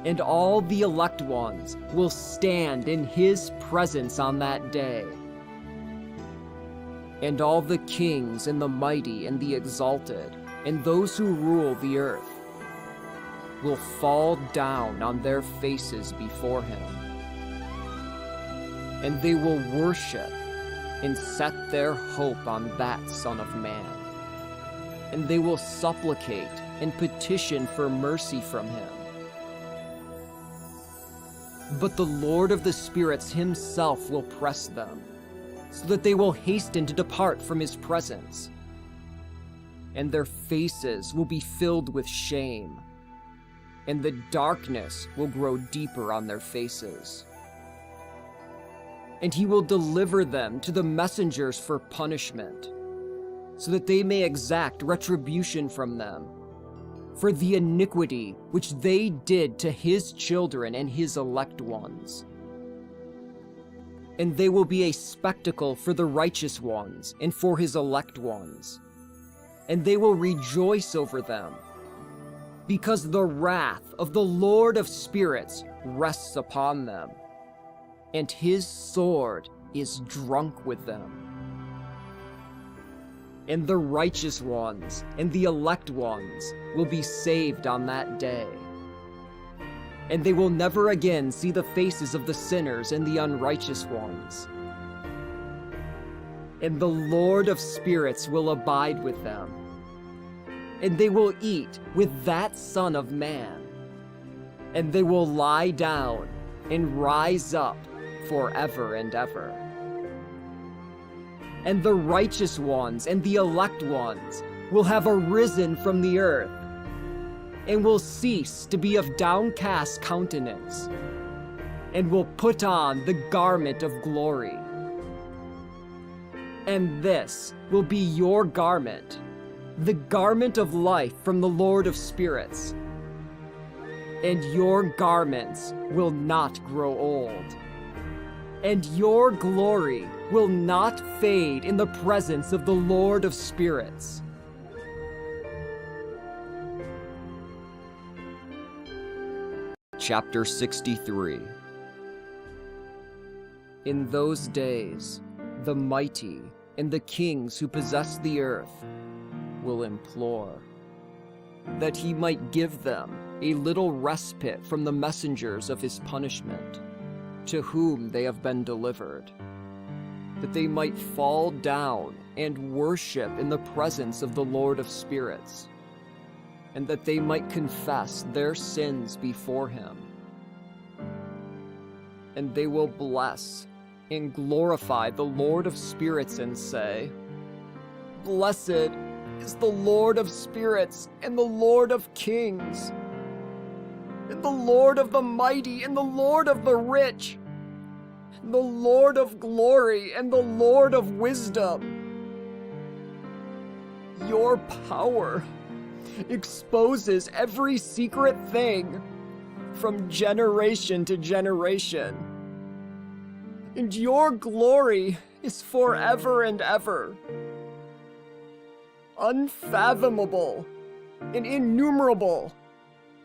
and all the elect ones will stand in his presence on that day. And all the kings and the mighty and the exalted, and those who rule the earth, will fall down on their faces before him. And they will worship and set their hope on that Son of Man. And they will supplicate and petition for mercy from him. But the Lord of the spirits himself will press them, so that they will hasten to depart from his presence. And their faces will be filled with shame, and the darkness will grow deeper on their faces. And he will deliver them to the messengers for punishment, so that they may exact retribution from them for the iniquity which they did to his children and his elect ones. And they will be a spectacle for the righteous ones and for his elect ones, and they will rejoice over them, because the wrath of the Lord of spirits rests upon them, and his sword is drunk with them. And the righteous ones and the elect ones will be saved on that day. And they will never again see the faces of the sinners and the unrighteous ones. And the Lord of spirits will abide with them, and they will eat with that Son of Man, and they will lie down and rise up forever and ever. and the righteous ones and the elect ones will have arisen from the earth, and will cease to be of downcast countenance, and will put on the garment of glory. And this will be your garment, the garment of life from the Lord of spirits. And your garments will not grow old, and your glory will not fade in the presence of the Lord of spirits. Chapter 63. In those days, the mighty and the kings who possess the earth will implore that he might give them a little respite from the messengers of his punishment, to whom they have been delivered, that they might fall down and worship in the presence of the Lord of spirits, and that they might confess their sins before him. And they will bless and glorify the Lord of spirits and say, "Blessed is the Lord of spirits and the Lord of kings, and the Lord of the mighty and the Lord of the rich, and the Lord of glory and the Lord of wisdom. Your power exposes every secret thing from generation to generation, and your glory is forever and ever. Unfathomable and innumerable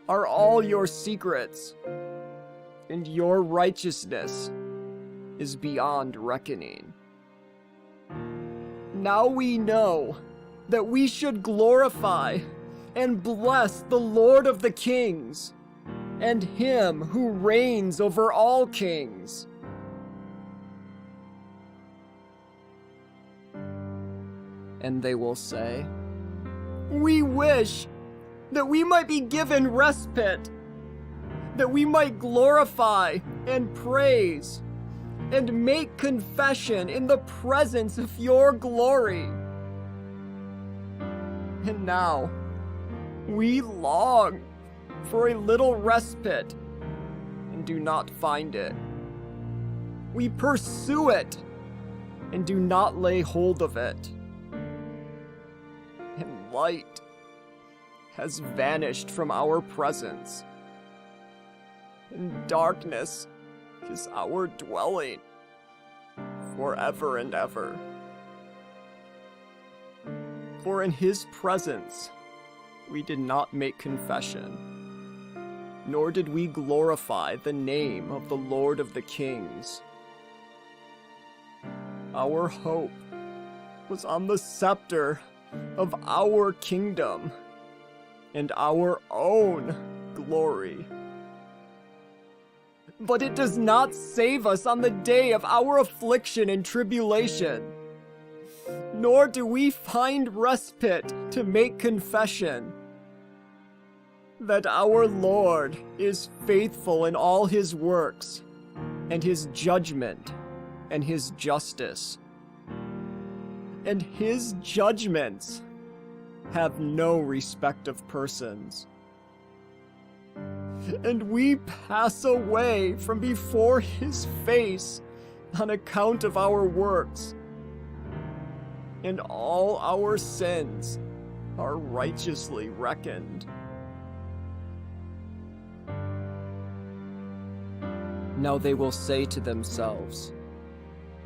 are all your secrets, and your righteousness is beyond reckoning. Now we know that we should glorify and bless the Lord of the kings, and him who reigns over all kings." And they will say, "We wish that we might be given respite, that we might glorify and praise and make confession in the presence of your glory. And now we long for a little respite and do not find it. We pursue it and do not lay hold of it. And light has vanished from our presence, and darkness is our dwelling forever and ever. For in his presence we did not make confession, nor did we glorify the name of the Lord of the kings. Our hope was on the scepter of our kingdom and our own glory. But it does not save us on the day of our affliction and tribulation, nor do we find respite to make confession that our Lord is faithful in all his works, and his judgment and his justice. And his judgments have no respect of persons. And we pass away from before his face on account of our works, and all our sins are righteously reckoned." Now they will say to themselves,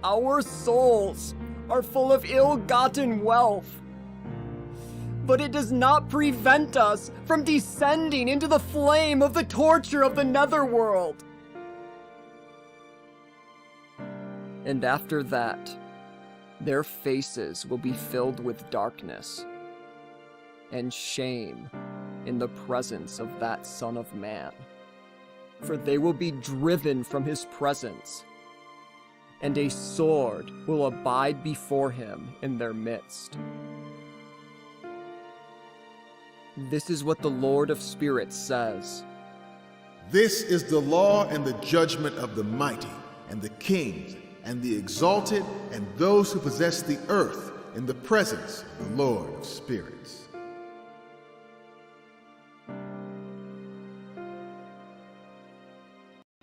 "Our souls are full of ill-gotten wealth, but it does not prevent us from descending into the flame of the torture of the netherworld." And after that, their faces will be filled with darkness and shame in the presence of that Son of Man, for they will be driven from his presence, and a sword will abide before him in their midst. This is what the Lord of Spirits says. This is the law and the judgment of the mighty and the kings and the exalted, and those who possess the earth in the presence of the Lord of spirits.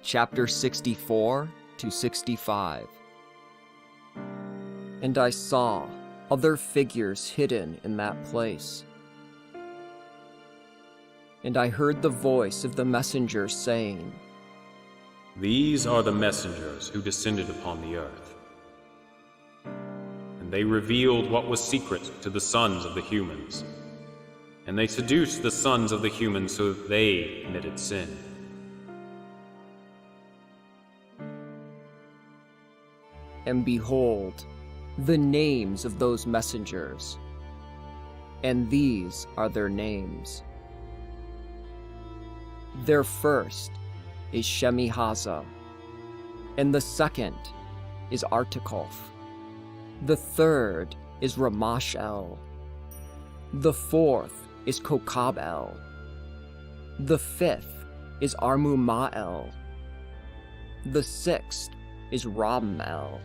Chapter 64 to 65. And I saw other figures hidden in that place. And I heard the voice of the messenger saying, These are the messengers who descended upon the earth. And they revealed what was secret to the sons of the humans. And they seduced the sons of the humans so that they committed sin. And behold, the names of those messengers. And these are their names. Their first is Shemihaza, and the second is Artakof. The third is Ramashel. The fourth is Kokabel. The fifth is Armumael. The sixth is Ramel.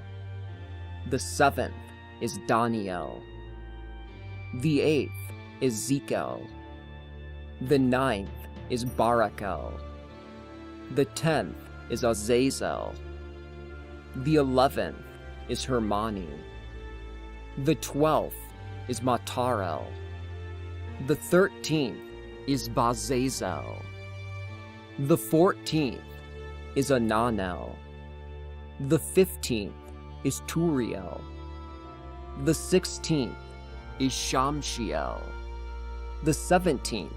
The seventh is Daniel. The eighth is Zekel. The ninth is Barakel. The 10th is Azazel. The 11th is Hermani. The 12th is Matarel. The 13th is Bazazel. The 14th is Ananel. The 15th is Turiel. The 16th is Shamshiel. The 17th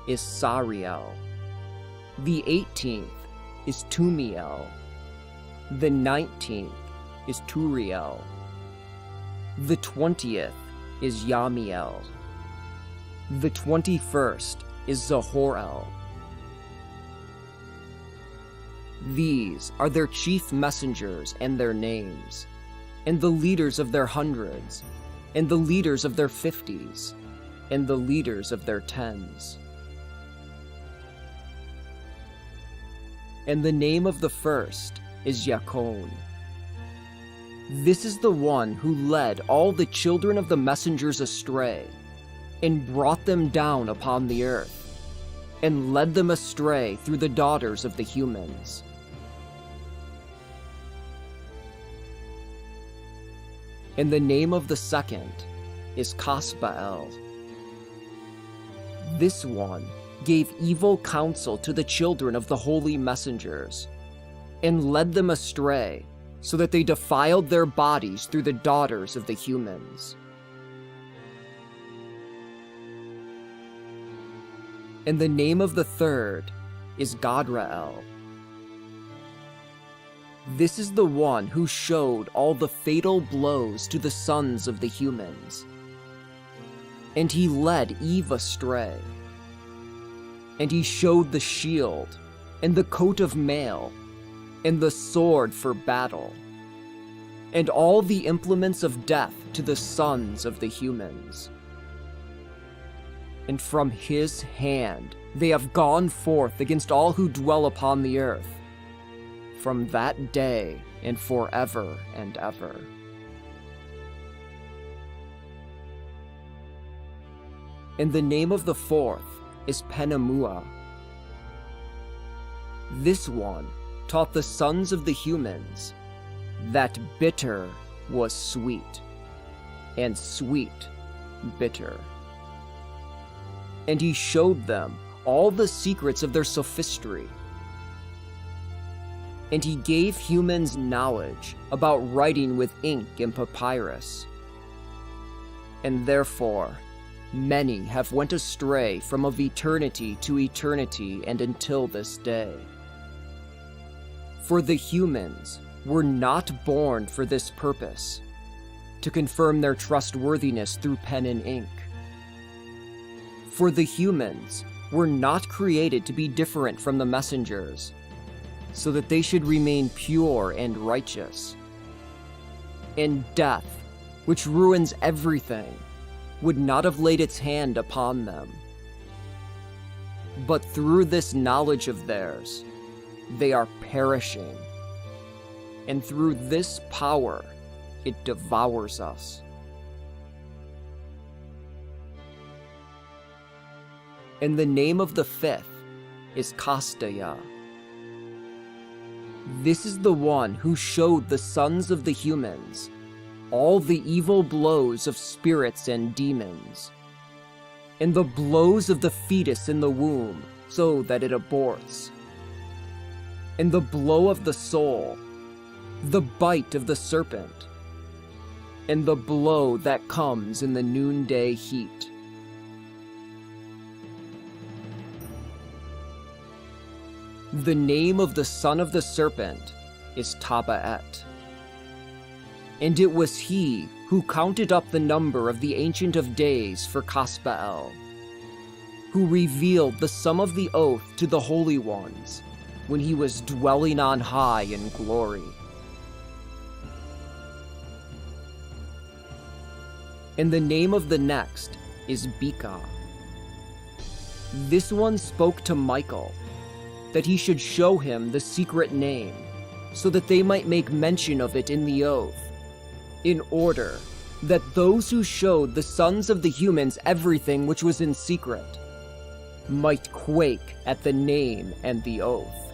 is Sariel. The 18th is Tumiel. The 19th is Turiel. The 20th is Yamiel. The 21st is Zahorel. These are their chief messengers and their names, and the leaders of their hundreds, and the leaders of their 50s, and the leaders of their 10s. And the name of the first is Yakon. This is the one who led all the children of the messengers astray, and brought them down upon the earth, and led them astray through the daughters of the humans. And the name of the second is Kasbael. This one gave evil counsel to the children of the holy messengers, and led them astray, so that they defiled their bodies through the daughters of the humans. And the name of the third is Gadrael. This is the one who showed all the fatal blows to the sons of the humans. And he led Eve astray. And he showed the shield, and the coat of mail, and the sword for battle, and all the implements of death to the sons of the humans. And from his hand they have gone forth against all who dwell upon the earth, from that day and forever and ever. And the name of the fourth is Penamua. This one taught the sons of the humans that bitter was sweet, and sweet bitter. And he showed them all the secrets of their sophistry. And he gave humans knowledge about writing with ink and papyrus. And therefore, many have went astray from of eternity to eternity and until this day. For the humans were not born for this purpose, to confirm their trustworthiness through pen and ink. For the humans were not created to be different from the messengers, so that they should remain pure and righteous. And death, which ruins everything, would not have laid its hand upon them. But through this knowledge of theirs, they are perishing. and through this power, it devours us. And the name of the fifth is Kastaya. This is the one who showed the sons of the humans all the evil blows of spirits and demons, and the blows of the fetus in the womb so that it aborts, and the blow of the soul, the bite of the serpent, and the blow that comes in the noonday heat. The name of the son of the serpent is Tabaet. And it was he who counted up the number of the Ancient of Days for Kaspael, who revealed the sum of the oath to the holy ones when he was dwelling on high in glory. And the name of the next is Bika. This one spoke to Michael that he should show him the secret name, so that they might make mention of it in the oath, in order that those who showed the sons of the humans everything which was in secret might quake at the name and the oath.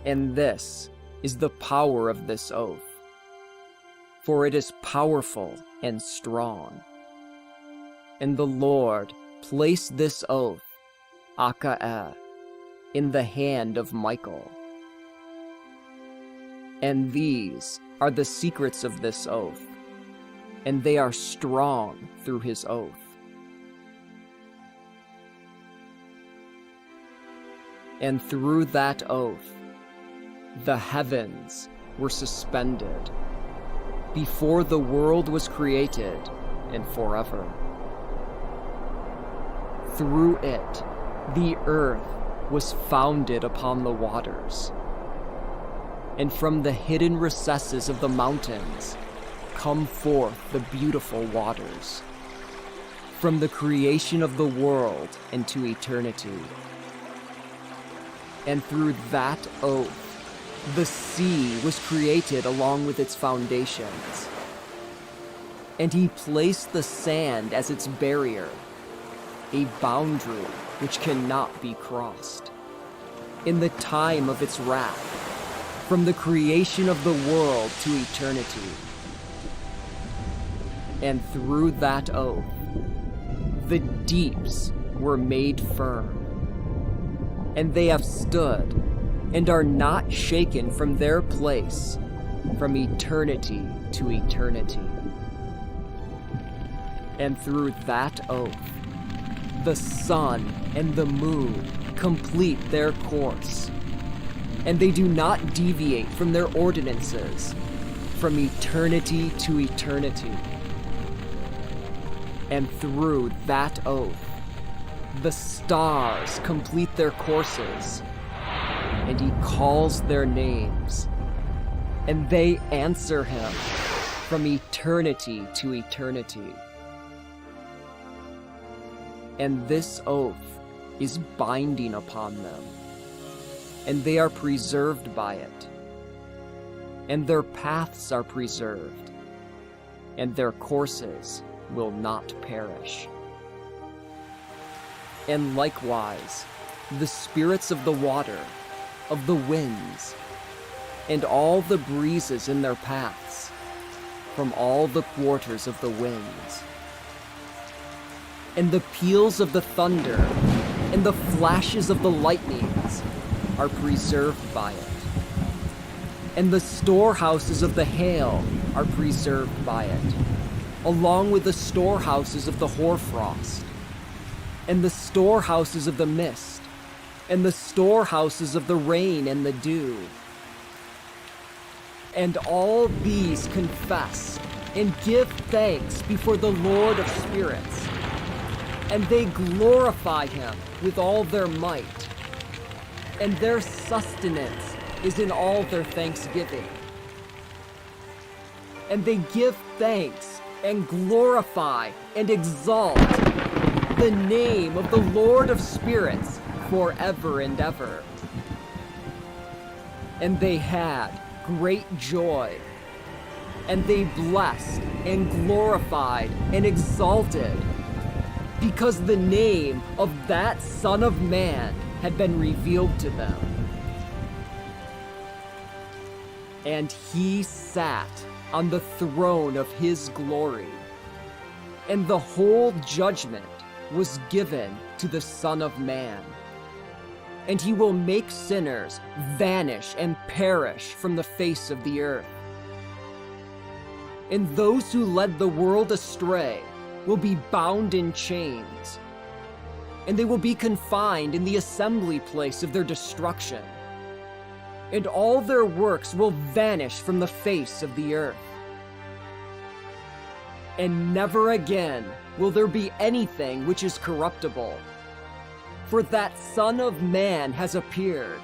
And this is the power of this oath, for it is powerful and strong. And the Lord placed this oath, Aka'eh, in the hand of Michael. And these are the secrets of this oath, and they are strong through his oath. And through that oath, the heavens were suspended before the world was created and forever. Through it, the earth was founded upon the waters, and from the hidden recesses of the mountains come forth the beautiful waters, from the creation of the world into eternity. And through that oath, the sea was created along with its foundations, and he placed the sand as its barrier, a boundary which cannot be crossed. In the time of its wrath, from the creation of the world to eternity. And through that oath, the deeps were made firm, and they have stood and are not shaken from their place from eternity to eternity. And through that oath, the sun and the moon complete their course, and they do not deviate from their ordinances from eternity to eternity. And through that oath, the stars complete their courses, and he calls their names, and they answer him from eternity to eternity. And this oath is binding upon them, and they are preserved by it, and their paths are preserved, and their courses will not perish. And likewise, the spirits of the water, of the winds, and all the breezes in their paths, from all the quarters of the winds, and the peals of the thunder, and the flashes of the lightnings are preserved by it. And the storehouses of the hail are preserved by it, along with the storehouses of the hoarfrost, and the storehouses of the mist, and the storehouses of the rain and the dew. And all these confess and give thanks before the Lord of spirits, and they glorify him with all their might, and their sustenance is in all their thanksgiving. And they give thanks and glorify and exalt the name of the Lord of spirits forever and ever. And they had great joy, and they blessed and glorified and exalted, because the name of that Son of Man had been revealed to them. And he sat on the throne of his glory, and the whole judgment was given to the Son of Man. And he will make sinners vanish and perish from the face of the earth. And those who led the world astray will be bound in chains, and they will be confined in the assembly place of their destruction. And all their works will vanish from the face of the earth. And never again will there be anything which is corruptible, for that Son of Man has appeared,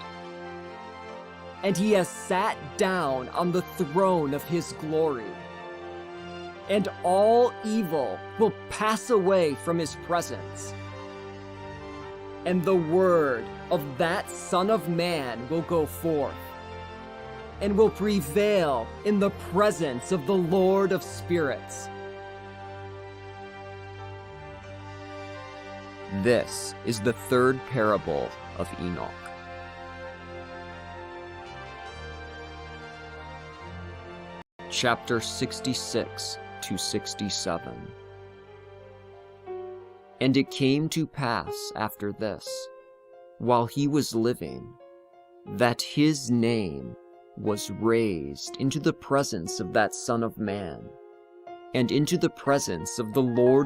and he has sat down on the throne of his glory. And all evil will pass away from his presence. And the word of that Son of Man will go forth, and will prevail in the presence of the Lord of spirits. This is the third parable of Enoch. Chapter 66 to 67. And it came to pass after this, while he was living, that his name was raised into the presence of that Son of Man, and into the presence of the Lord